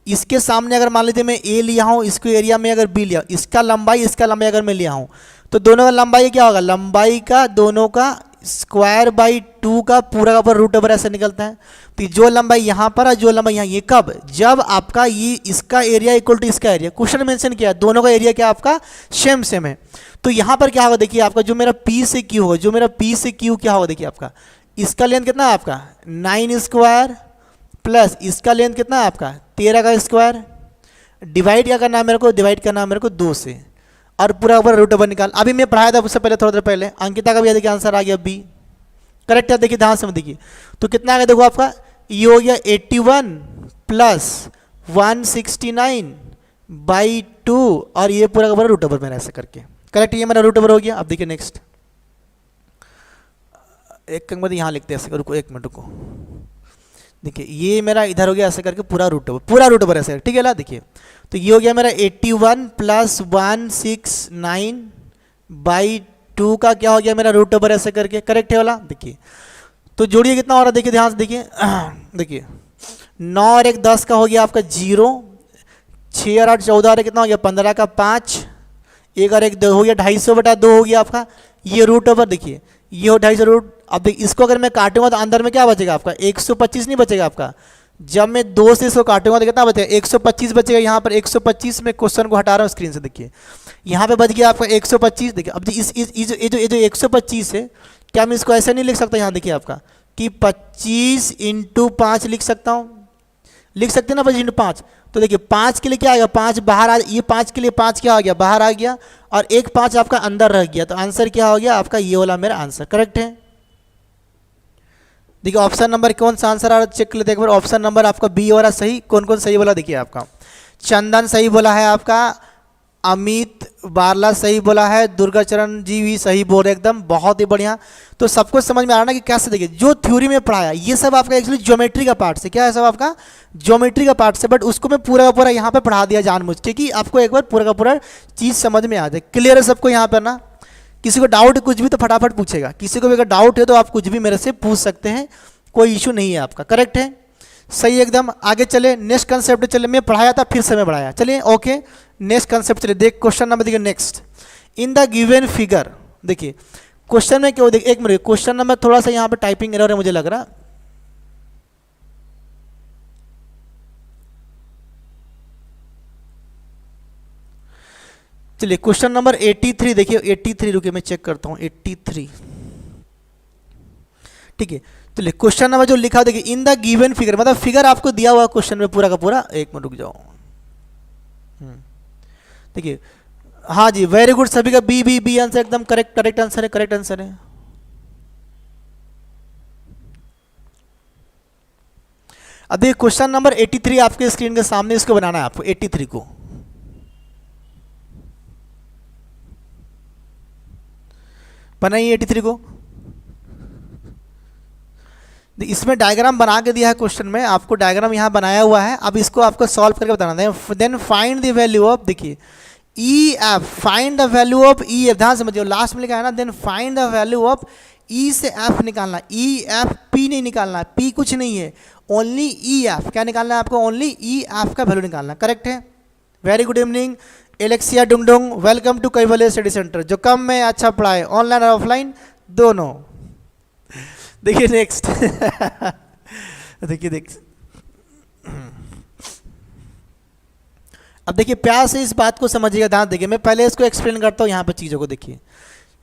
इसके सामने अगर मान लीजिए मैं ए लिया हूँ, इसको एरिया में अगर बी लिया, इसका लंबाई अगर मैं लिया हूँ, तो दोनों का लंबाई क्या होगा, लंबाई का दोनों का स्क्वायर बाई 2 का पूरा रूट ओवर ऐसे निकलता है। तो जो लंबाई यहाँ पर है, जो लंबाई यहाँ, ये कब, जब आपका ये इसका एरिया इक्वल टू इसका एरिया, क्वेश्चन मेंशन किया दोनों का एरिया क्या आपका सेम है। तो यहाँ पर क्या होगा, देखिए आपका जो मेरा P से Q होगा, जो मेरा P से Q क्या होगा, देखिए आपका इसका लेंथ कितना है आपका 9 स्क्वायर प्लस इसका लेंथ कितना है आपका 13 का स्क्वायर, डिवाइड क्या करना है मेरे को, डिवाइड करना है मेरे को 2 से, और पूरा रूट ओवर निकाल। अभी मैं पढ़ाया था उससे पहले थोड़ा देर पहले, अंकिता का भी देखिए आंसर आ गया बी, करेक्ट है। देखिए ध्यान से देखिए तो कितना आ गया, देखो आपका ये हो गया 81 प्लस 169 बाई 2, और ये पूरा रूट ओवर मेरा ऐसे करके, करेक्ट, ये मेरा रूट ओवर हो गया। अब देखिए नेक्स्ट एक मतलब यहाँ लिखते हैं ऐसे, रुको एक मिनट रुको, देखिए ये मेरा इधर हो गया ऐसे करके पूरा रूट ओवर ऐसे, ठीक है ना। देखिए तो ये हो गया मेरा 81 प्लस 169 बाई 2 का क्या हो गया मेरा रूट ओवर ऐसे करके, करेक्ट है वाला। देखिए तो जोड़िए कितना हो रहा है, देखिए ध्यान से देखिए, देखिए 9 और 1 10 का हो गया आपका 0, 6 और 8 14 और कितना हो गया 15 का 5, 1 और 1 2 हो गया 250/2 हो गया आपका ये रूट ओवर। देखिए ये हो 250 रूट, अब देखिए इसको अगर मैं काटूंगा तो अंदर में क्या बचेगा आपका 125 नहीं बचेगा आपका, जब मैं 2 से इसको काटूंगा तो कितना बचेगा 125 बचेगा। यहाँ पर 125 में क्वेश्चन को हटा रहा हूँ स्क्रीन से, देखिए यहाँ पे बच गया आपका 125। देखिए अब ये जो 125 है, क्या मैं इसको ऐसे नहीं लिख सकता, यहाँ देखिए आपका कि 25 × 5 लिख सकता हूँ, लिख सकते हैं ना 25 × 5। तो देखिए 5 के लिए क्या आ गया, 5 बाहर आ, ये 5 के लिए 5 क्या आ गया बाहर आ गया, और एक 5 आपका अंदर रह गया, तो आंसर क्या हो गया आपका ये वाला मेरा आंसर, करेक्ट है। देखिए ऑप्शन नंबर कौन सा आंसर आ रहा है चेक कर लेते हैं एक बार। ऑप्शन नंबर आपका बी हो रहा सही, कौन कौन सही बोला, देखिए आपका चंदन सही बोला है, आपका अमित बारला सही बोला है, दुर्गाचरण जी भी सही बोल रहे एकदम, बहुत ही बढ़िया। तो सबको समझ में आ रहा ना कि कैसे, देखिए जो थ्योरी में पढ़ाया ये सब आपका एक्चुअली ज्योमेट्री का पार्ट से, क्या है सब आपका ज्योमेट्री का पार्ट से, बट उसको मैं पूरा का पूरा यहाँ पे पढ़ा दिया जानबूझ के कि आपको एक बार पूरा का पूरा चीज़ समझ में आ जाए। क्लियर है सबको यहाँ पर ना, किसी को डाउट कुछ भी तो फटाफट पूछेगा, किसी को भी अगर डाउट है तो आप कुछ भी मेरे से पूछ सकते हैं, कोई इशू नहीं है आपका, करेक्ट है सही एकदम। आगे चले नेक्स्ट कंसेप्ट चले, मैं पढ़ाया था फिर से मैं बढ़ाया, चलिए ओके नेक्स्ट कंसेप्ट चलिए। देख क्वेश्चन नंबर देखिए next, in the given figure, देखिए क्वेश्चन में क्यों, देखिए एक मिनट क्वेश्चन नंबर थोड़ा सा यहाँ पे टाइपिंग एरर है मुझे लग रहा, चलिए क्वेश्चन नंबर 83 देखिए 83, रुकिए मैं चेक करता हूँ 83, ठीक है। चलिए क्वेश्चन नंबर जो लिखा देखिए इन द गिवन फिगर, मतलब फिगर आपको दिया हुआ क्वेश्चन में पूरा का पूरा, एक मिनट रुक जाओ, देखिए हाँ जी, वेरी गुड सभी का, बी बी बी आंसर एकदम करेक्ट, करेक्ट आंसर है, करेक्ट आंसर है। अभी क्वेश्चन नंबर 83 आपके स्क्रीन के सामने, इसको बनाना है आपको 83 को। बनाइए 83 को। इसमें डायग्राम बना के दिया है क्वेश्चन में, आपको डायग्राम यहाँ बनाया हुआ है, अब इसको आपको सॉल्व करके बताना है। Then find the value of, देखिए E F, find the value of E F, ध्यान समझिए लास्ट में लिखा है ना, then find the value of E से एफ निकालना, ई एफ पी नहीं निकालना, पी कुछ नहीं है, ओनली ई एफ, क्या निकालना है आपको, ओनली ई एफ का वैल्यू निकालना, करेक्ट है। Very good evening Alexia Dungdung, welcome to Kaivalya study centre, जो कम में अच्छा पढ़ाए, ऑनलाइन और ऑफलाइन दोनों। देखिए नेक्स्ट देखिए अब देखिए प्यार से इस बात को समझिएगा, ध्यान देखिए, मैं पहले इसको एक्सप्लेन करता हूँ यहाँ पे चीज़ों को। देखिए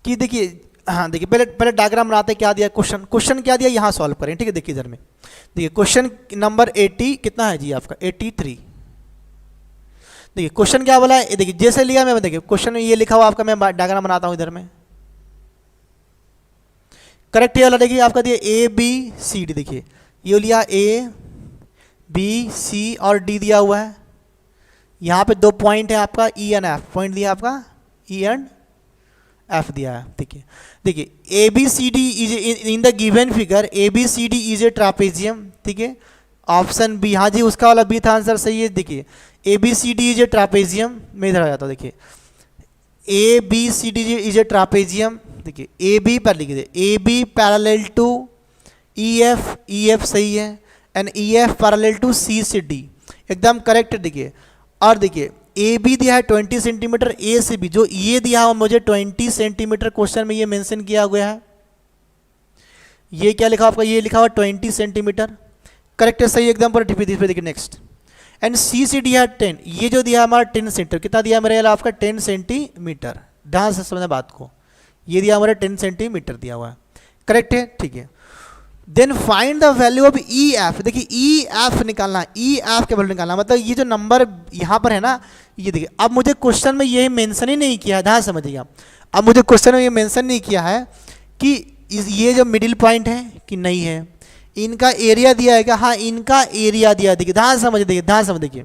कि देखिए, हाँ देखिए, पहले डायग्राम बनाते क्या दिया, क्वेश्चन क्या दिया, यहाँ सॉल्व करें, ठीक है। देखिए इधर में देखिए क्वेश्चन नंबर 80 कितना है जी आपका, 83। देखिए क्वेश्चन क्या बोला है, देखिए जैसे लिया मैं, देखिए क्वेश्चन में ये लिखा हुआ आपका, मैं डायग्राम बनाता हूँ इधर में, करेक्ट ये वाला। देखिए आपका दिया ए बी सी डी, देखिए ये लिया ए बी सी और डी दिया हुआ है, यहाँ पे 2 पॉइंट है आपका ई एंड एफ, पॉइंट दिया आपका ई एंड एफ दिया है। देखिए देखिए A B C D is in the given figure, A B C D is a trapezium, ठीक है, ऑप्शन बी, हाँ जी उसका वाला बी था आंसर, सही है। देखिए A B C D is a trapezium, मैं इधर आ जाता हूँ, देखिए A B C D is a trapezium, देखिए ए बी पर लिख दे, A B parallel to E F सही है, and E F parallel to C से डी, एकदम करेक्ट है। देखिए और देखिए ए बी दिया है 20 सेंटीमीटर, ए से बी जो ये दिया है मुझे 20 सेंटीमीटर, क्वेश्चन में ये मेंशन किया गया है, ये क्या लिखा आपका, ये लिखा हुआ 20 सेंटीमीटर, करेक्ट है, सही एकदम पर। देखिए नेक्स्ट, एंड सी से दिया है 10, ये जो दिया हमारा 10 सेंटीमीटर, कितना दिया मेरे आपका 10 सेंटीमीटर, ध्यान से समझना बात को, ये दिया हमारा 10 सेंटीमीटर दिया हुआ है, करेक्ट है, ठीक है। Then find the value of E F, देखिए ई एफ निकालना, ई एफ के वैल्यू निकालना, मतलब ये जो नंबर यहाँ पर है ना, ये देखिए अब मुझे क्वेश्चन में ये मेंशन ही नहीं किया है, ध्यान समझिएगा, अब मुझे क्वेश्चन में ये मेंशन नहीं किया है कि ये जो मिडिल पॉइंट है कि नहीं है, इनका एरिया दिया है क्या, हाँ इनका एरिया दिया है, देखिए ध्यान समझ, देखिए ध्यान समझ, देखिए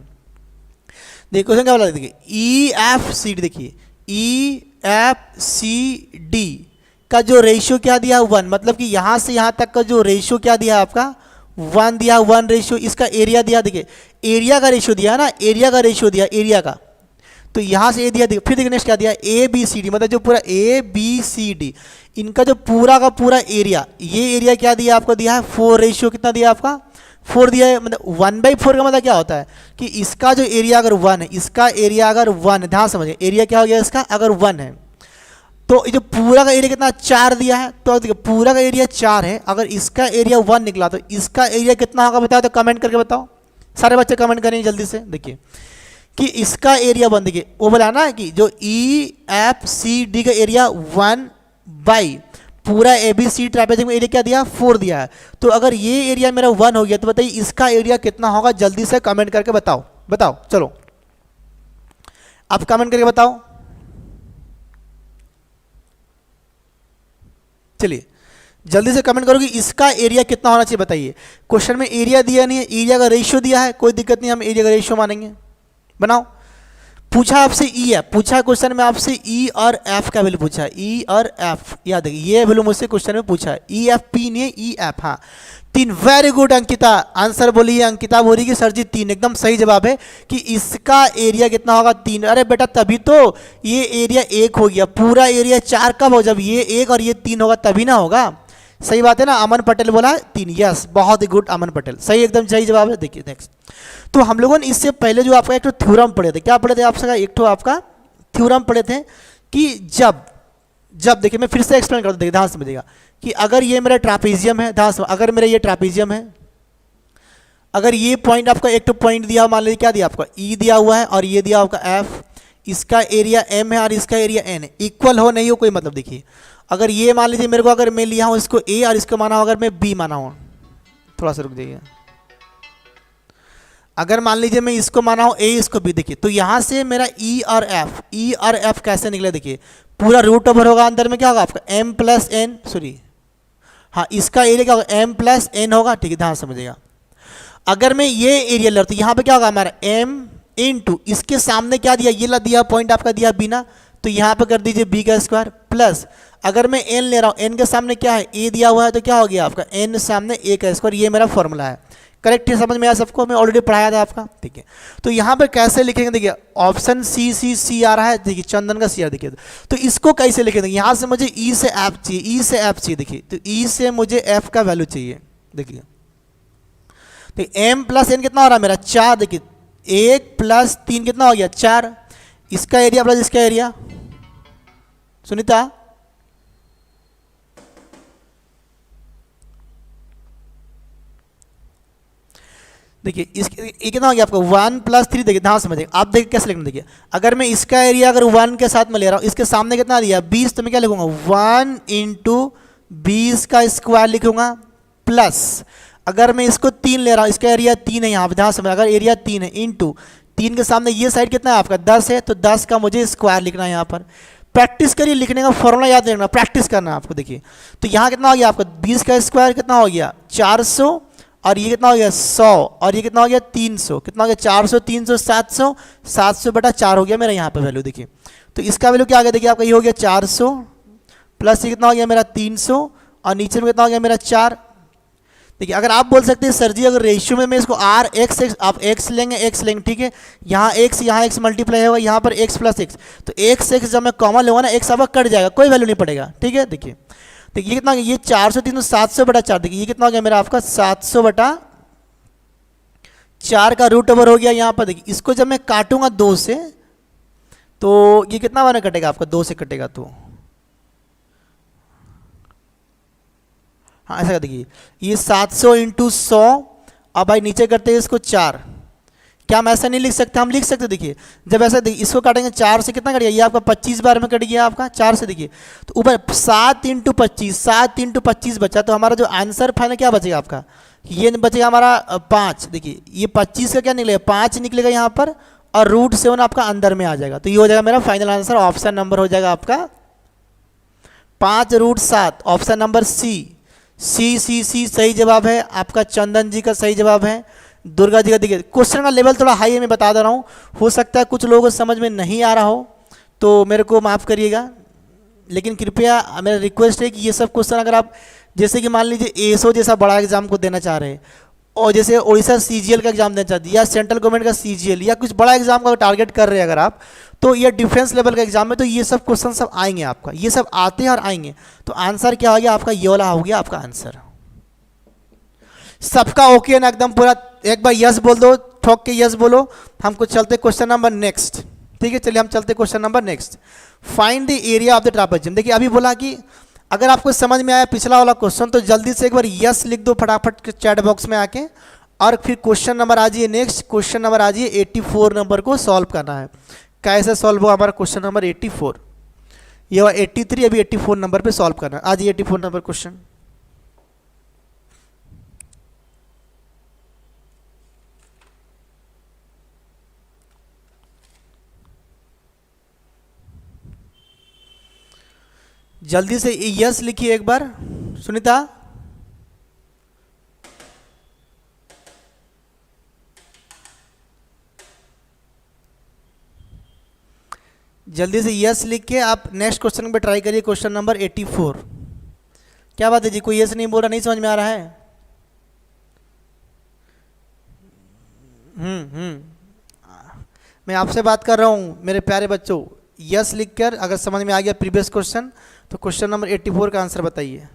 क्वेश्चन क्या बोला, देखिए ई एफ सी डी, देखिए ई एफ सी डी का जो रेशियो क्या दिया 1, मतलब कि यहाँ से यहाँ तक का जो रेशियो क्या दिया आपका 1 दिया, 1 रेशियो, इसका एरिया दिया, देखिए एरिया का रेशियो दिया ना, एरिया का रेशियो दिया, एरिया का, तो यहाँ से ए दिया, देखिए फिर देखिए नेक्स्ट क्या दिया, ए बी सी डी, मतलब जो पूरा ए बी सी डी इनका जो पूरा का पूरा एरिया, ये एरिया क्या दिया आपको, दिया है 4 रेशियो, कितना दिया आपका 4 दिया है, मतलब 1/4 का मतलब क्या होता है कि इसका जो एरिया अगर 1 है, इसका एरिया अगर 1 है, ध्यान समझिए एरिया क्या हो गया इसका अगर 1 है, तो ये जो पूरा का एरिया कितना 4 दिया है, तो देखिए पूरा का एरिया 4 है, अगर इसका एरिया 1 निकला तो इसका एरिया कितना होगा बताओ, तो कमेंट करके बताओ, सारे बच्चे कमेंट करेंगे जल्दी से। देखिए कि इसका एरिया 1, देखिए वो बोला ना कि जो ई एफ सी डी का एरिया 1 बाई पूरा A B C trapezium area क्या दिया 4 दिया है, तो अगर ये एरिया मेरा 1 हो गया तो बताइए इसका एरिया कितना होगा, जल्दी से कमेंट करके बताओ, बताओ चलो आप कमेंट करके बताओ, चलिए जल्दी से कमेंट करोगे इसका एरिया कितना होना चाहिए बताइए। क्वेश्चन में एरिया दिया नहीं है, एरिया का रेशियो दिया है, कोई दिक्कत नहीं, हम एरिया का रेशियो मानेंगे, बनाओ। पूछा आपसे ई एफ, पूछा क्वेश्चन में आपसे ई और एफ का वैल्यू पूछा, ई और एफ याद है, ये वैल्यू मुझसे क्वेश्चन में पूछा, ई एफ पी नहीं है, ई एफ, हाँ 3, वेरी गुड अंकिता, आंसर बोली है अंकिता, बोली कि सर जी 3, एकदम सही जवाब है कि इसका एरिया कितना होगा 3, अरे बेटा तभी तो ये एरिया 1 हो गया, पूरा एरिया 4 कब हो, जब ये 1 और ये 3 होगा तभी ना होगा, सही बात है ना। अमन पटेल बोला 3, यस बहुत ही गुड अमन पटेल, सही एकदम सही जवाब है। देखिए नेक्स्ट, तो हम लोगों ने इससे पहले जो आपका एक तो थ्योरम पढ़े थे, क्या पढ़े थे आपसे, एक तो आपका थ्योरम पढ़े थे कि जब देखिए मैं फिर से एक्सप्लेन कर दूँ, देखिए ध्यान समझिएगा कि अगर ये मेरा ट्रापेजियम है, ध्यान समझ, अगर मेरा ये ट्रापेजियम है, अगर ये पॉइंट आपका एक तो पॉइंट दिया, मान लीजिए क्या दिया आपका ई दिया हुआ है और ये दिया आपका एफ, इसका एरिया एम है और इसका एरिया एन है, इक्वल हो नहीं हो कोई मतलब, देखिए अगर ये मान लीजिए मेरे को, अगर मैं लिया हूँ इसको ए और इसको माना हूँ अगर मैं बी माना हूँ, थोड़ा सा रुक जाइए, अगर मान लीजिए मैं इसको माना हूँ ए, इसको बी, देखिए तो यहाँ से मेरा ई और एफ कैसे निकले, देखिए पूरा रूट ओवर होगा, अंदर में क्या होगा आपका एम प्लस एन, सॉरी हाँ इसका एरिया क्या होगा एम प्लस एन होगा, ठीक है ध्यान समझिएगा। अगर मैं ये एरिया ले रहा हूँ तो यहाँ पे क्या होगा हमारा एम इंटू इसके सामने क्या दिया, ये ला दिया पॉइंट आपका दिया बी ना, तो यहाँ पे कर दीजिए बी का स्क्वायर प्लस अगर मैं एन ले रहा हूँ, एन के सामने क्या है ए दिया हुआ है, तो क्या हो गया आपका एन सामने ए का स्क्वायर, ये मेरा फॉर्मूला है। करेक्ट है, समझ में आया सबको, मैं ऑलरेडी पढ़ाया था आपका, ठीक है। तो यहाँ पे कैसे लिखेंगे, देखिए ऑप्शन सी आ रहा है, देखिए चंदन का सी आ रहा है, देखिए तो इसको कैसे लिखेंगे, यहाँ से मुझे ई से एफ चाहिए, ई से एफ चाहिए, देखिए तो ई से मुझे एफ का वैल्यू चाहिए, देखिए तो एम प्लस एन कितना हो रहा है मेरा 4, देखिए 1 प्लस 3 कितना हो गया 4, इसका एरिया प्लस इसका एरिया, सुनीता देखिए ये कितना हो गया आपको 1 प्लस 3, देखिए ध्यान समझिए आप, देखिए कैसे लिखना, देखिए अगर मैं इसका एरिया अगर 1 के साथ में ले रहा हूँ, इसके सामने कितना दिया 20, तो मैं क्या लिखूंगा 1 इंटू 20 का स्क्वायर लिखूंगा प्लस अगर मैं इसको 3 ले रहा हूँ, इसका एरिया 3 है, यहाँ पे ध्यान समझ, अगर एरिया 3 है इंटू 3 के सामने ये साइड कितना है आपका 10 है, तो 10 का मुझे स्क्वायर लिखना है यहाँ पर। प्रैक्टिस करिए, लिखने का फॉर्मूला याद रखना, प्रैक्टिस करना है आपको। देखिए तो यहाँ कितना हो गया आपका 20 का स्क्वायर कितना हो गया 400, और ये कितना हो गया 100, और ये कितना हो गया 300, कितना हो गया 400 300 700, 700 बटा 4 हो गया मेरा यहाँ पे वैल्यू। देखिए तो इसका वैल्यू क्या आ गया, देखिए आपका ये हो गया 400 प्लस ये कितना हो गया मेरा 300, और नीचे में कितना हो गया मेरा 4। देखिए अगर आप बोल सकते हैं सर जी अगर रेशियो में मैं इसको आर एक्स एक्स, आप एक्स लेंगे ठीक है, यहाँ एक्स मल्टीप्लाई होगा, यहाँ पर एक्स प्लस एक्स, तो एक्स जब मैं कॉमन लूँगा ना एक्स आपका कट जाएगा, कोई वैल्यू नहीं पड़ेगा, ठीक है। देखिए देखिए ये कितना हो गया, ये 400 300 700 बटा 4, देखिए ये कितना हो गया मेरा आपका 700 बटा 4 का रूट ओवर हो गया यहाँ पर। देखिए इसको जब मैं काटूंगा 2 से, तो ये कितना बार कटेगा आपका 2 से कटेगा, तो हाँ ऐसा देखिए ये 700 इंटू 100, अब भाई नीचे करते हैं इसको 4, क्या हम ऐसा नहीं लिख सकते, हम लिख सकते। देखिए जब ऐसा देखिए इसको काटेंगे 4 से कितना कट गया, ये आपका 25 बार में कट गया आपका 4 से, देखिए तो ऊपर 7 इंटू 25 बचा, तो हमारा जो आंसर फाइनल क्या बचेगा आपका, ये बचेगा हमारा 5। देखिए ये 25 का क्या निकलेगा 5 निकलेगा यहाँ पर, और रूट 7 आपका अंदर में आ जाएगा, तो ये हो जाएगा मेरा फाइनल आंसर, ऑप्शन नंबर हो जाएगा आपका 5 रूट 7, ऑप्शन नंबर सी सही जवाब है आपका, चंदन जी का सही जवाब है, दुर्गा जी का। देखिए क्वेश्चन का लेवल थोड़ा हाई है, मैं बता दे रहा हूँ, हो सकता है कुछ लोगों को समझ में नहीं आ रहा हो, तो मेरे को माफ़ करिएगा, लेकिन कृपया मेरा रिक्वेस्ट है कि ये सब क्वेश्चन अगर आप जैसे कि मान लीजिए एसओ जैसा बड़ा एग्जाम को देना चाह रहे हैं, और जैसे उड़ीसा सीजीएल का एग्जाम देना चाहते हैं, या सेंट्रल गवर्नमेंट का सीजीएल, या कुछ बड़ा एग्जाम का टारगेट कर रहे हैं अगर आप, तो ये डिफेंस लेवल का एग्जाम है, तो ये सब क्वेश्चन सब आएंगे आपका, ये सब आते हैं और आएंगे, तो आंसर क्या हो गया आपका, ये वाला हो गया आपका आंसर। सबका ओके ना एकदम पूरा, एक बार यस बोल दो, ठोक के यस बोलो, हमको चलते क्वेश्चन नंबर नेक्स्ट, ठीक है चलिए हम चलते question number next. Find the area of the trapezium. देखिए अभी बोला कि अगर आपको समझ में आया पिछला वाला क्वेश्चन, तो जल्दी से एक बार यस लिख दो फटाफट चैट बॉक्स में आके, और फिर क्वेश्चन नंबर आ जाइए नेक्स्ट, क्वेश्चन नंबर आ जाइए 84 नंबर को सॉल्व करना है। कैसे सॉल्व होगा हमारा क्वेश्चन नंबर 84, ये हुआ 83, अभी 84 नंबर पे सॉल्व करना है। आ जाइए 84 नंबर क्वेश्चन। जल्दी से यस लिखिए एक बार, सुनीता जल्दी से यस लिख के आप नेक्स्ट क्वेश्चन पे ट्राई करिए, क्वेश्चन नंबर 84। क्या बात है जी, कोई यस नहीं बोल रहा, नहीं समझ में आ रहा है? मैं आपसे बात कर रहा हूँ मेरे प्यारे बच्चों, यस लिखकर अगर समझ में आ गया प्रीवियस क्वेश्चन, तो क्वेश्चन नंबर 84 का आंसर बताइए।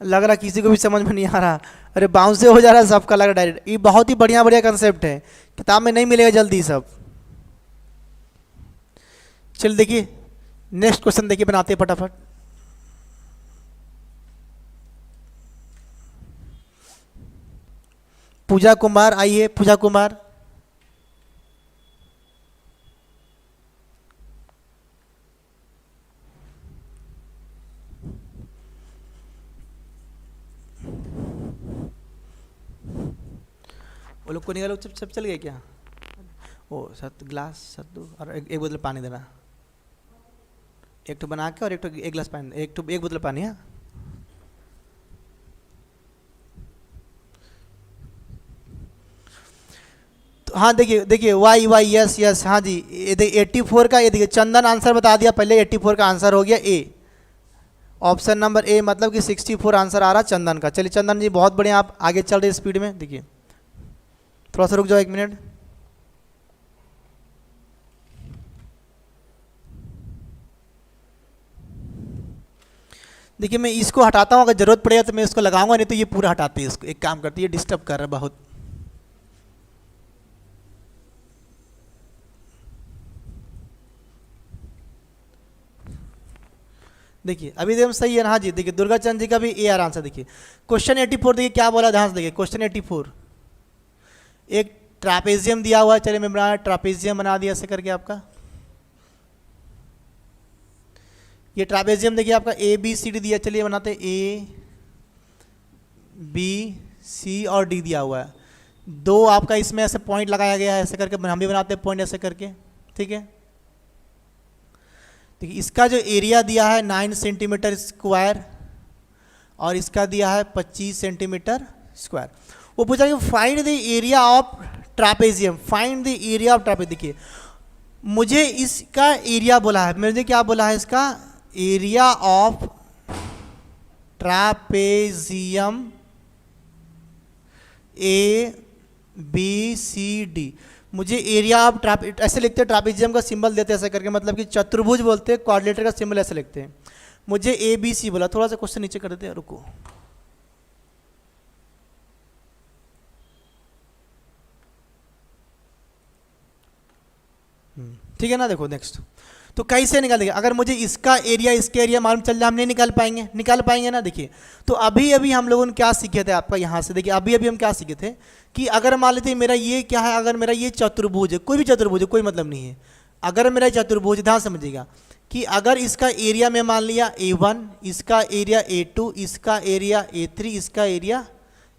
लग रहा किसी को भी समझ में नहीं आ रहा, अरे बाउंस से हो जा रहा है सबका, लग रहा डायरेक्ट। ये बहुत ही बढ़िया बढ़िया कंसेप्ट है, किताब में नहीं मिलेगा जल्दी सब। चल देखिए नेक्स्ट क्वेश्चन देखिए, बनाते हैं फटाफट। पूजा कुमार आइए, पूजा कुमार। वो लोग को निकालो, सब चल गए क्या? ओ सत ग्लास सत्तू और एक बोतल पानी देना, एक तो बना के और एक तो एक गिलास पानी, एक बोतल पानी। हाँ तो हाँ देखिए वाई वाई यस यस, हाँ जी ये देखिए 84 का, ये देखिए चंदन आंसर बता दिया पहले, 84 का आंसर हो गया ए, ऑप्शन नंबर ए, मतलब कि 64 आंसर आ रहा चंदन का। चलिए चंदन जी बहुत बढ़िया, आप आगे चल रहे स्पीड में। देखिए थोड़ा सा रुक जाओ 1 मिनट। देखिए मैं इसको हटाता हूँ, अगर जरूरत पड़ेगा तो मैं इसको लगाऊंगा, नहीं तो ये पूरा हटाती है इसको, एक काम करती है डिस्टर्ब कर रहा है बहुत। देखिए अभी एकदम सही है ना? हाँ जी देखिए दुर्गा चंद जी का भी ए आर आंसर। देखिए क्वेश्चन 84 देखिए क्या बोला ध्यान से देखिए, क्वेश्चन 84 एक ट्रापेजियम दिया हुआ है, चलिए मैं बना ट्रापेजियम बना दिया ऐसे करके आपका। ये ट्रापेजियम देखिए आपका ए बी सी डी दिया, चलिए बनाते ए बी सी और डी दिया हुआ है, दो आपका इसमें ऐसे पॉइंट लगाया गया है ऐसे करके, हम भी बनाते हैं पॉइंट ऐसे करके, ठीक है। देखिए इसका जो एरिया दिया है 9 सेंटीमीटर स्क्वायर और इसका दिया है 25 सेंटीमीटर स्क्वायर। वो पूछा कि find the area of trapezium, find the area of trapezium. देखिए मुझे इसका एरिया बोला है, मुझे क्या बोला है, इसका area of trapezium A B C D. मुझे एरिया ऑफ ऐसे लिखते हैं, ट्रापेजियम का सिंबल देते हैं ऐसे करके, मतलब कि चतुर्भुज बोलते हैं, क्वाड्रिलेटर का सिंबल ऐसे लिखते हैं। मुझे ए बी सी बोला, थोड़ा सा क्वेश्चन नीचे कर देते हैं, रुको। ठीक है ना, देखो नेक्स्ट तो कैसे निकालेंगे, अगर मुझे इसका एरिया मालूम चल जाए, हम नहीं निकाल पाएंगे ना। देखिए तो अभी अभी हम लोगों ने क्या सीखे थे आपका यहाँ से, देखिए अभी अभी हम क्या सीखे थे कि अगर मान लेते मेरा ये क्या है, अगर मेरा ये चतुर्भुज है, कोई भी चतुर्भुज है कोई मतलब नहीं है, अगर मेरा चतुर्भुज, ध्यान समझिएगा कि अगर इसका एरिया में मान लिया A1, इसका एरिया A2, इसका एरिया A3, इसका एरिया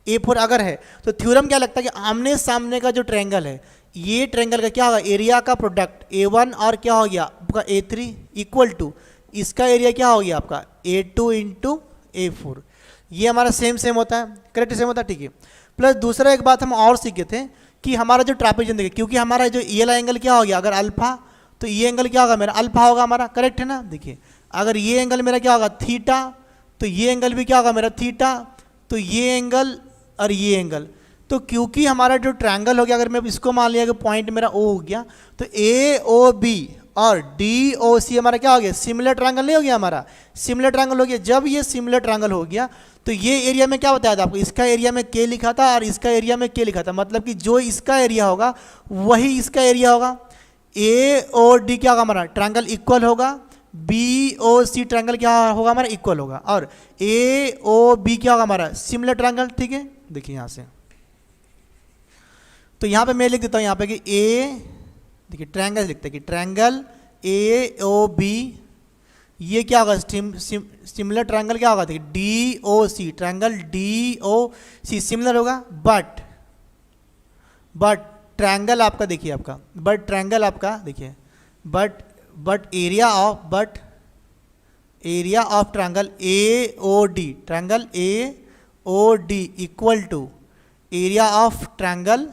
A4 अगर है, तो थ्योरम क्या लगता है कि आमने सामने का जो ट्रायंगल है, ये ट्रायंगल का क्या होगा, एरिया का प्रोडक्ट A1 और क्या हो गया आपका A3 इक्वल टू इसका एरिया क्या हो गया आपका A2 इंटू A4। ये हमारा सेम होता है, करेक्ट सेम होता है, ठीक है। प्लस दूसरा एक बात हम और सीखे थे कि हमारा जो ट्रापेजियम देखिए, क्योंकि हमारा जो ये एंगल क्या हो गया, अगर अल्फा, तो ये एंगल क्या होगा मेरा अल्फा होगा हमारा, करेक्ट है ना। देखिए अगर ये एंगल मेरा क्या होगा थीटा, तो ये एंगल भी क्या होगा मेरा थीटा, तो ये एंगल और ये एंगल, तो क्योंकि हमारा जो ट्रायंगल हो गया, अगर मैं इसको मान लिया कि पॉइंट मेरा ओ हो गया, तो ए ओ बी और डी ओ सी हमारा क्या हो गया, सिमिलर ट्रायंगल नहीं हो गया हमारा, सिमिलर ट्रायंगल हो गया। जब ये सिमिलर ट्रायंगल हो गया तो ये एरिया में क्या बताया था आपको, इसका एरिया में के लिखा था और इसका एरिया में के लिखा था, मतलब कि जो इसका एरिया होगा वही इसका एरिया होगा। ए ओ डी क्या होगा हमारा ट्रायंगल इक्वल होगा, बी ओ सी ट्रायंगल क्या होगा हमारा इक्वल होगा, और ए ओ बी क्या होगा हमारा सिमिलर ट्रायंगल, ठीक है। देखिए यहाँ से तो यहाँ पे मैं लिख देता हूँ यहाँ पे कि ए, देखिए ट्रायंगल लिखते हैं कि ट्रायंगल ए ओ बी, ये क्या होगा सिमिलर ट्रायंगल क्या होगा, देखिए D O C, triangle D O C similar होगा, बट ट्रायंगल आपका देखिए आपका, बट ट्रायंगल आपका देखिए but area of triangle A O D, triangle A O D equal to area of triangle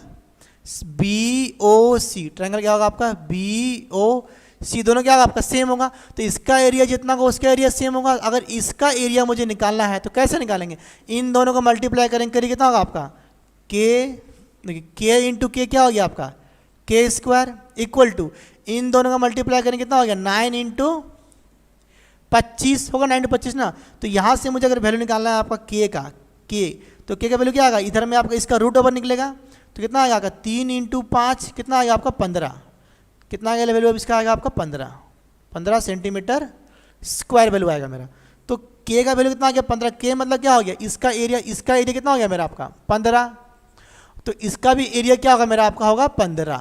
B O C, triangle क्या होगा आपका बी ओ सी, दोनों क्या होगा आपका सेम होगा, तो इसका एरिया जितना होगा उसका एरिया सेम होगा। अगर इसका एरिया मुझे निकालना है तो कैसे निकालेंगे, इन दोनों को मल्टीप्लाई करेंगे, करिए कितना होगा आपका के, देखिए के इंटू के क्या हो गया आपका के स्क्वायर इक्वल टू, इन दोनों का मल्टीप्लाई करेंगे कितना हो गया 9 इंटू 25 होगा, 9 इंटू 25 ना। तो यहाँ से मुझे अगर वैल्यू निकालना है आपका के का, के तो के का वैल्यू क्या आएगा, इधर में आपका इसका रूट ओवर निकलेगा, तो कितना आएगा आपका 3 इंटू 5 कितना आएगा आपका 15, कितना आएगा वैल्यू अब इसका आएगा आपका 15 सेंटीमीटर स्क्वायर वैल्यू आएगा मेरा। तो के का वैल्यू कितना आ गया 15, के मतलब क्या हो गया इसका एरिया कितना हो गया मेरा आपका 15, तो इसका भी एरिया क्या होगा मेरा आपका होगा 15,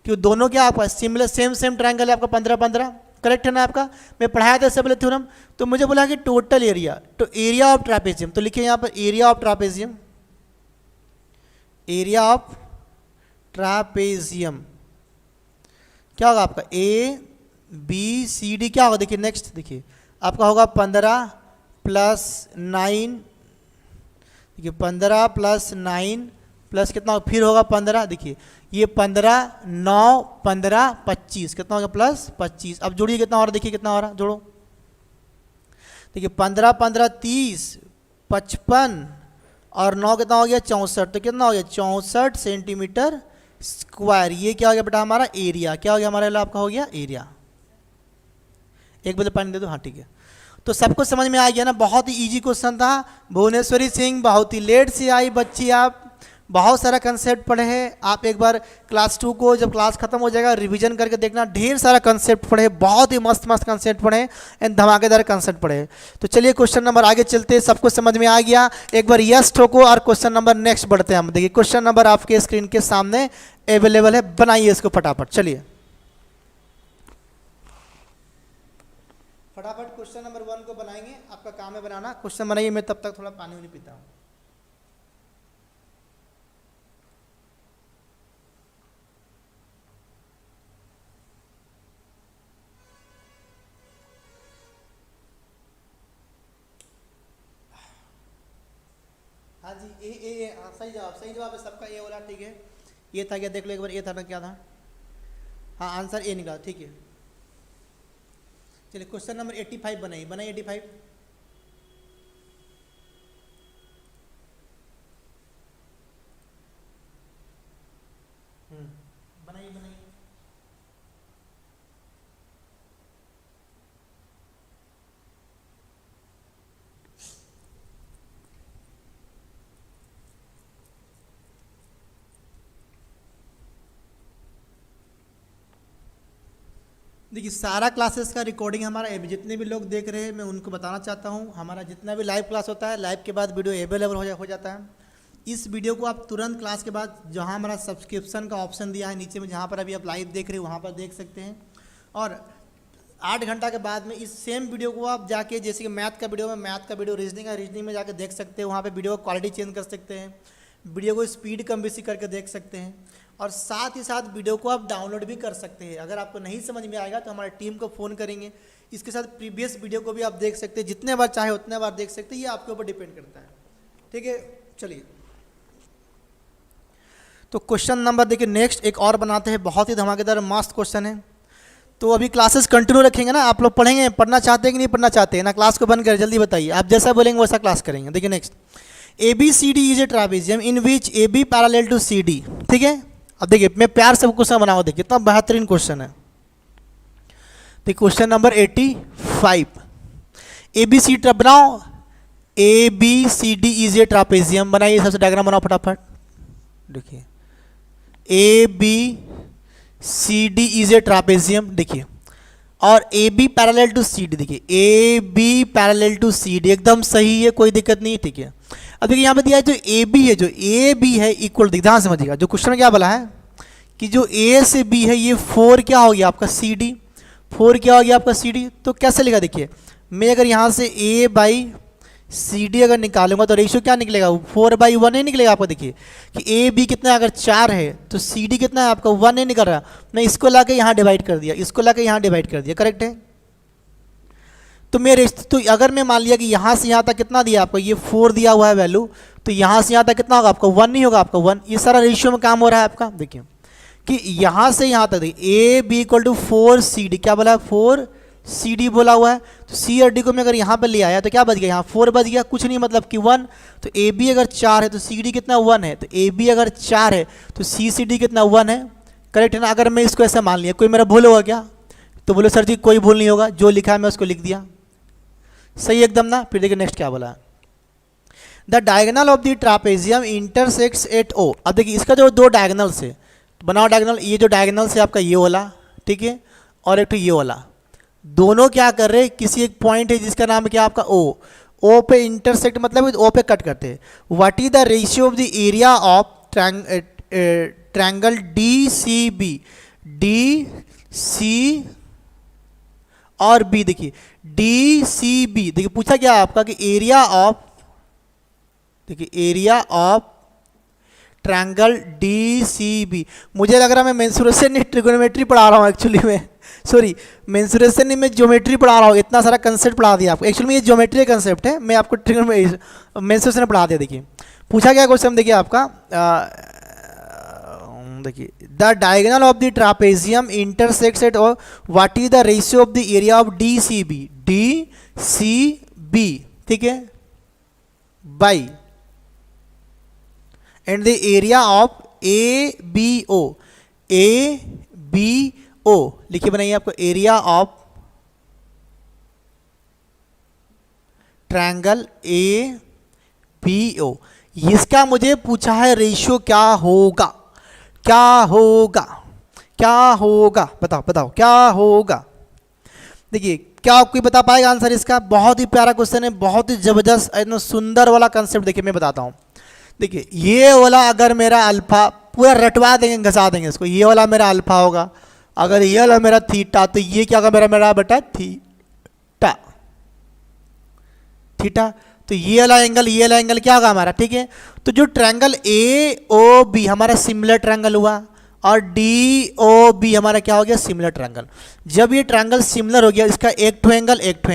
क्योंकि दोनों क्या आपका सिमिलर सेम ट्रायंगल है आपका 15, करेक्ट है ना आपका। मैं पढ़ाया था इससे पहले थ्योरम, तो मुझे बोला कि टोटल एरिया, तो एरिया ऑफ ट्रापेजियम, तो लिखिए यहाँ पर area of trapezium, area of trapezium क्या होगा आपका ए बी सी डी क्या होगा, देखिए नेक्स्ट देखिए आपका होगा 15 प्लस 9, देखिए 15 प्लस 9 प्लस कितना होगा, फिर होगा 15, देखिए ये 15 9 15 25 कितना होगा प्लस 25। अब जोड़िए कितना हो रहा, देखिए कितना हो रहा, जोड़ो देखिए 15 15 30 55 और 9 कितना हो गया 64, तो कितना हो गया 64 सेंटीमीटर स्क्वायर। ये क्या हो गया बेटा हमारा एरिया, क्या हो गया हमारा आपका हो गया एरिया। एक बोतल पानी दे दो, हाँ ठीक है। तो सबको समझ में आ गया ना, बहुत ही इजी क्वेश्चन था। भुवनेश्वरी सिंह बहुत ही लेट से आई बच्ची, आप बहुत सारा कंसेप्ट पढ़े हैं। आप एक बार क्लास 2 को जब क्लास खत्म हो जाएगा रिवीजन करके देखना, ढेर सारा कंसेप्ट पढ़े, बहुत ही मस्त मस्त कंसेप्ट पढ़े एंड धमाकेदार कंसेप्ट पढ़े। तो चलिए क्वेश्चन नंबर आगे चलते, सबको समझ में आ गया, एक बार यस ठोको और क्वेश्चन नंबर नेक्स्ट बढ़ते हैं हम। देखिए क्वेश्चन नंबर आपके स्क्रीन के सामने अवेलेबल है, बनाइए इसको फटाफट। चलिए फटाफट क्वेश्चन नंबर 1 को बनाएंगे, आपका काम है बनाना। क्वेश्चन बनाइए, मैं तब तक थोड़ा पानी नहीं पीता हूँ। हाँ जी ए हाँ, सही जवाब है सबका, ए वाला ठीक है। ये था क्या, देख लो एक बार, ये था ना क्या था, हाँ आंसर ए निकला, ठीक है। चलिए क्वेश्चन नंबर 85 बनाइए, बनाइए 85। बनाइए बनाइए। देखिए सारा क्लासेस का रिकॉर्डिंग हमारा जितने भी लोग देख रहे हैं मैं उनको बताना चाहता हूँ, हमारा जितना भी लाइव क्लास होता है लाइव के बाद वीडियो अवेलेबल हो जाता है। इस वीडियो को आप तुरंत क्लास के बाद जहाँ हमारा सब्सक्रिप्शन का ऑप्शन दिया है नीचे में, जहाँ पर अभी आप लाइव देख रहे हो वहाँ पर देख सकते हैं। और 8 घंटा के बाद में इस सेम वीडियो को आप जाके, जैसे कि मैथ का वीडियो रीजनिंग में जाके देख सकते हैं। वहाँ पे वीडियो का क्वालिटी चेंज कर सकते हैं, वीडियो को स्पीड कम बेसी करके देख सकते हैं, और साथ ही साथ वीडियो को आप डाउनलोड भी कर सकते हैं। अगर आपको नहीं समझ में आएगा तो हमारी टीम को फ़ोन करेंगे, इसके साथ प्रीवियस वीडियो को भी आप देख सकते हैं, जितने बार चाहे उतने बार देख सकते हैं, ये आपके ऊपर डिपेंड करता है, ठीक है। चलिए तो क्वेश्चन नंबर देखिए नेक्स्ट एक और बनाते हैं, बहुत ही धमाकेदार मस्त क्वेश्चन है। तो अभी क्लासेस कंटिन्यू रखेंगे ना, आप लोग पढ़ेंगे, पढ़ना चाहते हैं कि नहीं पढ़ना चाहते हैं ना, क्लास को बंद करें जल्दी बताइए, आप जैसा बोलेंगे वैसा क्लास करेंगे। देखिए next, A B C D is a trapezium in which A B parallel to C D, ठीक है। अब देखिए मैं प्यार से क्वेश्चन बनाऊँ, देखिए इतना बेहतरीन क्वेश्चन है। तो question number 85, A B C बनाओ, A B C D is a trapezium, बनाइए सबसे डायग्राम बनाओ फटाफट। देखिए A B C D is a trapezium, देखिए, और A B parallel to C D, देखिए A B parallel to C D एकदम सही है, कोई दिक्कत नहीं, ठीक है। अब देखिए यहाँ पे दिया है जो ए बी है, जो ए बी है इक्वल, ध्यान समझिएगा जो क्वेश्चन में क्या बोला है कि जो ए से बी है ये 4 क्या हो गया आपका सी डी, 4 क्या हो गया आपका सी डी। तो कैसे लिखा, देखिए मैं अगर यहाँ से ए बाई सी डी अगर निकालूंगा तो रेशियो क्या निकलेगा, 4/1 नहीं निकलेगा आपको। देखिए कि ए बी कितना अगर 4 है तो सी डी कितना है आपका 1 नहीं निकल रहा, मैं इसको ला के यहाँ डिवाइड कर दिया, इसको ला के यहाँ डिवाइड कर दिया, करेक्ट है। तो मेरे तो अगर मैं मान लिया कि यहाँ से यहाँ तक कितना दिया आपको, ये 4 दिया हुआ है वैल्यू, तो यहाँ से यहाँ तक कितना होगा आपका 1 नहीं होगा आपका 1, ये सारा रेशियो में काम हो रहा है आपका। देखिए कि यहाँ से यहाँ तक A B equal to 4 C D, क्या बोला है 4 सी डी बोला हुआ है। तो सी और डी को मैं अगर यहाँ पर ले आया तो क्या बच गया, यहाँ 4 बच गया, कुछ नहीं मतलब कि 1। तो ए बी अगर 4 है तो सी डी कितना 1 है, तो ए बी अगर 4 है तो सी डी कितना 1 है, करेक्ट है ना। अगर मैं इसको ऐसा मान लिया, कोई मेरा भूल होगा क्या, तो बोलो सर जी कोई भूल नहीं होगा, जो लिखा है मैं उसको लिख दिया, सही एकदम ना। फिर देखिए नेक्स्ट क्या बोला, the diagonal of the trapezium intersects at O. अब देखिए इसका जो 2 डायगोनल से बनाओ डायगोनल, ये जो डायगोनल से आपका ये वाला, ठीक है, और एक तो ये वाला, दोनों क्या कर रहे हैं, किसी एक पॉइंट है जिसका नाम क्या आपका ओ पे इंटरसेक्ट मतलब ओ पे कट करते हैं। What is the ratio of the area of triangle D C B, D C और बी, देखिए डी सी बी, देखिए पूछा क्या आपका कि एरिया ऑफ, देखिए area of triangle D C B. मुझे लग रहा है मैं मेंसुरेशन नहीं ट्रिगोनोमेट्री पढ़ा रहा हूँ एक्चुअली में, सॉरी मेंसुरेशन नहीं, मैं ज्योमेट्री पढ़ा रहा हूँ। इतना सारा कंसेप्ट पढ़ा दिया आपको, एक्चुअली में ये ज्योमेट्री का कंसेप्ट है, मैं आपको मेंसुरेशन पढ़ा दिया। देखिए पूछा गया क्वेश्चन, देखिए आपका देखिए the diagonal of the trapezium intersects at और what is the ratio of the area of D C B, D C B, ठीक है, by and the area of A B O, A B O लिखिए बनाइए आपको, area of triangle A B O. इसका मुझे पूछा है रेशियो क्या होगा, क्या होगा, क्या होगा, बताओ बताओ क्या होगा। देखिए क्या कोई बता पाएगा आंसर इसका? बहुत ही प्यारा क्वेश्चन है, बहुत ही जबरदस्त एकदम सुंदर वाला कंसेप्ट। देखिए मैं बताता हूँ, देखिए ये वाला अगर मेरा अल्फा, पूरा रटवा देंगे, घसा देंगे इसको, ये वाला मेरा अल्फा होगा, अगर ये वाला मेरा थीटा, तो ये क्या होगा मेरा बेटा थीटा, थीटा, तो ये वाला एंगल क्या होगा हमारा, ठीक है। तो जो ट्रायंगल ए ओ बी हमारा सिमिलर ट्रायंगल हुआ और डी ओ बी हमारा क्या हो गया, सिमिलर ट्रायंगल। जब ये ट्रायंगल सिमिलर हो गया, इसका एक ठो एंगल एंगल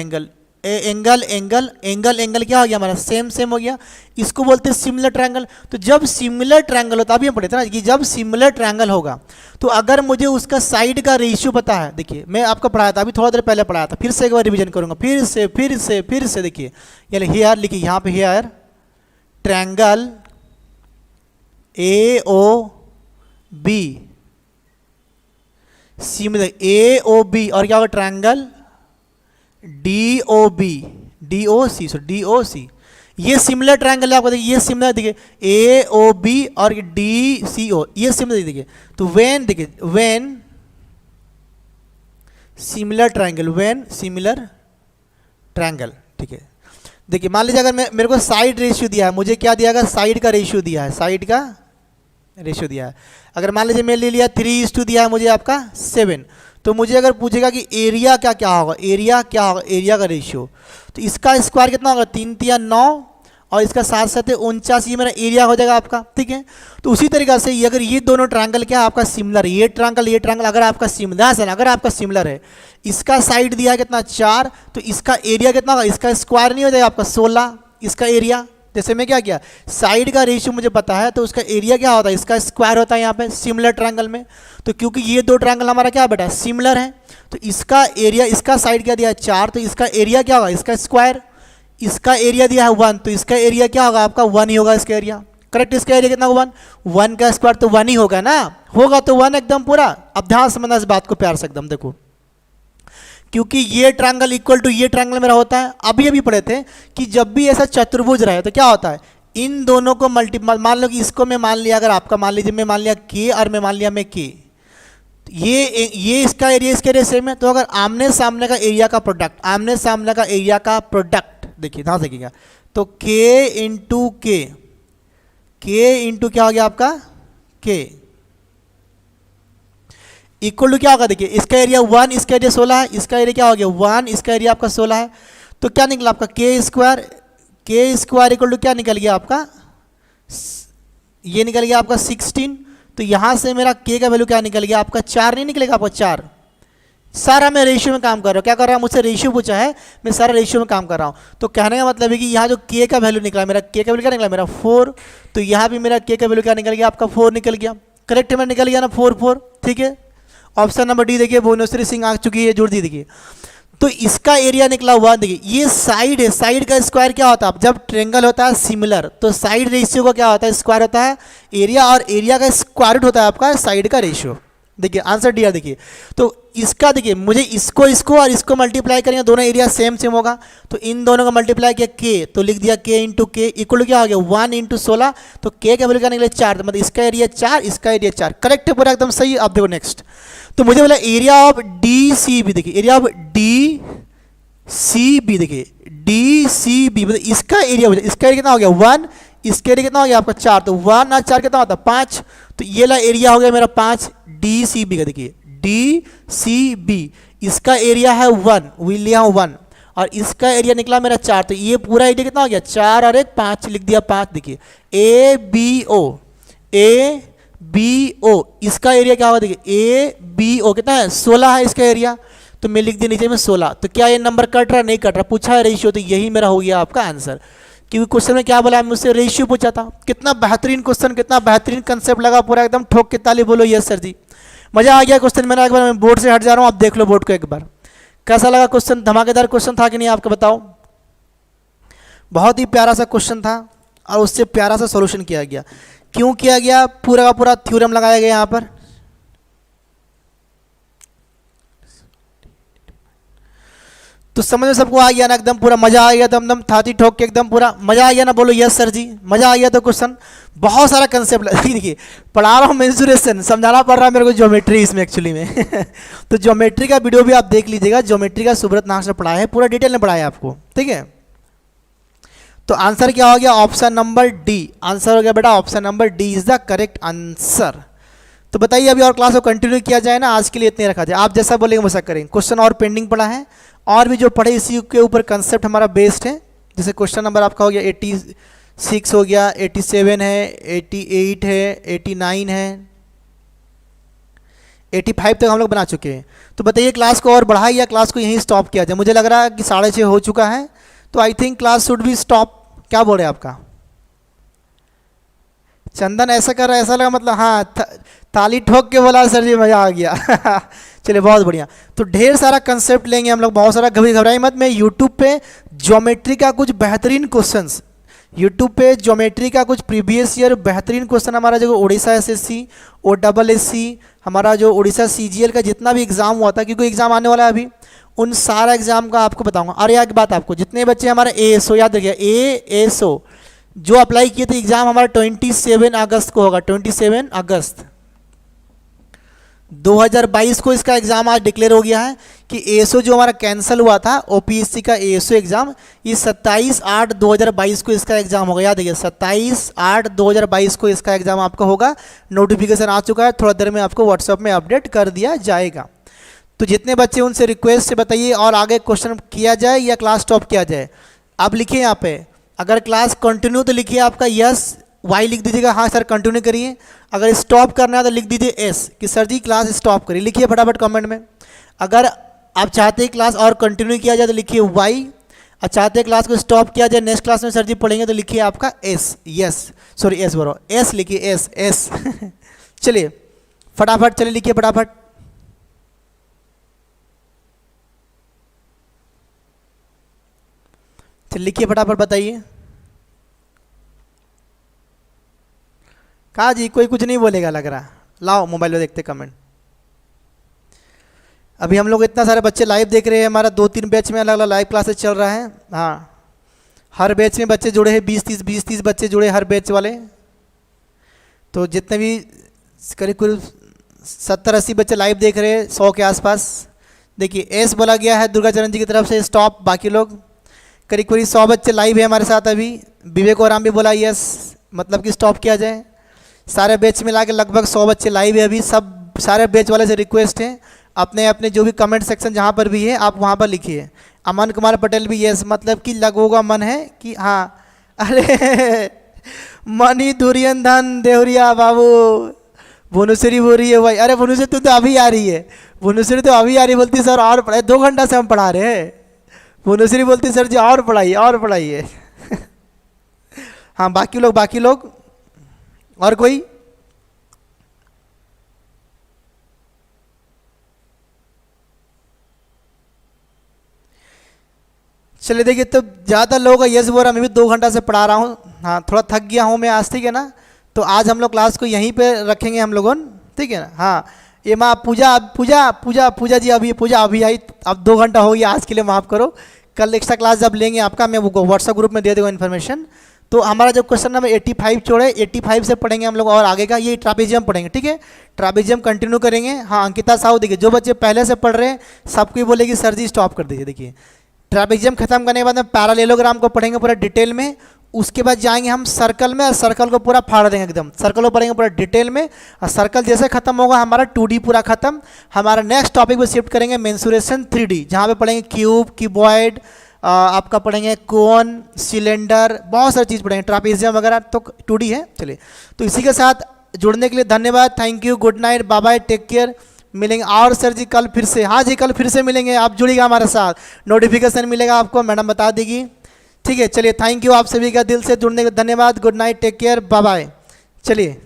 एंगल क्या हो गया हमारा, सेम हो गया, इसको बोलते हैं सिमिलर ट्रायंगल। तो जब सिमिलर ट्रायंगल होता है, अभी हम पढ़े थे ना कि जब सिमिलर ट्रायंगल होगा तो अगर मुझे उसका साइड का रेशियो पता है, देखिए मैं आपको पढ़ाया था, अभी थोड़ा देर पहले पढ़ाया था, फिर से एक बार रिवीजन करूंगा, फिर से देखिए, यानी हेयर लिखिए यहाँ पे, here triangle A O B similar A O B, और क्या होगा triangle D O B, D O C, ये सिमिलर ट्रायंगल है आपको। देखिए ये सिमिलर, देखिए ए ओ बी और डी सी ओ, ये सिमिलर देखिए। तो वेन, देखिए वेन सिमिलर ट्रायंगल, ठीक है। देखिए मान लीजिए अगर मेरे को साइड रेशियो दिया है, मुझे क्या दिया गया, साइड का रेशियो दिया है, साइड का रेशियो दिया है। अगर मान लीजिए मैं ले लिया 3:2 दिया है मुझे आपका 7, तो मुझे अगर पूछेगा कि एरिया क्या होगा, एरिया एरिया का रेशियो, तो इसका स्क्वायर कितना होगा, 3 3 9, और इसका साथ साथ 49, ये मेरा एरिया हो जाएगा आपका, ठीक है। तो उसी तरीके से अगर ये दोनों ट्रायंगल क्या है आपका सिमिलर, ये ट्रायंगल अगर आपका सिमिलर है, इसका साइड दिया है कितना 4, तो इसका एरिया कितना होगा, इसका स्क्वायर नहीं हो जाएगा आपका 16, इसका एरिया। जैसे मैं क्या किया, साइड का रेशियो मुझे पता है, तो उसका एरिया क्या होता है, इसका स्क्वायर होता है यहाँ पे सिमिलर ट्रायंगल में। तो क्योंकि ये दो ट्रायंगल हमारा क्या बेटा सिमिलर है, तो इसका एरिया, इसका साइड क्या दिया है 4, तो इसका एरिया क्या होगा, इसका स्क्वायर। इसका एरिया दिया है 1, तो इसका एरिया क्या होगा आपका 1 ही होगा इसका एरिया, करेक्ट। इसका एरिया कितना 1 का स्क्वायर तो 1 ही होगा ना, होगा तो 1 एकदम पूरा। अब ध्यान समझना इस बात को प्यार से एकदम, देखो क्योंकि ये ट्रायंगल इक्वल टू ये ट्रायंगल मेरा होता है। अभी पढ़े थे कि जब भी ऐसा चतुर्भुज रहे तो क्या होता है, इन दोनों को मान लो कि इसको मैं मान लिया, अगर आपका मान लीजिए मैं मान लिया के और मैं मान लिया मैं के, ये इसका एरिया सेम है, तो अगर आमने सामने का एरिया का प्रोडक्ट, देखिए ध्यान से देखिएगा, तो के इंटू क्या हो गया आपका के इक्वल टू क्या होगा, देखिए इसका एरिया 1, इसका एरिया 16 है, इसका एरिया क्या हो गया 1, इसका एरिया आपका 16 है, तो क्या निकला आपका के स्क्वायर इक्वल टू क्या निकल गया आपका, ये निकल गया आपका 16। तो यहां से मेरा के का वैल्यू क्या निकल गया आपका 4, नहीं निकलेगा आपका 4। सारा मैं रेशियो में काम कर रहा हूँ, क्या कर रहा हूँ, मुझसे रेशियो पूछा है, मैं सारा रेशियो में काम कर रहा हूँ। तो कहने का मतलब है कि यहाँ जो के का वैल्यू निकला, मेरा के का वैल्यू क्या निकला मेरा 4, तो यहाँ भी मेरा के का वैल्यू क्या निकल गया आपका 4 निकल गया, करेक्ट में निकल गया ना 4, ठीक है। ऑप्शन नंबर डी देखिए, भुवनेश्वरी सिंह आ चुकी है, जुड़ दी देखिए। तो इसका एरिया निकला हुआ, देखिए ये साइड है, साइड का स्क्वायर क्या होता है, जब ट्रायंगल होता है सिमिलर तो साइड रेशियो का क्या होता है, स्क्वायर होता है एरिया, और एरिया का स्क्वायर रूट होता है आपका साइड का रेशियो। देखिए आंसर डी देखिए, तो इसका देखिए मुझे इसको और इसको मल्टीप्लाई करेंगे, दोनों एरिया सेम होगा, तो इन दोनों का मल्टीप्लाई किया के, तो लिख दिया के इंटू के इक्वल क्या हो गया 1 × 16, तो के का वैल्यू क्या निकले 4, तो मतलब इसका एरिया 4, इसका एरिया 4, करेक्ट है पूरा एकदम सही। अब देखो नेक्स्ट, तो मुझे बोला area of D C B, देखिए area of D C B, देखिए डी सी बी मतलब इसका एरिया कितना हो गया 1, इसका एरिया कितना हो गया आपका 4, तो 1 और 4 कितना होता है 5, तो ये ला एरिया हो गया मेरा 5 डी सी बी का। देखिए डी सी बी इसका एरिया है 1, वी लिया 1, और इसका एरिया निकला मेरा 4, तो ये पूरा एरिया कितना हो गया 4 और 1 5, लिख दिया 5। देखिए A B A B O, इसका एरिया क्या होगा देखिए, ए बी ओ कितना है 16 है इसका एरिया, तो मैं लिख दिया नीचे में 16। तो क्या ये नंबर कट रहा, नहीं कट रहा, पूछा है रेशियो, तो यही मेरा हो गया आपका आंसर। क्योंकि क्वेश्चन में क्या बोला है, मुझसे रेशियो पूछा था। कितना बेहतरीन क्वेश्चन, कितना बेहतरीन कंसेप्ट लगा, पूरा एकदम ठोक के ताली बोलो यस सर जी, मजा आ गया क्वेश्चन। मैंने एक बार, मैं बोर्ड से हट जा रहा हूँ, आप देख लो बोर्ड को एक बार, कैसा लगा क्वेश्चन, धमाकेदार क्वेश्चन था कि नहीं आपको बताओ। बहुत ही प्यारा सा क्वेश्चन था और उससे प्यारा सा सॉल्यूशन किया गया। क्यों किया गया, पूरा का पूरा थ्योरम लगाया गया यहाँ पर। तो समझ में सबको आ गया ना, एकदम पूरा मजा आ गया, तो एकदम छाती ठोक के एकदम पूरा मजा आ गया ना, बोलो यस सर जी, मजा आ गया। तो क्वेश्चन बहुत सारा कंसेप्ट देखिए, पढ़ा रहा हूँ मेंसुरेशन, समझाना पड़ रहा है मेरे को ज्योमेट्री इसमें एक्चुअली में तो ज्योमेट्री का वीडियो भी आप देख लीजिएगा, ज्योमेट्री का सुब्रत नाग से पढ़ाया है, पूरा डिटेल में पढ़ाया है आपको, ठीक है। तो आंसर क्या हो गया, ऑप्शन नंबर डी आंसर हो गया बेटा, option number D is the correct answer. तो बताइए अभी और क्लास को कंटिन्यू किया जाए ना, आज के लिए इतने रखा जाए, आप जैसा बोलेंगे वैसा करेंगे। क्वेश्चन और पेंडिंग पड़ा है, और भी जो पढ़े इसी के ऊपर कंसेप्ट हमारा बेस्ड है। जैसे क्वेश्चन नंबर आपका हो गया 86 हो गया, 87 है, 88 है, 89 है, 85 तक हम लोग बना चुके हैं। तो बताइए क्लास को और बढ़ाए या क्लास को यहीं स्टॉप किया जाए। मुझे लग रहा है कि 6:30 हो चुका है, तो I think class should be stop. क्या बोल रहे हैं आपका चंदन, ऐसा कर रहा है, ऐसा लगा मतलब, हाँ ताली ठोक के बोला सर जी मजा आ गया चलिए बहुत बढ़िया। तो ढेर सारा कंसेप्ट लेंगे हम लोग, बहुत सारा, घबराई मत। मैं यूट्यूब पे ज्योमेट्री का कुछ बेहतरीन क्वेश्चंस, यूट्यूब पे ज्योमेट्री का कुछ प्रीवियस ईयर बेहतरीन क्वेश्चन, हमारा जो उड़ीसा एसएससी, OSSC, हमारा जो उड़ीसा CGL का जितना भी एग्जाम हुआ था, क्योंकि एग्जाम आने वाला है अभी, उन सारा एग्जाम का आपको बताऊंगा। और एक बात आपको, जितने बच्चे हमारे ASO, याद रखिए ASO जो अप्लाई किए थे, एग्जाम हमारा 27 अगस्त को होगा, 27 अगस्त 2022 को इसका एग्जाम आज डिक्लेयर हो गया है कि ASO जो हमारा कैंसिल हुआ था OPSC का ASO एग्जाम, ये 27/8/2022 को इसका एग्जाम होगा। याद रखिए 27/8/2022 को इसका एग्जाम आपका होगा। नोटिफिकेशन आ चुका है, थोड़ा देर में आपको व्हाट्सएप में अपडेट कर दिया जाएगा। तो जितने बच्चे उनसे रिक्वेस्ट से बताइए और आगे क्वेश्चन किया जाए या क्लास स्टॉप किया जाए। आप लिखिए यहाँ पे, अगर क्लास कंटिन्यू तो लिखिए आपका यस, वाई लिख दीजिएगा हाँ सर कंटिन्यू करिए। अगर स्टॉप करना है तो लिख दीजिए एस कि सर जी क्लास स्टॉप करिए, लिखिए फटाफट कमेंट में। अगर आप चाहते हैं क्लास और कंटिन्यू किया जाए तो लिखिए वाई, और चाहते हैं क्लास को स्टॉप किया जाए, नेक्स्ट क्लास में सर जी पढ़ेंगे, तो लिखिए आपका एस, यस सॉरी एस बोलो, एस लिखिए एस एस चलिए फटाफट, चलिए लिखिए फटाफट। चलिए लिखिए फटाफट, बताइए। कहा जी कोई कुछ नहीं बोलेगा लग रहा, लाओ मोबाइल में देखते कमेंट। अभी हम लोग इतना सारे बच्चे लाइव देख रहे हैं, हमारा 2-3 बैच में अलग अलग लाइव क्लासेस चल रहा है। हाँ हर बैच में बच्चे जुड़े हैं, 20-30 बच्चे जुड़े हर बैच वाले। तो जितने भी करीब 70-80 बच्चे लाइव देख रहे हैं, 100 के आसपास। देखिए एस बोला गया है दुर्गा चरण जी की तरफ से, स्टॉप। बाकी लोग करीब 100 बच्चे लाइव है हमारे साथ अभी। विवेक और राम भी बोला यस, मतलब कि स्टॉप किया जाए। सारे बैच मिला के लगभग 100 बच्चे लाइव है अभी। सब सारे बैच वाले से रिक्वेस्ट है, अपने अपने जो भी कमेंट सेक्शन जहाँ पर भी है आप वहाँ पर लिखिए। अमन कुमार पटेल भी यस, मतलब कि लगभग का मन है कि हाँ। अरे मनी दुरियन धन देवरिया बाबू, भुनुश्री बोल रही है भाई। अरे भुनुश्री तू तो अभी आ रही है, भुनुश्री तो अभी आ रही, बोलती सर और पढ़ाए, 2 घंटा से हम पढ़ा रहे हैं। भुनुश्री बोलती सर जी और पढ़ाइए और पढ़ाइए हाँ बाकी लोग और कोई? चलिए देखिए, तो ज़्यादा लोगों का यस बोल रहा, मैं भी 2 घंटा से पढ़ा रहा हूँ। हाँ थोड़ा थक गया हूँ मैं आज, ठीक है ना। तो आज हम लोग क्लास को यहीं पे रखेंगे हम लोगों, ठीक है ना। हाँ ये माँ पूजा जी अभी आई, अब 2 घंटा हो गया आज के लिए, माफ़ करो। कल एक्स्ट्रा क्लास जब लेंगे आपका, मैं वो व्हाट्सएप ग्रुप में दे दूँगा इन्फॉर्मेशन। तो हमारा जो क्वेश्चन नंबर 85 छोड़े, 85 से पढ़ेंगे हम लोग, और आगे का ये ट्रापेजियम पढ़ेंगे, ठीक है। ट्रापेजियम कंटिन्यू करेंगे। हाँ अंकिता साहू, देखिए जो बच्चे पहले से पढ़ रहे हैं सबको ही बोलेगी सर जी स्टॉप कर दीजिए। देखिए ट्रापेजियम खत्म करने के बाद में पैरालेलोग्राम को पढ़ेंगे पूरा डिटेल में। उसके बाद जाएंगे हम सर्कल में, और सर्कल को पूरा फाड़ देंगे एकदम। सर्कल को पढ़ेंगे पूरा डिटेल में, और सर्कल जैसे खत्म होगा हमारा 2D पूरा खत्म। हमारा नेक्स्ट टॉपिक पे शिफ्ट करेंगे मेंसुरेशन 3D, जहाँ पे पढ़ेंगे क्यूब, क्यूबॉइड, आपका पढ़ेंगे कोन, सिलेंडर, बहुत सारी चीज़ पढ़ेंगे, ट्रापेजियम वगैरह तो 2D है। चलिए तो इसी के साथ जुड़ने के लिए धन्यवाद, thank you, good night, bye bye, take care. मिलेंगे और सर जी कल फिर से, हाँ जी कल फिर से मिलेंगे, आप जुड़िएगा हमारे साथ, नोटिफिकेशन मिलेगा आपको, मैडम बता देगी। ठीक है, चलिए थैंक यू आप सभी का दिल से जुड़ने के लिए धन्यवाद, good night, take care, bye bye. चलिए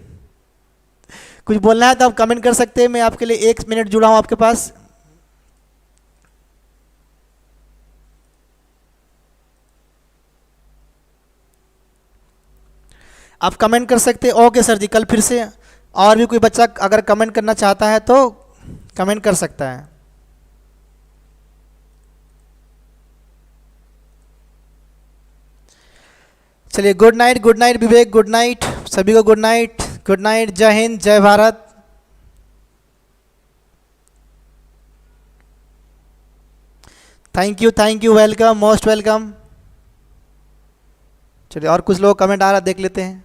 कुछ बोलना है तो आप कमेंट कर सकते हैं, मैं आपके लिए 1 मिनट जुड़ा हूँ आपके पास। आप कमेंट कर सकते हैं। ओके सर जी कल फिर से, और भी कोई बच्चा अगर कमेंट करना चाहता है तो कमेंट कर सकता है। चलिए गुड नाइट विवेक, गुड नाइट सभी को, गुड नाइट, जय हिंद, जय Bharat. Thank you, welcome, most welcome. चलिए और कुछ लोग कमेंट आ रहा देख लेते हैं।